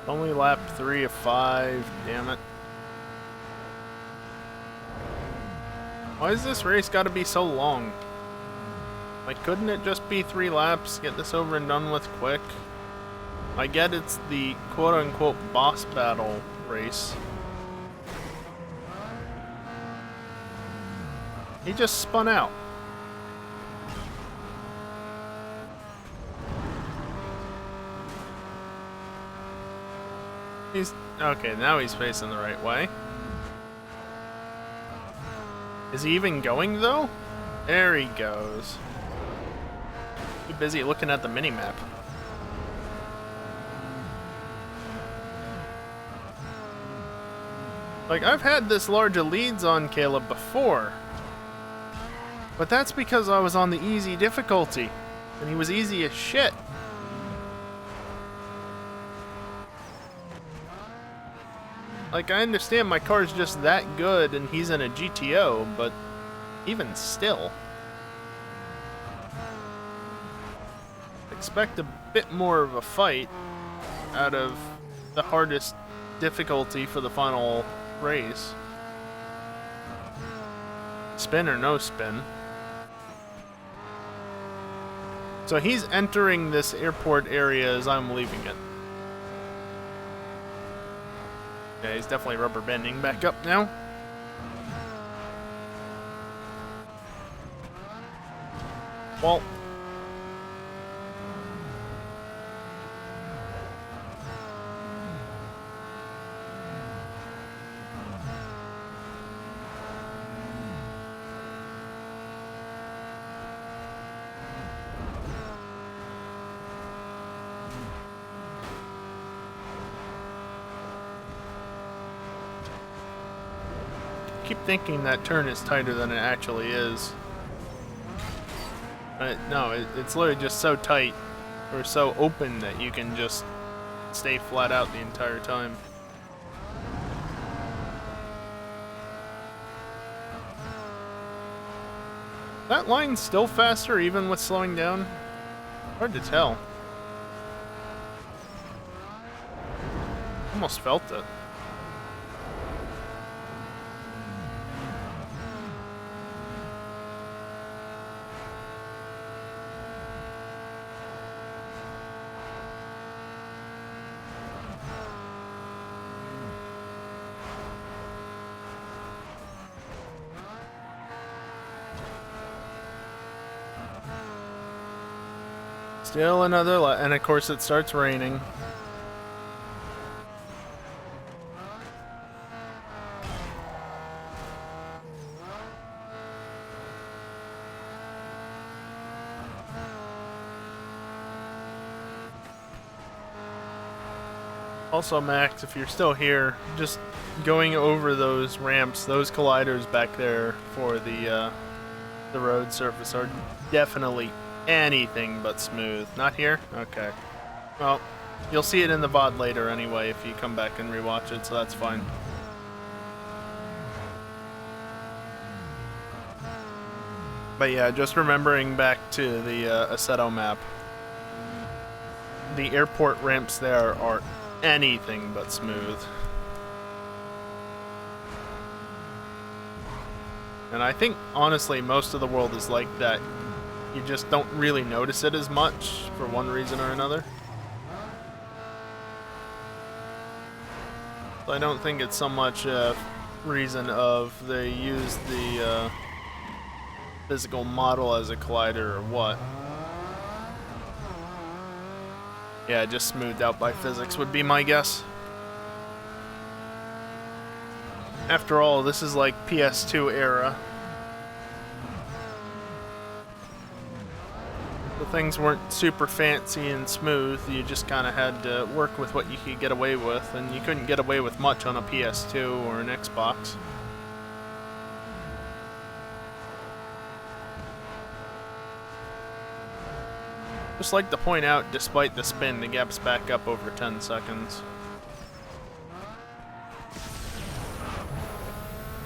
Only lap 3 of 5, damn it. Why is this race gotta be so long? Like, couldn't it just be 3 laps, get this over and done with quick? I get it's the quote-unquote boss battle race. He just spun out. He's... okay, now he's facing the right way. Is he even going, though? There he goes. Too busy looking at the minimap. Like, I've had this large of leads on Caleb before. But that's because I was on the easy difficulty. And he was easy as shit. Like, I understand my car's just that good and he's in a GTO, but even still. Expect a bit more of a fight out of the hardest difficulty for the final race. Spin or no spin. So he's entering this airport area as I'm leaving it. Yeah, he's definitely rubber banding back up now. Well, I keep thinking that turn is tighter than it actually is. But no, it's literally just so tight, or so open that you can just stay flat out the entire time. That line's still faster even with slowing down? Hard to tell. Almost felt it. Still another and of course it starts raining. Also, Max, if you're still here, just going over those ramps, those colliders back there for the road surface are definitely anything but smooth. Not here? Okay. Well, you'll see it in the VOD later anyway if you come back and rewatch it, so that's fine. But yeah, just remembering back to the Assetto map. The airport ramps there are anything but smooth. And I think, honestly, most of the world is like that. You just don't really notice it as much for one reason or another. So I don't think it's so much a reason of they use the physical model as a collider or what. Yeah, just smoothed out by physics would be my guess. After all, this is like PS2 era. The things weren't super fancy and smooth, you just kind of had to work with what you could get away with, and you couldn't get away with much on a PS2 or an Xbox. Just like to point out, despite the spin, the gap's back up over 10 seconds.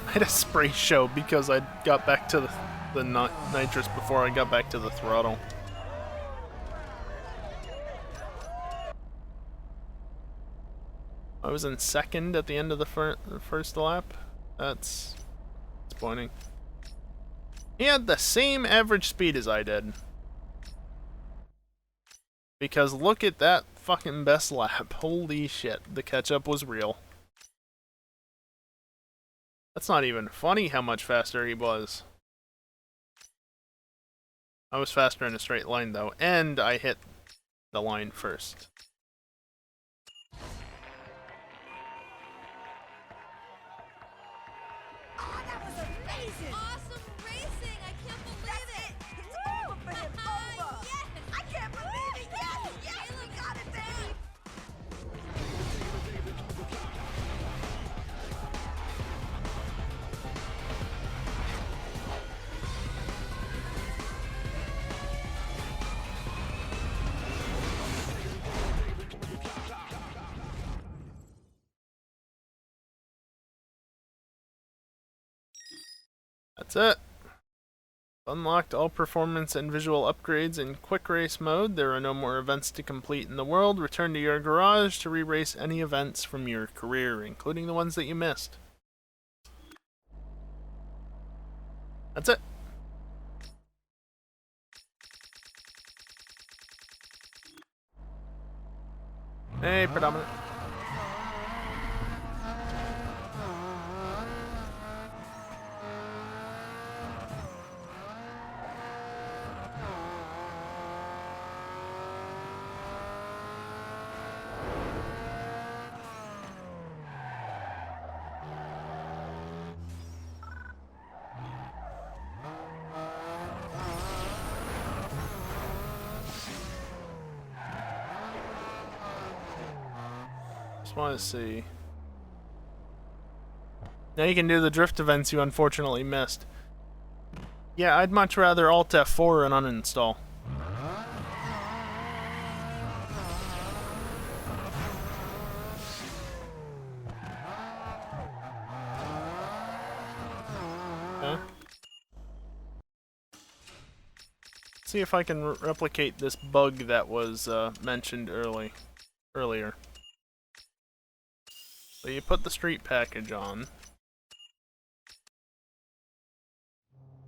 I had a spray show because I got back to the nitrous before I got back to the throttle. I was in second at the end of the first lap. That's disappointing. He had the same average speed as I did. Because look at that fucking best lap. Holy shit, the catch-up was real. That's not even funny how much faster he was. I was faster in a straight line though, and I hit the line first. Oh, that was amazing! Awesome racing! I can't believe it! It's over for him, over! Yes! I can't believe it! Yes! Yes! We got it, baby! That's it. Unlocked all performance and visual upgrades in quick race mode. There are no more events to complete in the world. Return to your garage to re-race any events from your career, including the ones that you missed. That's it. Hey, Predominant. Just want to see. Now you can do the drift events you unfortunately missed. Yeah, I'd much rather Alt F4 and uninstall. Okay. See if I can replicate this bug that was mentioned earlier. So you put the street package on.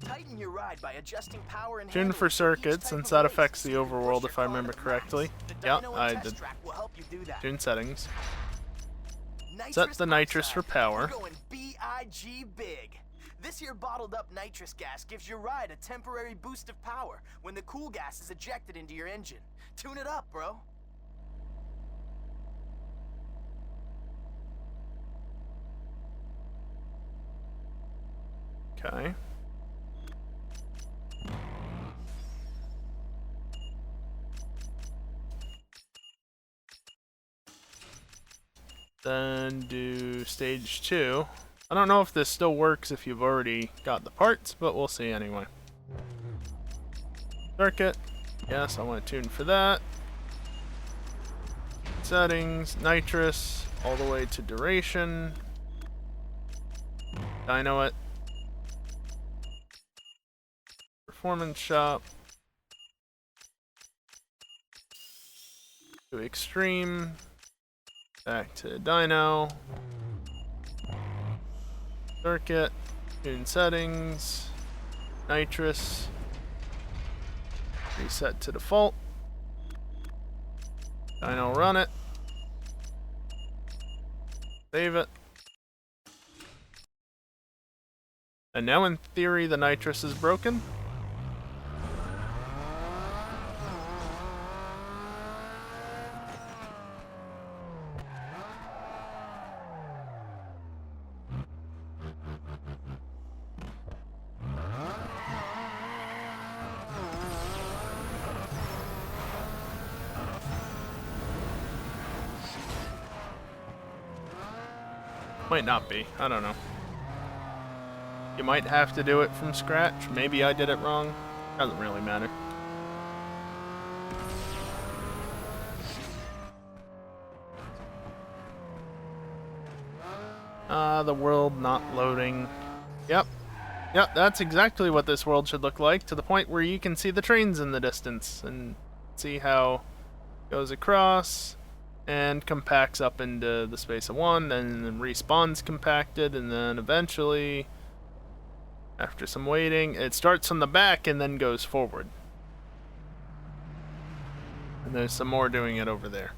Tighten your ride by adjusting power and Tune for circuits, since that affects the overworld if I remember correctly. Yeah, I did. Tune settings. Set the nitrous for power. We're going B-I-G big. This here bottled up nitrous gas gives your ride a temporary boost of power when the cool gas is ejected into your engine. Tune it up, bro. Okay. Then do stage 2. I don't know if this still works if you've already got the parts, but we'll see anyway. Circuit. Yes, I want to tune for that. Settings, nitrous, all the way to duration. Dyno it. Performance shop. To extreme. Back to dyno. Circuit. Tune settings. Nitrous. Reset to default. Dyno run it. Save it. And now in theory the nitrous is broken. Might not be. I don't know. You might have to do it from scratch. Maybe I did it wrong. Doesn't really matter. The world not loading. Yep. Yep, that's exactly what this world should look like, to the point where you can see the trains in the distance and see how it goes across and compacts up into the space of one, then respawns compacted, and then eventually, after some waiting, it starts from the back and then goes forward. And there's some more doing it over there.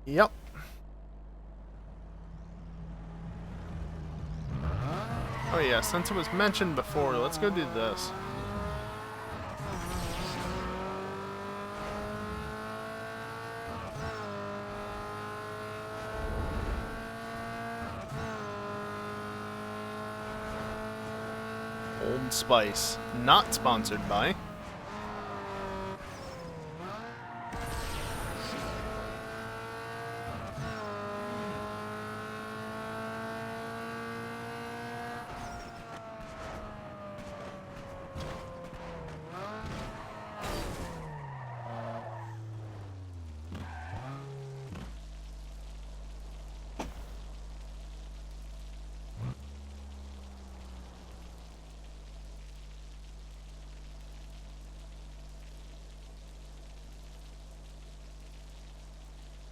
Yep. Oh yeah, since it was mentioned before, let's go do this. Old Spice. Not sponsored by.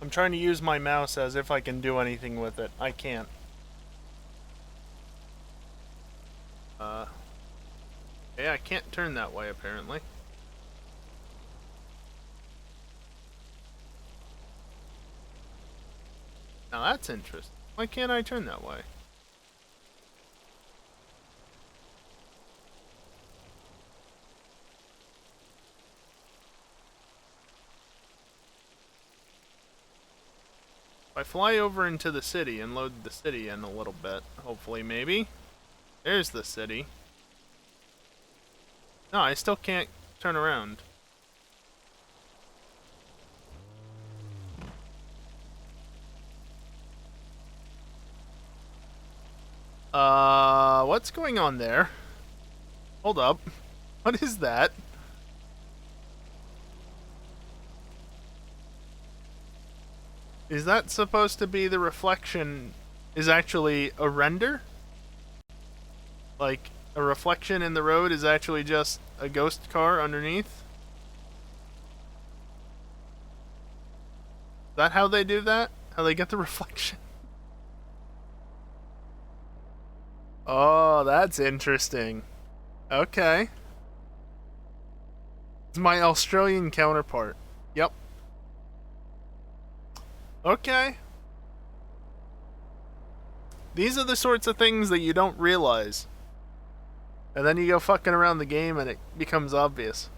I'm trying to use my mouse as if I can do anything with it. I can't. Yeah, I can't turn that way apparently. Now that's interesting. Why can't I turn that way? If I fly over into the city and load the city in a little bit, hopefully, maybe. There's the city. No, I still can't turn around. What's going on there? Hold up. What is that? Is that supposed to be the reflection is actually a render? Like, a reflection in the road is actually just a ghost car underneath? Is that how they do that? How they get the reflection? Oh, that's interesting. Okay. It's my Australian counterpart. Yep. Okay. These are the sorts of things that you don't realize. And then you go fucking around the game and it becomes obvious.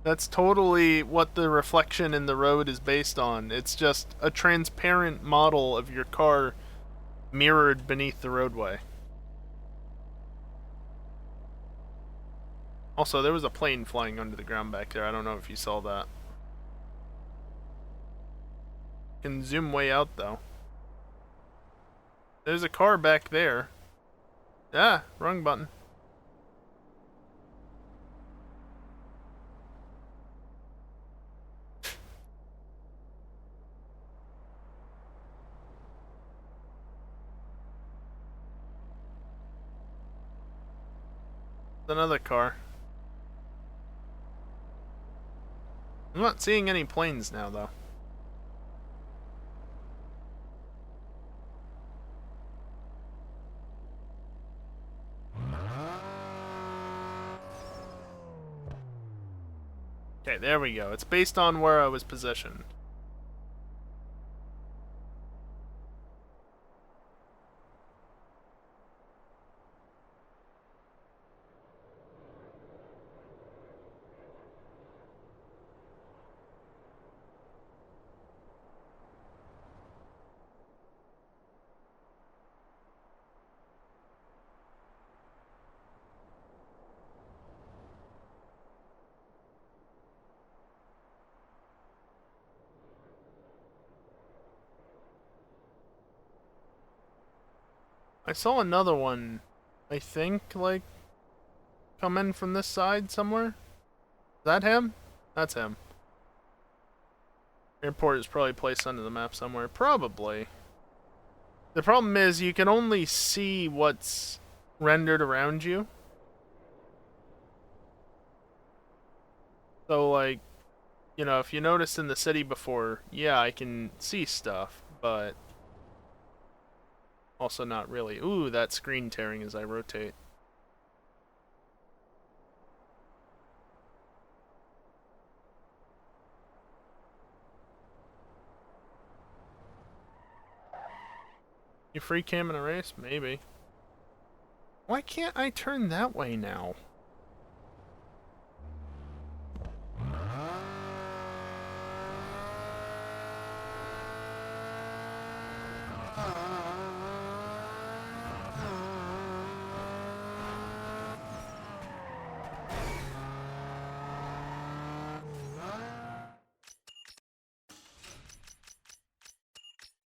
That's totally what the reflection in the road is based on. It's just a transparent model of your car mirrored beneath the roadway. Also, there was a plane flying under the ground back there. I don't know if you saw that. Can zoom way out though. There's a car back there. Ah, wrong button. Another car. I'm not seeing any planes now though. Okay, there we go. It's based on where I was positioned. I saw another one, I think, like, come in from this side somewhere. Is that him? That's him. Airport is probably placed under the map somewhere. Probably. The problem is you can only see what's rendered around you. So, like, you know, if you noticed in the city before, yeah, I can see stuff, but also not really. Ooh, that screen tearing as I rotate. You free cam in a race? Maybe. Why can't I turn that way now?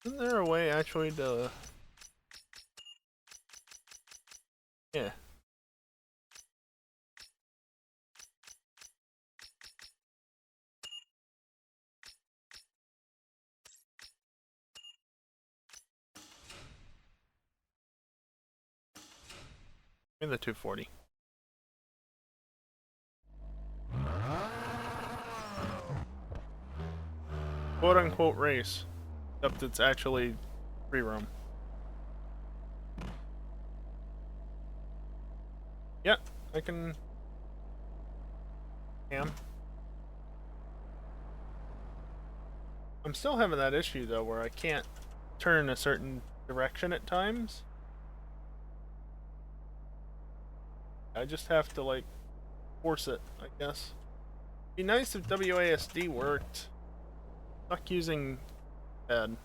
Isn't there a way actually to... Yeah. In the 240. Quote unquote race. Except it's actually free roam. Yeah, I can... Cam. I'm still having that issue though where I can't turn a certain direction at times. I just have to like force it, I guess. Be nice if WASD worked. Fuck using pad.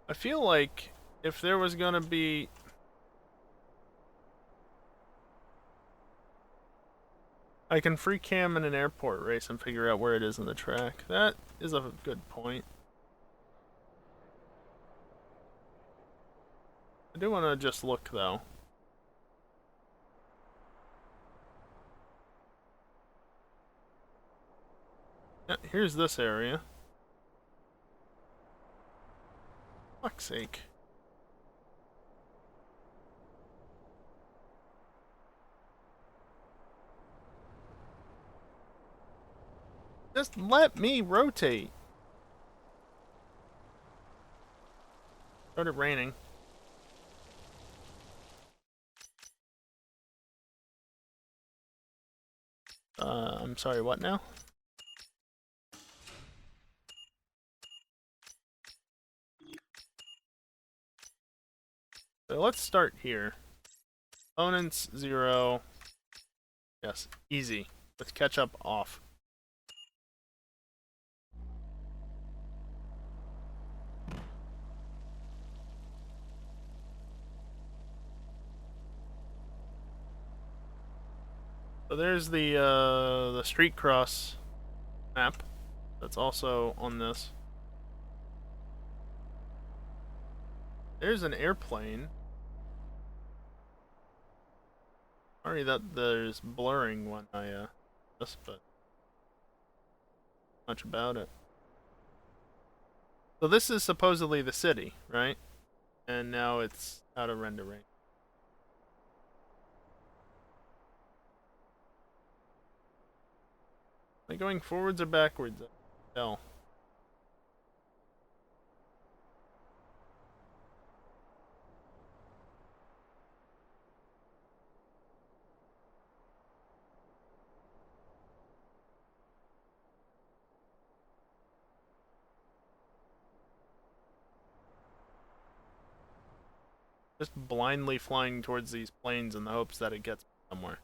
I feel like if there was gonna be... I can free cam in an airport race and figure out where it is in the track. That is a good point. I do want to just look though. Yeah, here's this area. Fuck's sake. Just let me rotate. Started raining. I'm sorry, what now? So let's start here. Opponents 0. Yes, easy. Let's catch up off. So there's the street cross map that's also on this. There's an airplane. Sorry that there's blurring when I this, but much about it. So this is supposedly the city, right? And now it's out of rendering. Am I going forwards or backwards? Hell. Just blindly flying towards these planes in the hopes that it gets somewhere.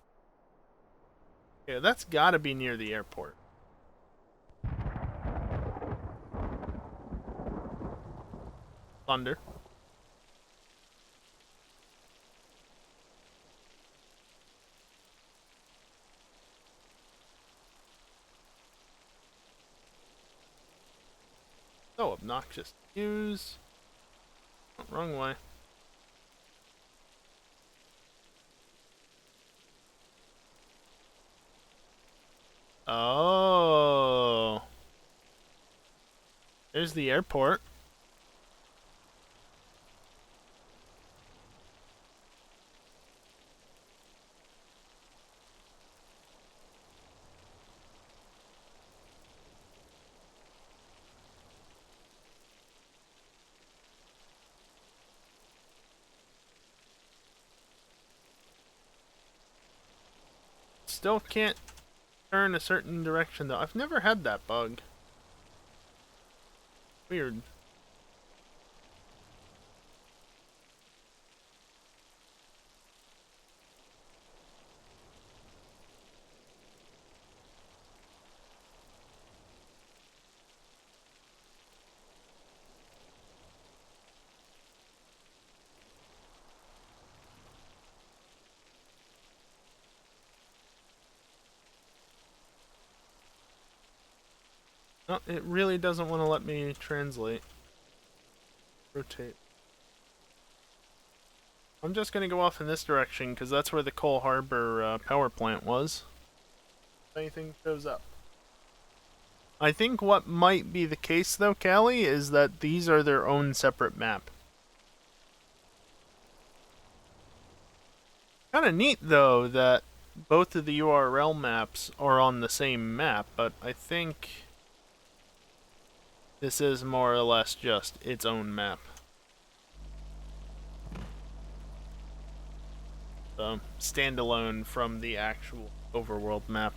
Yeah, that's gotta be near the airport. Thunder. So obnoxious to use. Oh, wrong way. Oh. There's the airport. Still can't turn a certain direction though. I've never had that bug. Weird. No, it really doesn't want to let me translate. Rotate. I'm just gonna go off in this direction because that's where the Coal Harbor power plant was. If anything shows up. I think what might be the case though, Callie, is that these are their own separate map. Kinda neat though that both of the URL maps are on the same map, but I think this is more or less just its own map. So, standalone from the actual overworld map.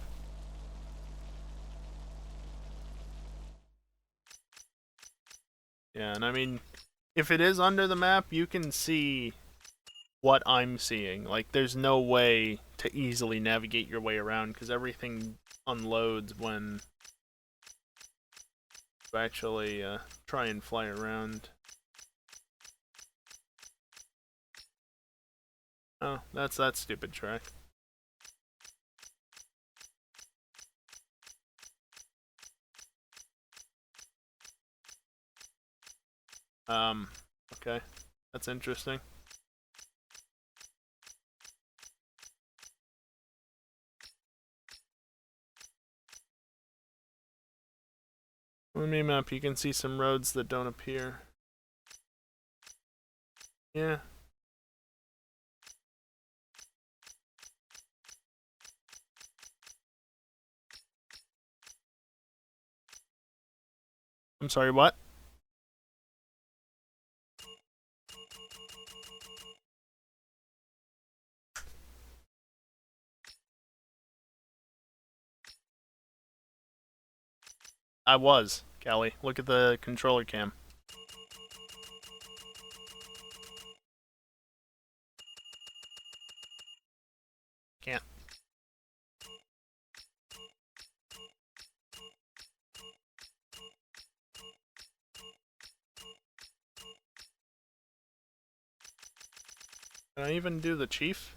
Yeah, and I mean, if it is under the map, you can see what I'm seeing. Like, there's no way to easily navigate your way around because everything unloads when you actually try and fly around. Oh, that's that stupid track. Okay. That's interesting. On the main map, you can see some roads that don't appear. Yeah. I'm sorry, what? I was, Callie. Look at the controller cam. Can't. Can I even do the chief?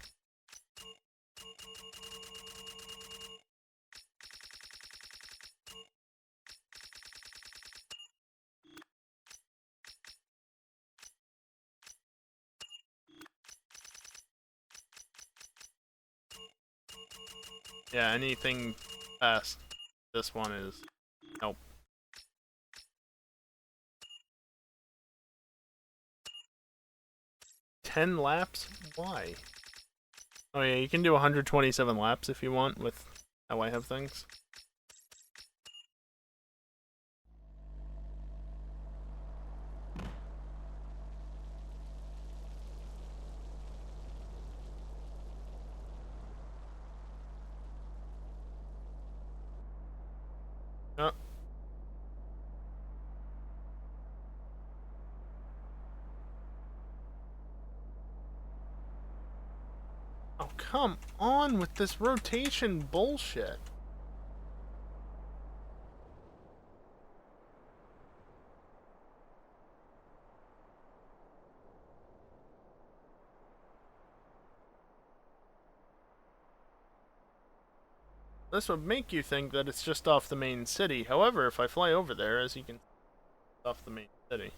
Yeah, anything past this one is nope. 10 laps? Why? Oh yeah, you can do 127 laps if you want with how I have things. Oh. Oh, come on with this rotation bullshit. This would make you think that it's just off the main city. However, if I fly over there, as you can see, it's off the main city.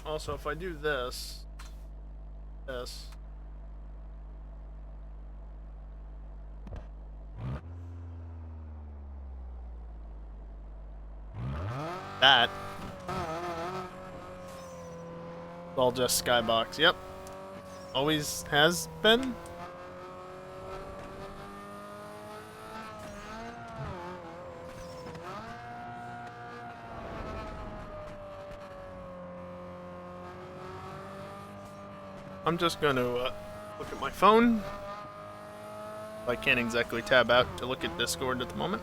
Also, if I do this, that, it's all just skybox. Yep. Always has been. I'm just going to look at my phone. I can't exactly tab out to look at Discord at the moment.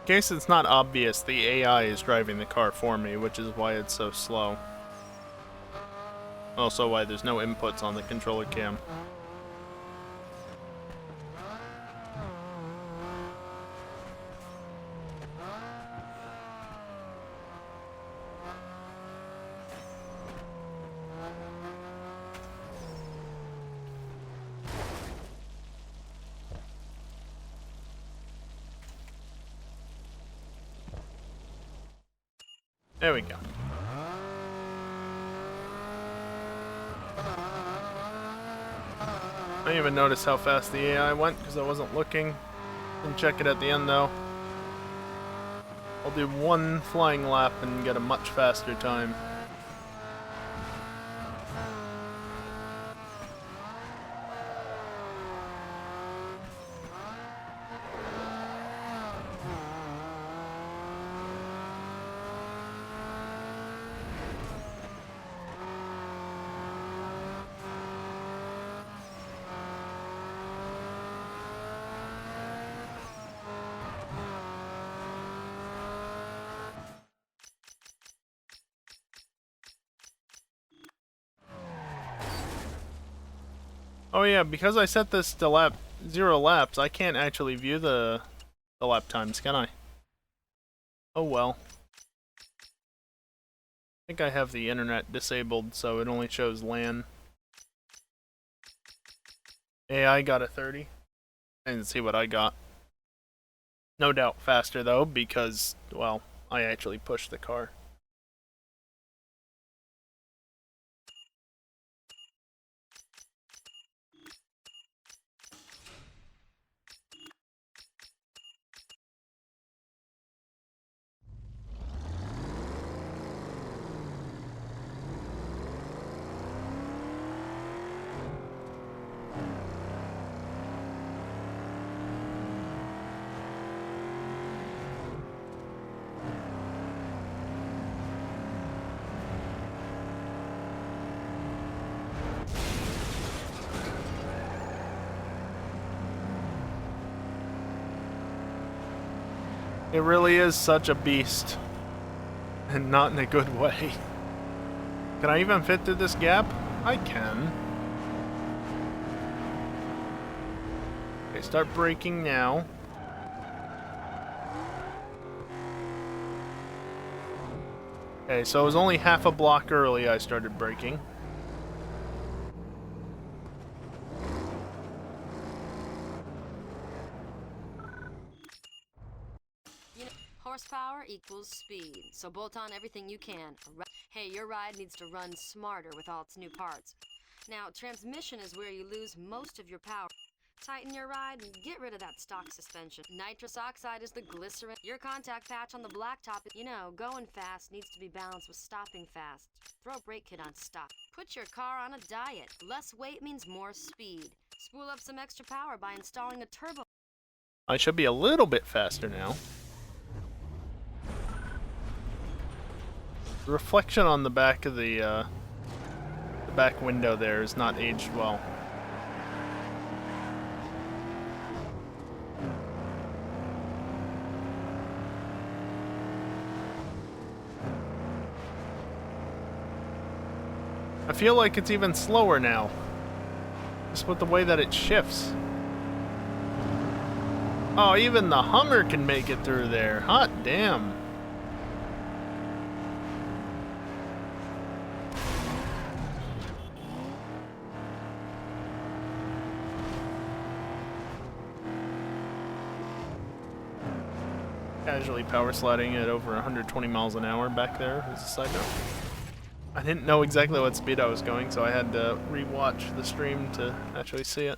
In case it's not obvious, the AI is driving the car for me, which is why it's so slow. Also why there's no inputs on the controller cam. There we go. I didn't even notice how fast the AI went because I wasn't looking. Didn't check it at the end though. I'll do one flying lap and get a much faster time. Oh yeah, because I set this to 0 laps, I can't actually view the lap times, can I? Oh well. I think I have the internet disabled, so it only shows LAN. AI got a 30. I didn't see what I got. No doubt faster though, because, well, I actually pushed the car. It really is such a beast. And not in a good way. Can I even fit through this gap? I can. Okay, start braking now. Okay, so it was only half a block early I started braking. Horsepower equals speed, so bolt on everything you can. Hey, your ride needs to run smarter with all its new parts. Now, transmission is where you lose most of your power. Tighten your ride and get rid of that stock suspension. Nitrous oxide is the glycerin. Your contact patch on the blacktop, you know, going fast needs to be balanced with stopping fast. Throw a brake kit on stock. Put your car on a diet. Less weight means more speed. Spool up some extra power by installing a turbo. I should be a little bit faster now. The reflection on the back of the back window there is not aged well. I feel like it's even slower now. Just with the way that it shifts. Oh, even the Hummer can make it through there. Hot damn. casually power sliding at over 120 miles an hour back there, as a side note. I didn't know exactly what speed I was going, so I had to rewatch the stream to actually see it.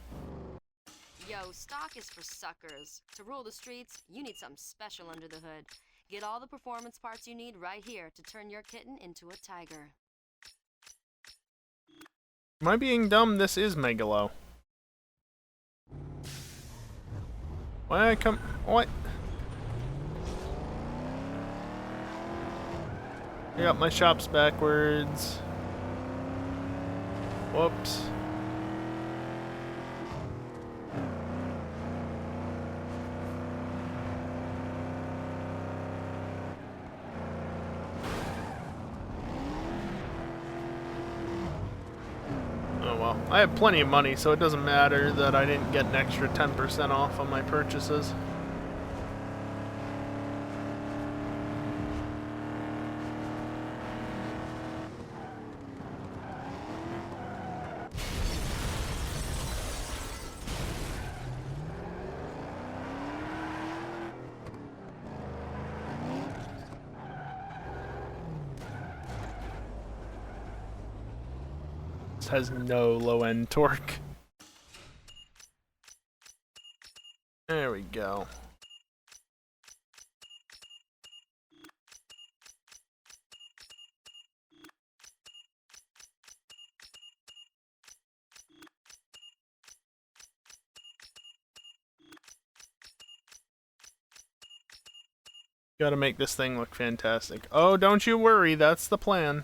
Yo, stock is for suckers. To rule the streets, you need something special under the hood. Get all the performance parts you need right here to turn your kitten into a tiger. Am I being dumb? This is Megalo. Why I come... What? I got my shops backwards. Whoops. Oh well. I have plenty of money, so it doesn't matter that I didn't get an extra 10% off on my purchases. Has no low end torque. There we go. Gotta make this thing look fantastic. Oh, don't you worry, that's the plan.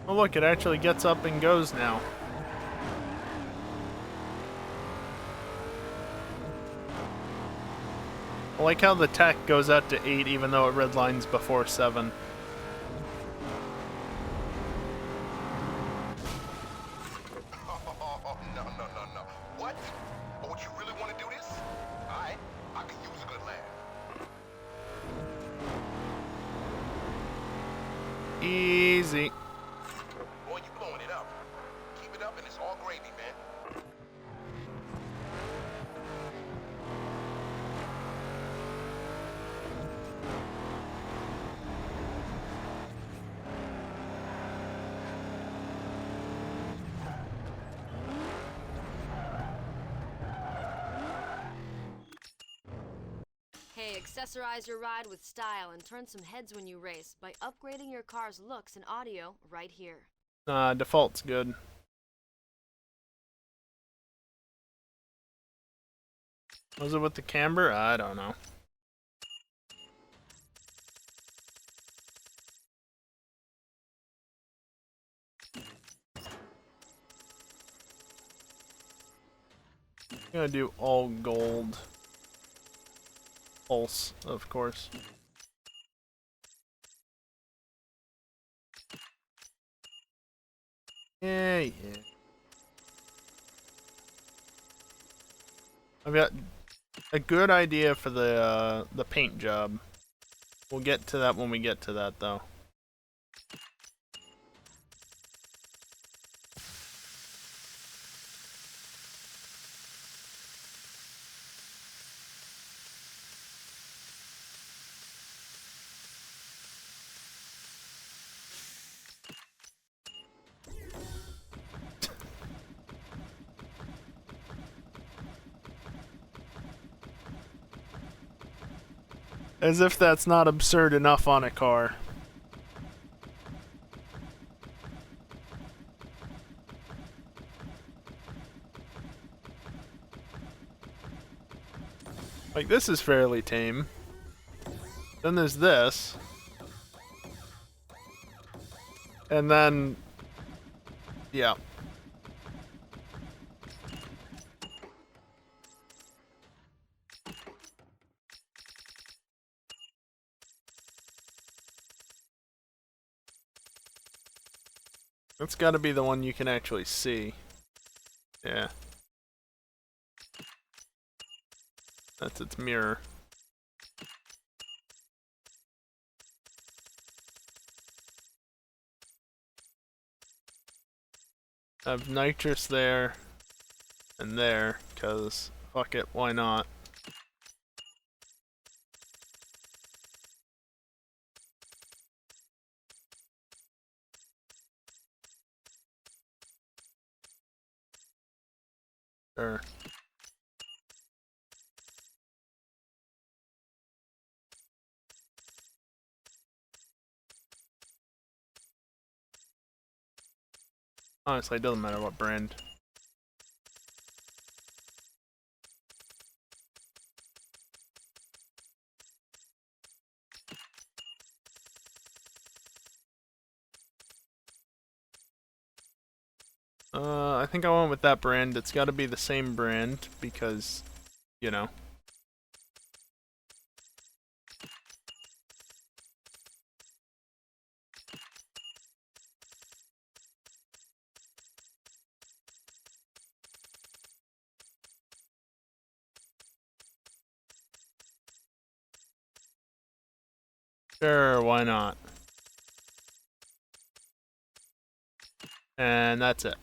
Oh look, it actually gets up and goes now. I like how the tech goes out to 8 even though it redlines before 7. Oh, no. What? Oh, would you really want to do this? Alright, I could use a good laugh. Easy. Boy, you blowing it up. Keep it up and it's all gravy, man. Hey, accessorize your ride with style and turn some heads when you race by upgrading your car's looks and audio right here. Default's good. Was it with the camber? I don't know. I'm gonna do all gold. Pulse, of course. Yeah. I've got a good idea for the paint job. We'll get to that when we get to that, though. As if that's not absurd enough on a car. Like, this is fairly tame. Then there's this. And then... yeah. That's gotta be the one you can actually see. Yeah. That's its mirror. I have nitrous there and there, cause fuck it, why not? Sure. Honestly, it doesn't matter what brand. I think I went with that brand. It's gotta be the same brand because, you know. Sure, why not? And that's it.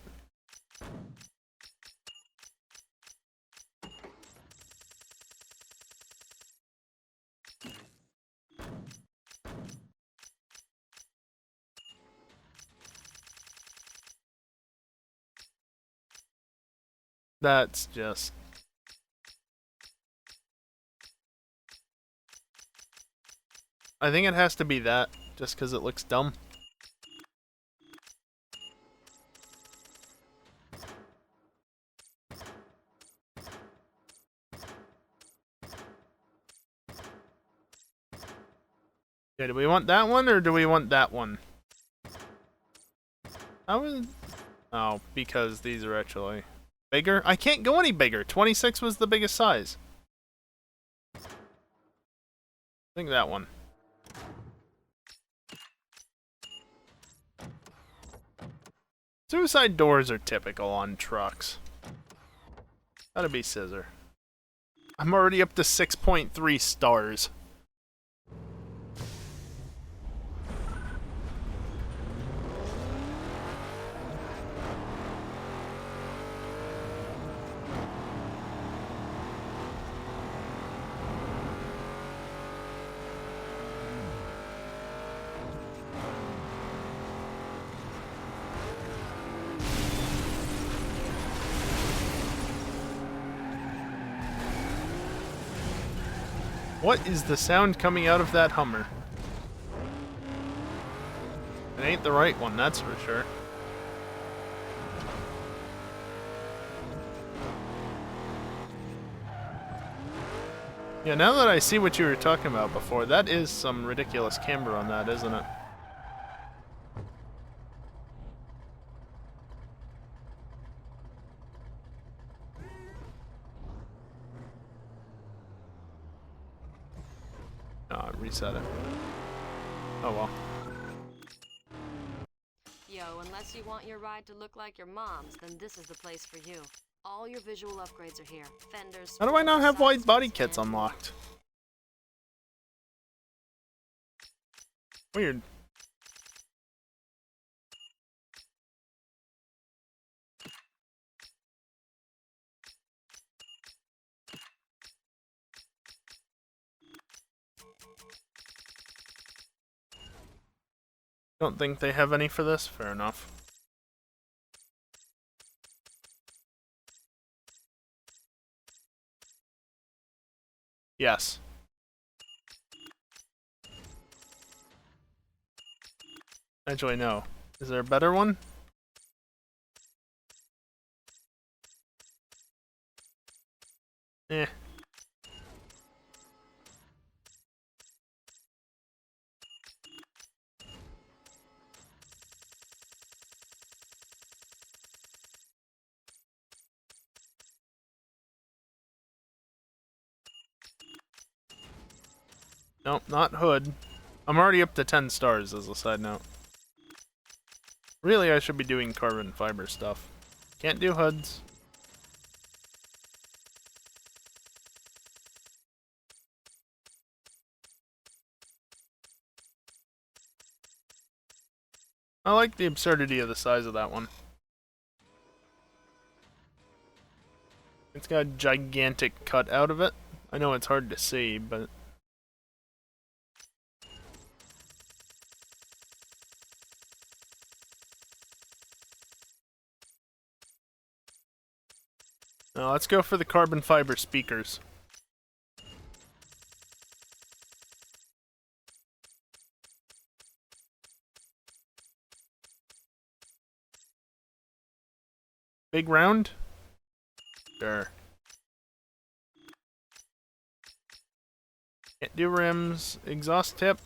That's just... I think it has to be that, just because it looks dumb. Okay, do we want that one, or do we want that one? I would... Oh, because these are actually... bigger? I can't go any bigger. 26 was the biggest size. I think that one. Suicide doors are typical on trucks. Gotta be scissor. I'm already up to 6.3 stars. What is the sound coming out of that Hummer? It ain't the right one, that's for sure. Yeah, now that I see what you were talking about before, that is some ridiculous camber on that, isn't it? Reset it. Oh well. Yo, unless you want your ride to look like your mom's, then this is the place for you. All your visual upgrades are here. Fenders. How do I not have side wide body skirts, kits and more. unlocked? Weird. Don't think they have any for this? Fair enough. Yes. Actually, no. Is there a better one? Eh. Nope, not hood. I'm already up to 10 stars as a side note. Really, I should be doing carbon fiber stuff. Can't do hoods. I like the absurdity of the size of that one. It's got a gigantic cut out of it. I know it's hard to see, but... Now let's go for the carbon fiber speakers. Big round? Sure. Can't do rims. Exhaust tip.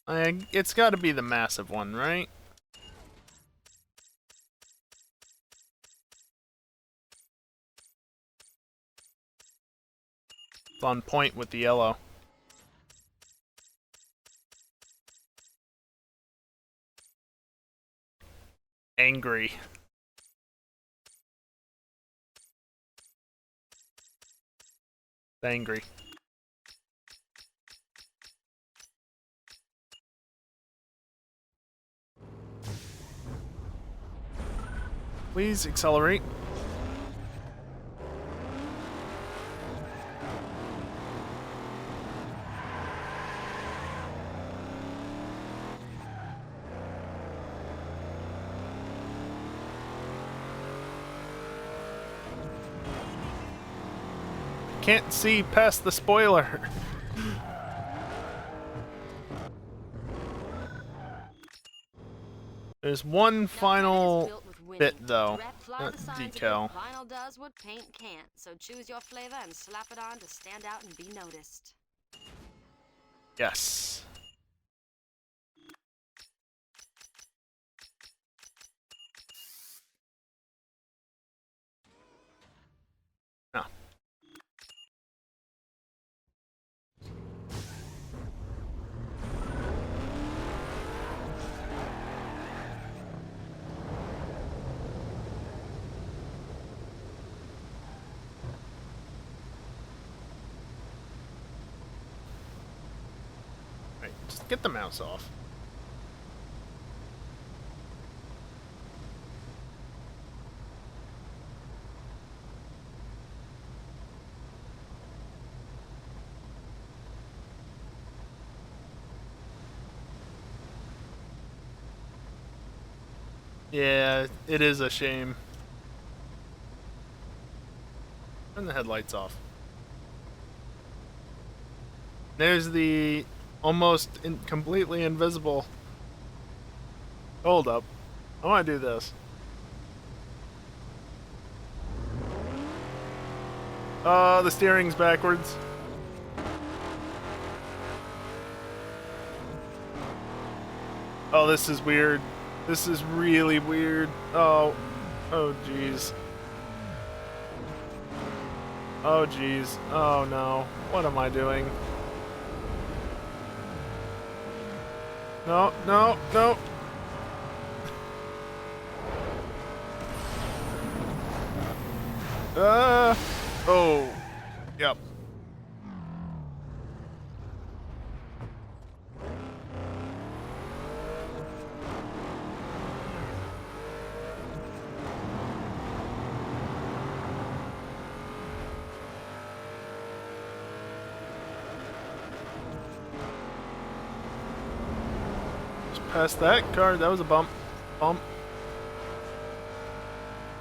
It's gotta be the massive one, right? It's on point with the yellow. Angry. Angry. Please accelerate. Can't see past the spoiler. There's one final bit though. That decal. Vinyl does what paint can't, so choose your flavor and slap it on to stand out and be noticed. Yes. No. Right, just get the mouse off. Yeah, it is a shame. Turn the headlights off. There's the almost completely invisible. Hold up. I want to do this. The steering's backwards. Oh, this is weird. This is really weird. Oh jeez. Oh jeez. Oh no. What am I doing? No, no, no. Oh. Yep. Past that car, that was a bump. Bump.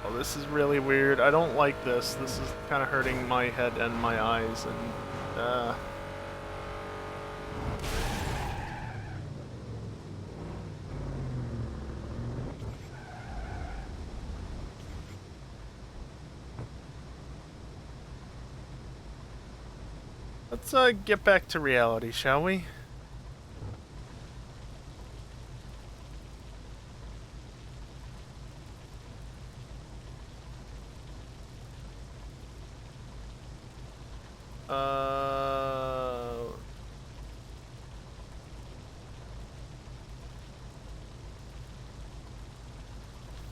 Oh, this is really weird. I don't like this. This is kind of hurting my head and my eyes, and let's get back to reality, shall we?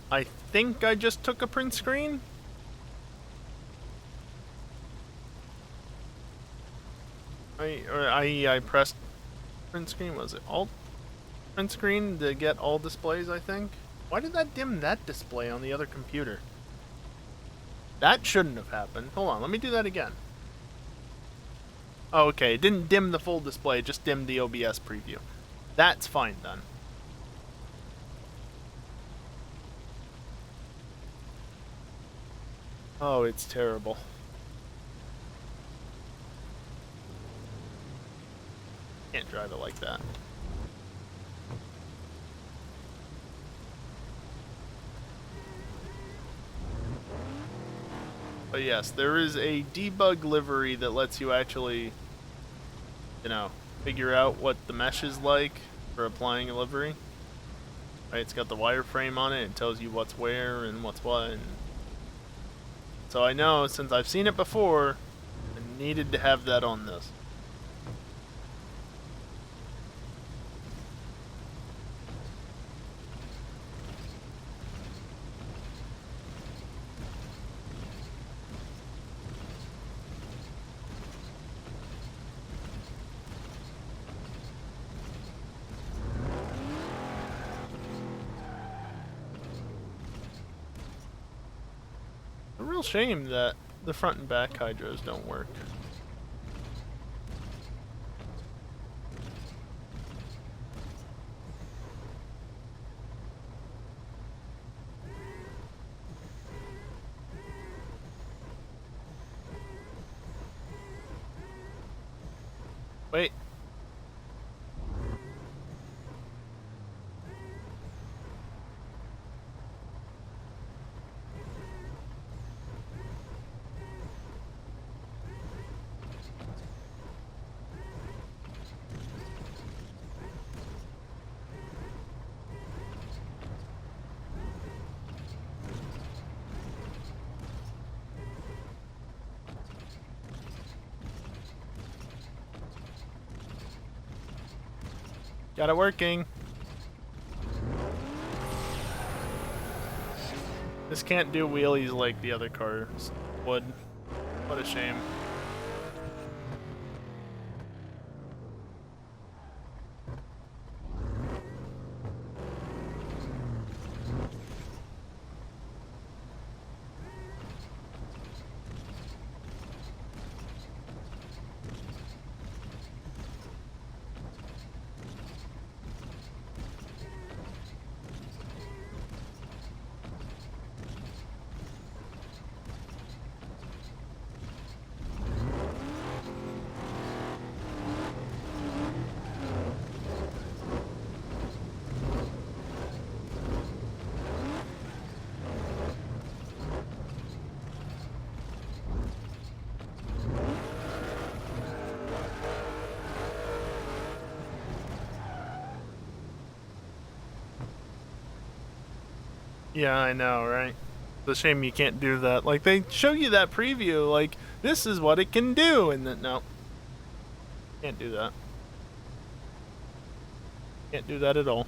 I think I just took a print screen. I pressed print screen? Was it alt print screen to get all displays, I think? Why did that dim that display on the other computer? That shouldn't have happened. Hold on, let me do that again. Oh, okay, it didn't dim the full display, it just dimmed the OBS preview. That's fine then. Oh, it's terrible. Can't drive it like that. But yes, there is a debug livery that lets you actually, you know, figure out what the mesh is like for applying a livery. Right, it's got the wireframe on it, it tells you what's where and what's what. And so I know, since I've seen it before, I needed to have that on this. A real shame that the front and back hydros don't work. Wait. Got it working. This can't do wheelies like the other cars would. What a shame. Yeah, I know, right? It's a shame you can't do that. Like, they show you that preview, like, this is what it can do, and then, no. Can't do that. Can't do that at all.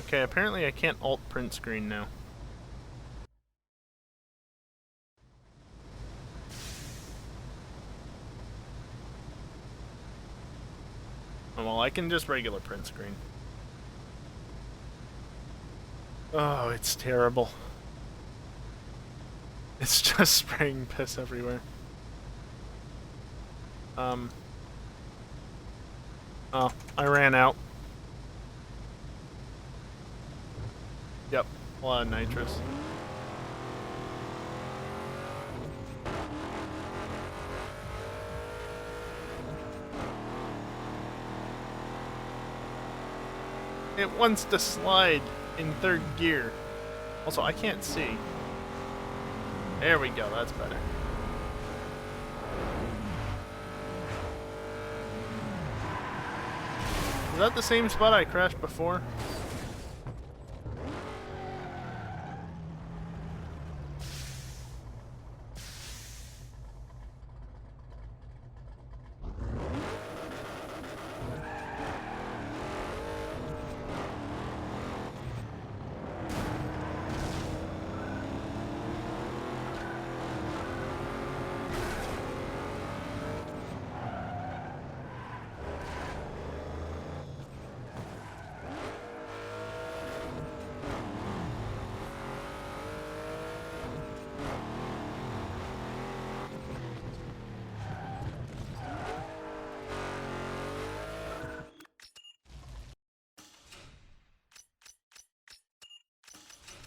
Okay, apparently I can't alt print screen now. Oh, well, I can just regular print screen. Oh, it's terrible. It's just spraying piss everywhere. Oh, I ran out. Yep, a lot of nitrous. It wants to slide in third gear. Also, I can't see. There we go, that's better. Is that the same spot I crashed before?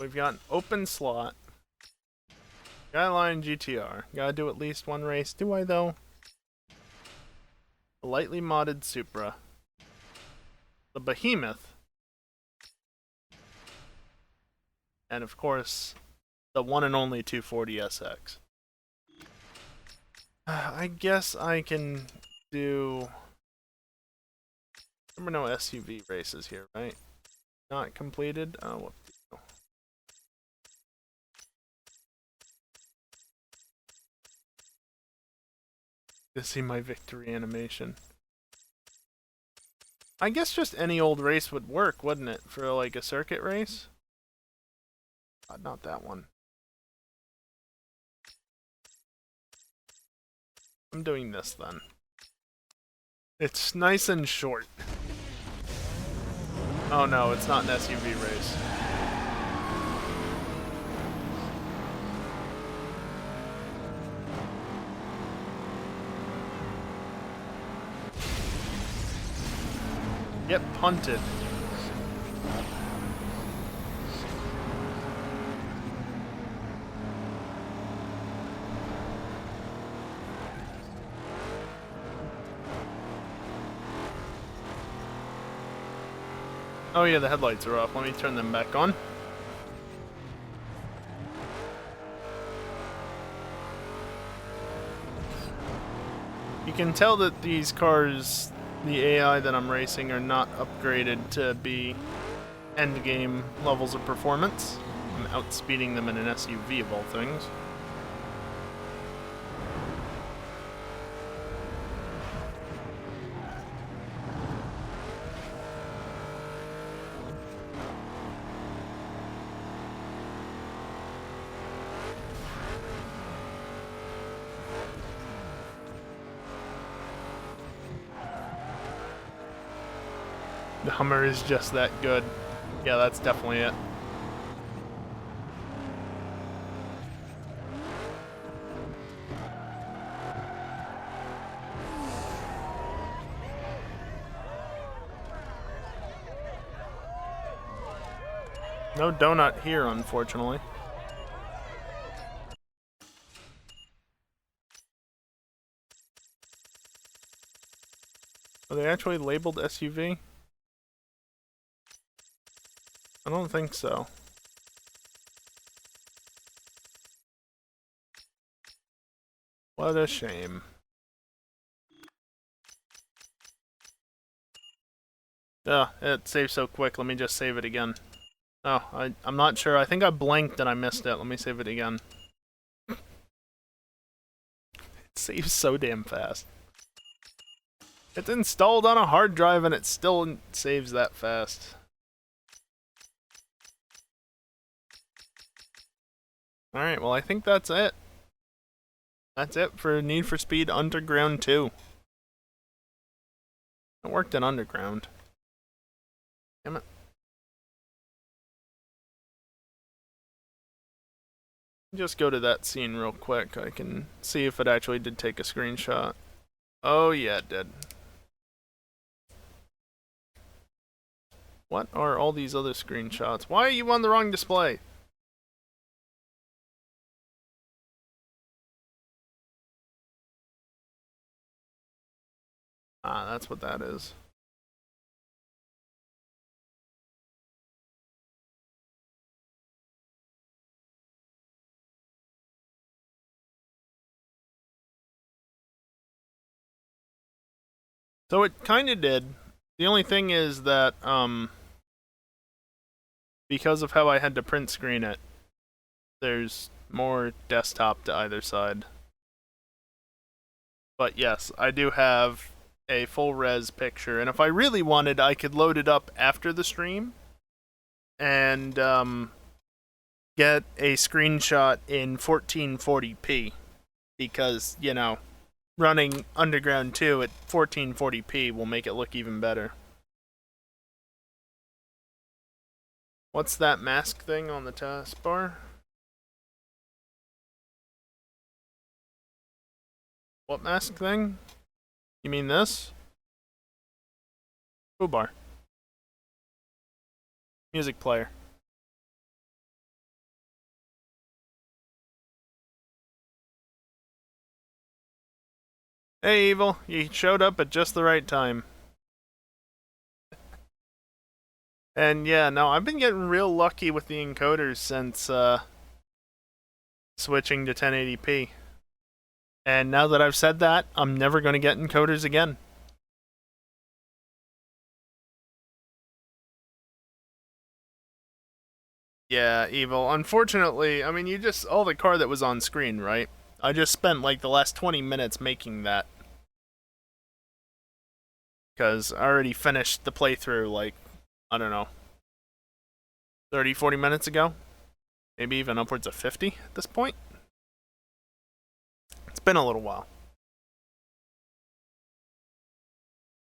We've got an open slot. Skyline GTR. Gotta do at least one race. Do I, though? The lightly modded Supra. The Behemoth. And, of course, the one and only 240SX. I guess I can do... There were no SUV races here, right? Not completed? Oh, whoop. To see my victory animation. I guess just any old race would work, wouldn't it? For like a circuit race? Not that one. I'm doing this then. It's nice and short. Oh no, it's not an SUV race. Get punted. Oh yeah, the headlights are off. Let me turn them back on. You can tell that these cars, the AI that I'm racing, are not upgraded to be endgame levels of performance. I'm outspeeding them in an SUV of all things. The Hummer is just that good. Yeah, that's definitely it. No donut here, unfortunately. Are they actually labeled SUV? I don't think so. What a shame. Yeah, it saved so quick. Let me just save it again. Oh, I'm not sure. I think I blinked and I missed it. Let me save it again. It saves so damn fast. It's installed on a hard drive and it still saves that fast. Alright, well I think that's it. That's it for Need for Speed Underground 2. It worked in Underground. Damn it. Just go to that scene real quick. I can see if it actually did take a screenshot. Oh yeah, it did. What are all these other screenshots? Why are you on the wrong display? Ah, that's what that is. So it kinda did. The only thing is that, because of how I had to print screen it, there's more desktop to either side. But yes, I do have a full res picture, and if I really wanted, I could load it up after the stream and get a screenshot in 1440p because, you know, running Underground 2 at 1440p will make it look even better. What's that mask thing on the taskbar? What mask thing? You mean this? Foobar. Music player. Hey, Evil, you showed up at just the right time. And yeah, no, I've been getting real lucky with the encoders since switching to 1080p. And now that I've said that, I'm never going to get encoders again. Yeah, Evil. Unfortunately, I mean, you just all the car that was on screen, right? I just spent like the last 20 minutes making that. Because I already finished the playthrough, like, I don't know, 30, 40 minutes ago? Maybe even upwards of 50 at this point? It's been a little while.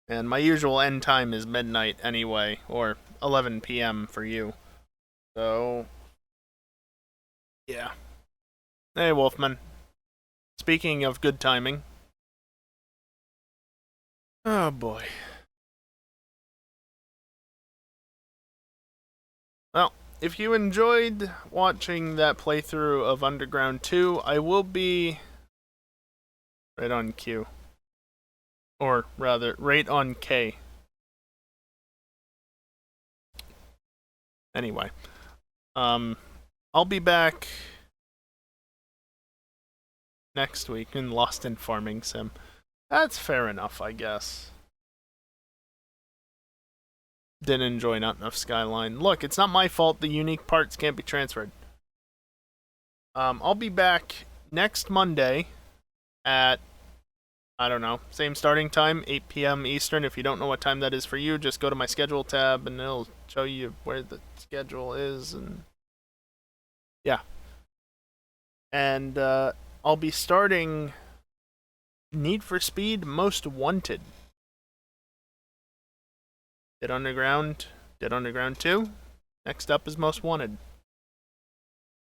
And my usual end time is midnight anyway, or 11 p.m. for you. So, yeah. Hey, Wolfman. Speaking of good timing. Oh boy. Well, if you enjoyed watching that playthrough of Underground 2, I will be right on cue. Or rather, right on K. Anyway. I'll be back next week in Lost in Farming Sim. That's fair enough, I guess. Didn't enjoy Not Enough Skyline. Look, it's not my fault the unique parts can't be transferred. I'll be back next Monday at, I don't know, same starting time, 8 p.m. Eastern. If you don't know what time that is for you, just go to my schedule tab and it'll show you where the schedule is. And yeah. And I'll be starting Need for Speed Most Wanted. Dead Underground 2. Next up is Most Wanted.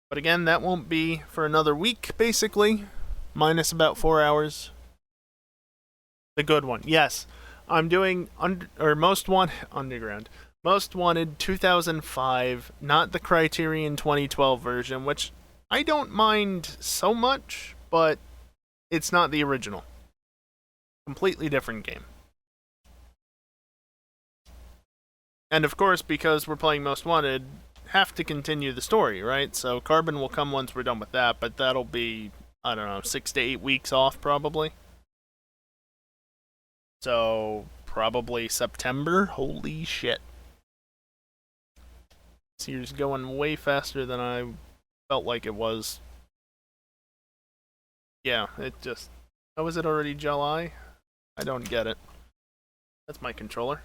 But again, that won't be for another week, basically. Minus about 4 hours. The good one. Yes. I'm doing Most Wanted Underground. Most Wanted 2005, not the Criterion 2012 version, which I don't mind so much, but it's not the original. Completely different game. And of course, because we're playing Most Wanted, have to continue the story, right? So Carbon will come once we're done with that, but that'll be, I don't know, 6 to 8 weeks off probably. So probably September. Holy shit. This year's going way faster than I felt like it was. Yeah, it just... Oh, is it already July? I don't get it. That's my controller.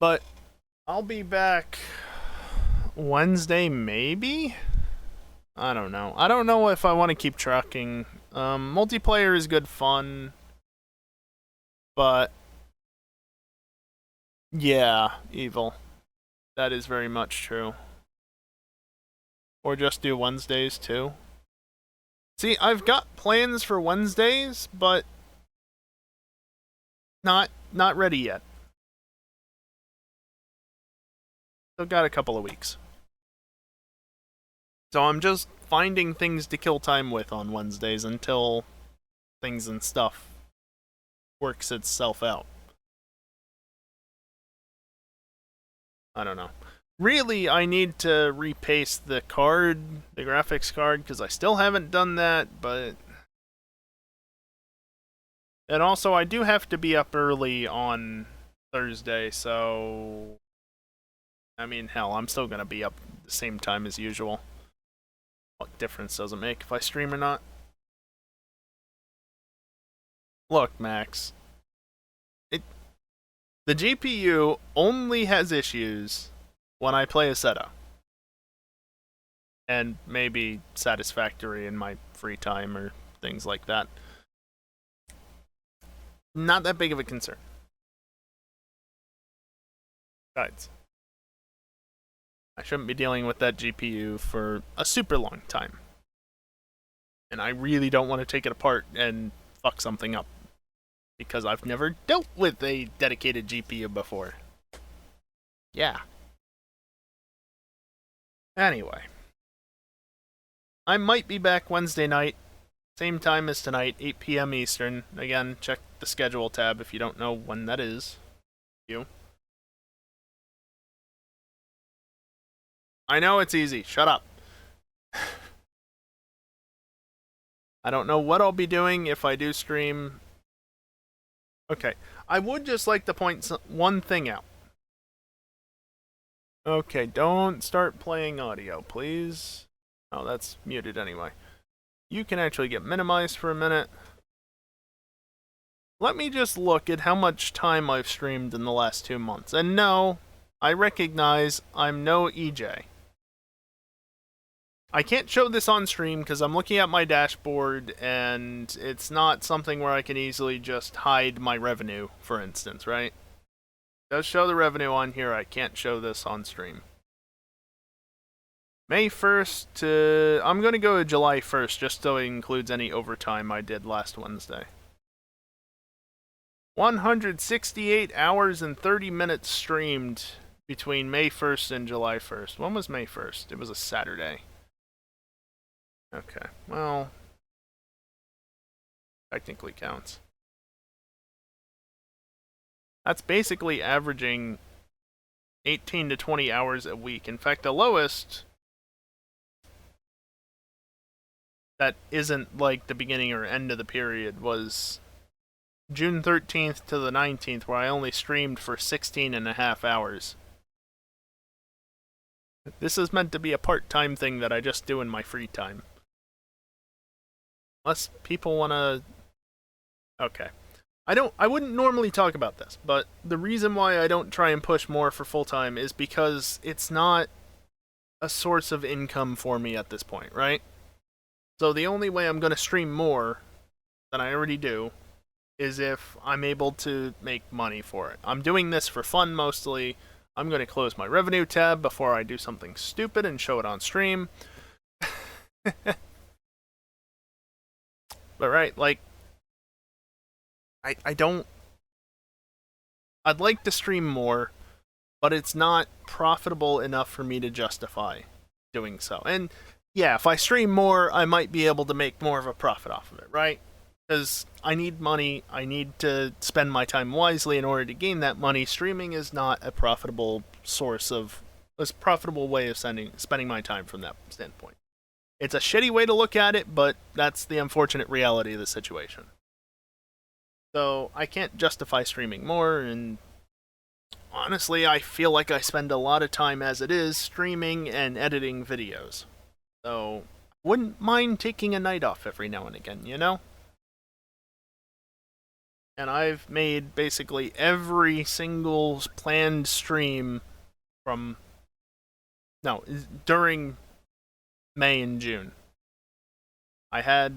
But I'll be back Wednesday, maybe? I don't know. I don't know if I want to keep tracking. Multiplayer is good fun. But yeah, Evil. That is very much true. Or just do Wednesdays too. See, I've got plans for Wednesdays, but not ready yet. Still got a couple of weeks. So I'm just finding things to kill time with on Wednesdays until things and stuff works itself out. I don't know. Really, I need to repaste the card, the graphics card, because I still haven't done that, but... And also, I do have to be up early on Thursday, so... I mean, hell, I'm still gonna be up the same time as usual. What difference does it make if I stream or not? Look, Max. The GPU only has issues when I play a Assetto. And maybe Satisfactory in my free time or things like that. Not that big of a concern. Besides, I shouldn't be dealing with that GPU for a super long time. And I really don't want to take it apart and fuck something up. Because I've never dealt with a dedicated GPU before. Yeah. Anyway. I might be back Wednesday night. Same time as tonight, 8 p.m. Eastern. Again, check the schedule tab if you don't know when that is. You. I know it's easy. Shut up. I don't know what I'll be doing if I do stream. Okay. I would just like to point one thing out. Okay, don't start playing audio, please. Oh, that's muted anyway. You can actually get minimized for a minute. Let me just look at how much time I've streamed in the last 2 months. And no, I recognize I'm no EJ. I can't show this on stream because I'm looking at my dashboard and it's not something where I can easily just hide my revenue, for instance, right? It does show the revenue on here, I can't show this on stream. May 1st to... I'm going to go to July 1st just so it includes any overtime I did last Wednesday. 168 hours and 30 minutes streamed between May 1st and July 1st. When was May 1st? It was a Saturday. Okay, well... technically counts. That's basically averaging 18 to 20 hours a week. In fact, the lowest... that isn't like the beginning or end of the period was June 13th to the 19th, where I only streamed for 16 and a half hours. This is meant to be a part-time thing that I just do in my free time. Unless people want to... Okay. I wouldn't normally talk about this, but the reason why I don't try and push more for full-time is because it's not a source of income for me at this point, right? So the only way I'm going to stream more than I already do is if I'm able to make money for it. I'm doing this for fun mostly. I'm going to close my revenue tab before I do something stupid and show it on stream. But right, like, I don't... I'd like to stream more, but it's not profitable enough for me to justify doing so. And yeah, if I stream more, I might be able to make more of a profit off of it, right? Because I need money, I need to spend my time wisely in order to gain that money. Streaming is not a profitable source of... a profitable way of spending my time from that standpoint. It's a shitty way to look at it, but that's the unfortunate reality of the situation. So, I can't justify streaming more, and honestly, I feel like I spend a lot of time as it is streaming and editing videos. So, wouldn't mind taking a night off every now and again, you know? And I've made basically every single planned stream from... no, during May and June. I had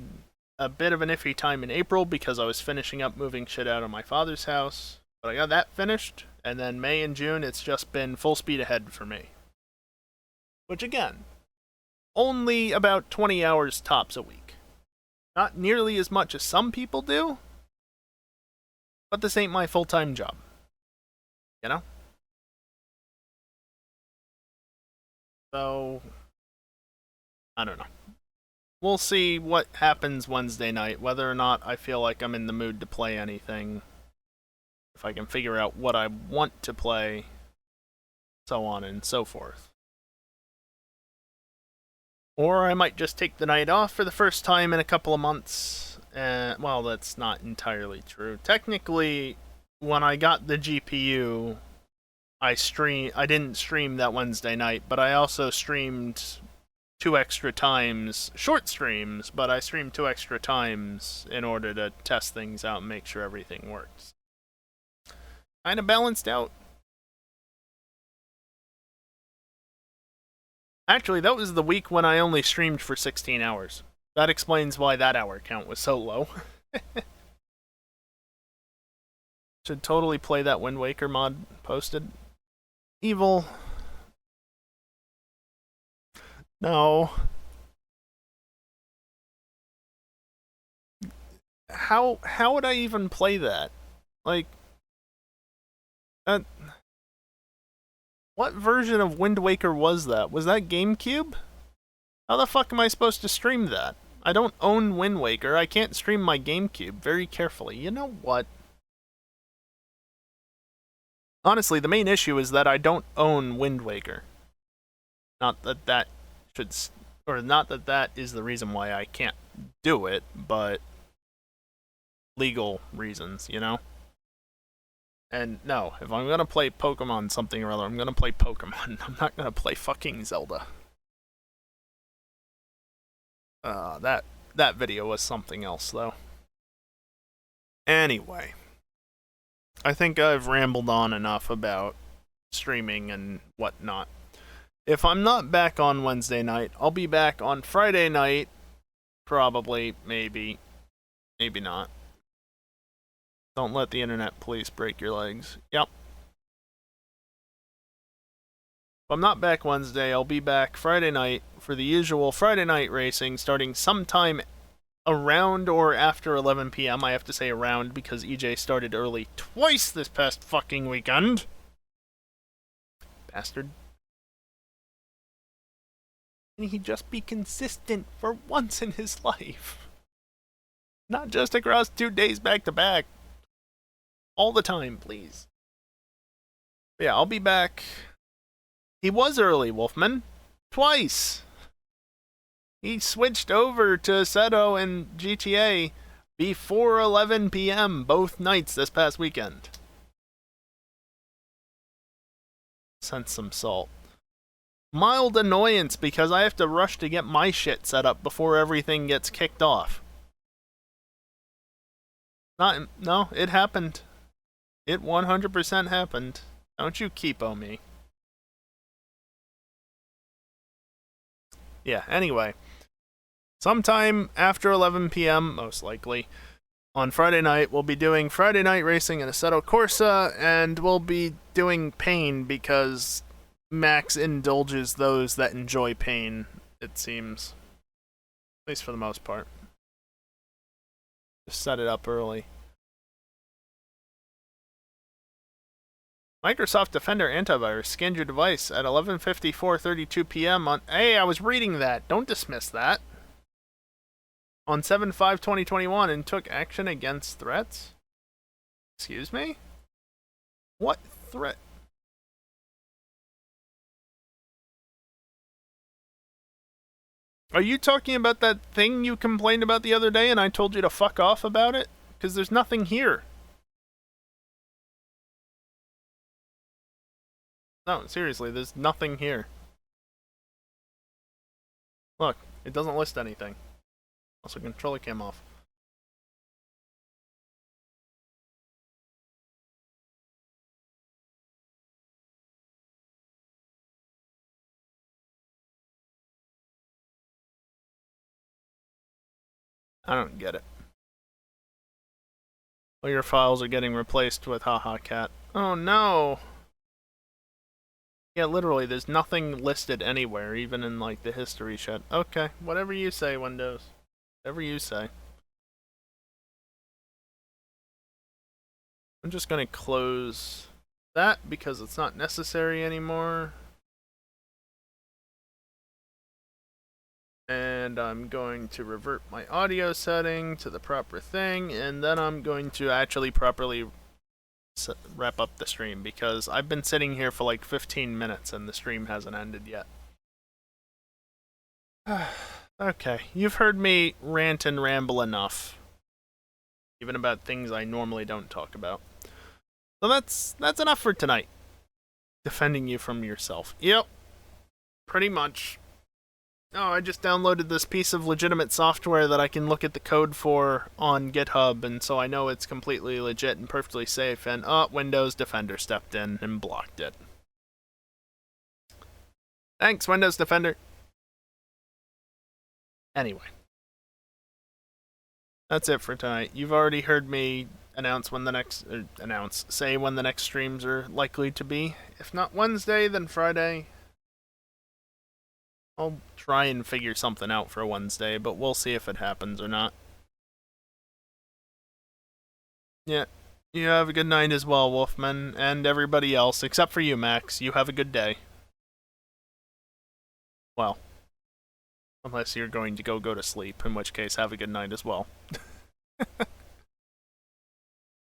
a bit of an iffy time in April because I was finishing up moving shit out of my father's house, but I got that finished, and then May and June it's just been full speed ahead for me. Which again, only about 20 hours tops a week. Not nearly as much as some people do, but this ain't my full-time job. You know? So, I don't know. We'll see what happens Wednesday night, whether or not I feel like I'm in the mood to play anything. If I can figure out what I want to play, so on and so forth. Or I might just take the night off for the first time in a couple of months. Well, that's not entirely true. Technically, when I got the GPU, I didn't stream that Wednesday night, but I also streamed 2 extra times, short streams, but I streamed 2 extra times in order to test things out and make sure everything works. Kinda balanced out. Actually, that was the week when I only streamed for 16 hours. That explains why that hour count was so low. Should totally play that Wind Waker mod posted. Evil. No. How would I even play that? Like, what version of Wind Waker was that? Was that GameCube? How the fuck am I supposed to stream that? I don't own Wind Waker. I can't stream my GameCube very carefully. You know what? Honestly, the main issue is that I don't own Wind Waker. Not that that should... Or not that that is the reason why I can't do it, but... legal reasons, you know? And no, if I'm gonna play Pokemon something or other, I'm gonna play Pokemon. I'm not gonna play fucking Zelda. That video was something else, though. Anyway. I think I've rambled on enough about streaming and whatnot. If I'm not back on Wednesday night, I'll be back on Friday night. Probably, maybe. Maybe not. Don't let the internet police break your legs. Yep. If I'm not back Wednesday, I'll be back Friday night for the usual Friday night racing starting sometime around or after 11 p.m. I have to say around because EJ started early twice this past fucking weekend. Bastard. Can he just be consistent for once in his life? Not just across 2 days back to back. All the time, please. Yeah, I'll be back. He was early, Wolfman. Twice. He switched over to Seto and GTA before 11 p.m. both nights this past weekend. Sent some salt. Mild annoyance because I have to rush to get my shit set up before everything gets kicked off. No, it happened. It 100% happened. Don't you keep-o me. Yeah, anyway. Sometime after 11 p.m., most likely, on Friday night, we'll be doing Friday night racing in Assetto Corsa, and we'll be doing Pain because Max indulges those that enjoy pain, it seems. At least for the most part. Just set it up early. Microsoft Defender antivirus scanned your device at 11:54:32 p.m. on... Hey, I was reading that. Don't dismiss that. On 7/5/2021 and took action against threats? Excuse me? What threat? Are you talking about that thing you complained about the other day and I told you to fuck off about it? Because there's nothing here. No, seriously, there's nothing here. Look, it doesn't list anything. Also, controller cam off. I don't get it. All your files are getting replaced with haha cat. Oh no! Yeah, literally, there's nothing listed anywhere, even in, like, the history shit. Okay, whatever you say, Windows. Whatever you say. I'm just gonna close that because it's not necessary anymore. And I'm going to revert my audio setting to the proper thing, and then I'm going to actually properly wrap up the stream because I've been sitting here for like 15 minutes and the stream hasn't ended yet. Okay, you've heard me rant and ramble enough, even about things I normally don't talk about. So that's enough for tonight. Defending you from yourself. Yep, pretty much. Oh, I just downloaded this piece of legitimate software that I can look at the code for on GitHub, and so I know it's completely legit and perfectly safe, and Windows Defender stepped in and blocked it. Thanks, Windows Defender. Anyway. That's it for tonight. You've already heard me announce when the next... say when the next streams are likely to be. If not Wednesday, then Friday. I'll try and figure something out for Wednesday, but we'll see if it happens or not. Yeah, you have a good night as well, Wolfman, and everybody else, except for you, Max. You have a good day. Well, Unless you're going to go to sleep, in which case have a good night as well.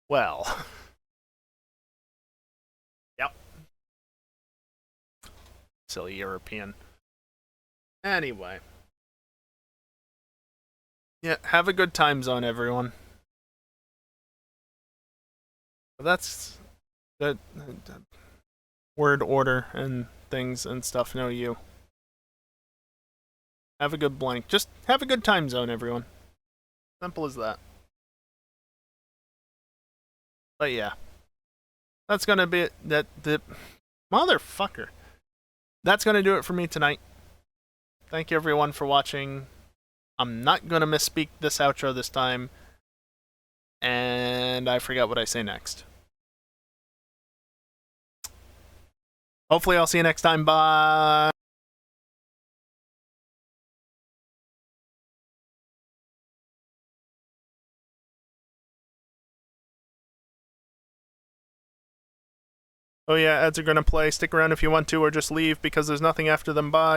Well. Yep. Silly European. Anyway. Yeah, have a good time zone, everyone. That's the word order and things and stuff. No, you. Have a good blank. Just have a good time zone, everyone. Simple as that. But yeah. That's gonna be that the motherfucker. That's gonna do it for me tonight. Thank you everyone for watching. I'm not gonna misspeak this outro this time. And I forgot what I say next. Hopefully I'll see you next time. Bye. Oh yeah, ads are gonna play. Stick around if you want to, or just leave because there's nothing after them. Bye.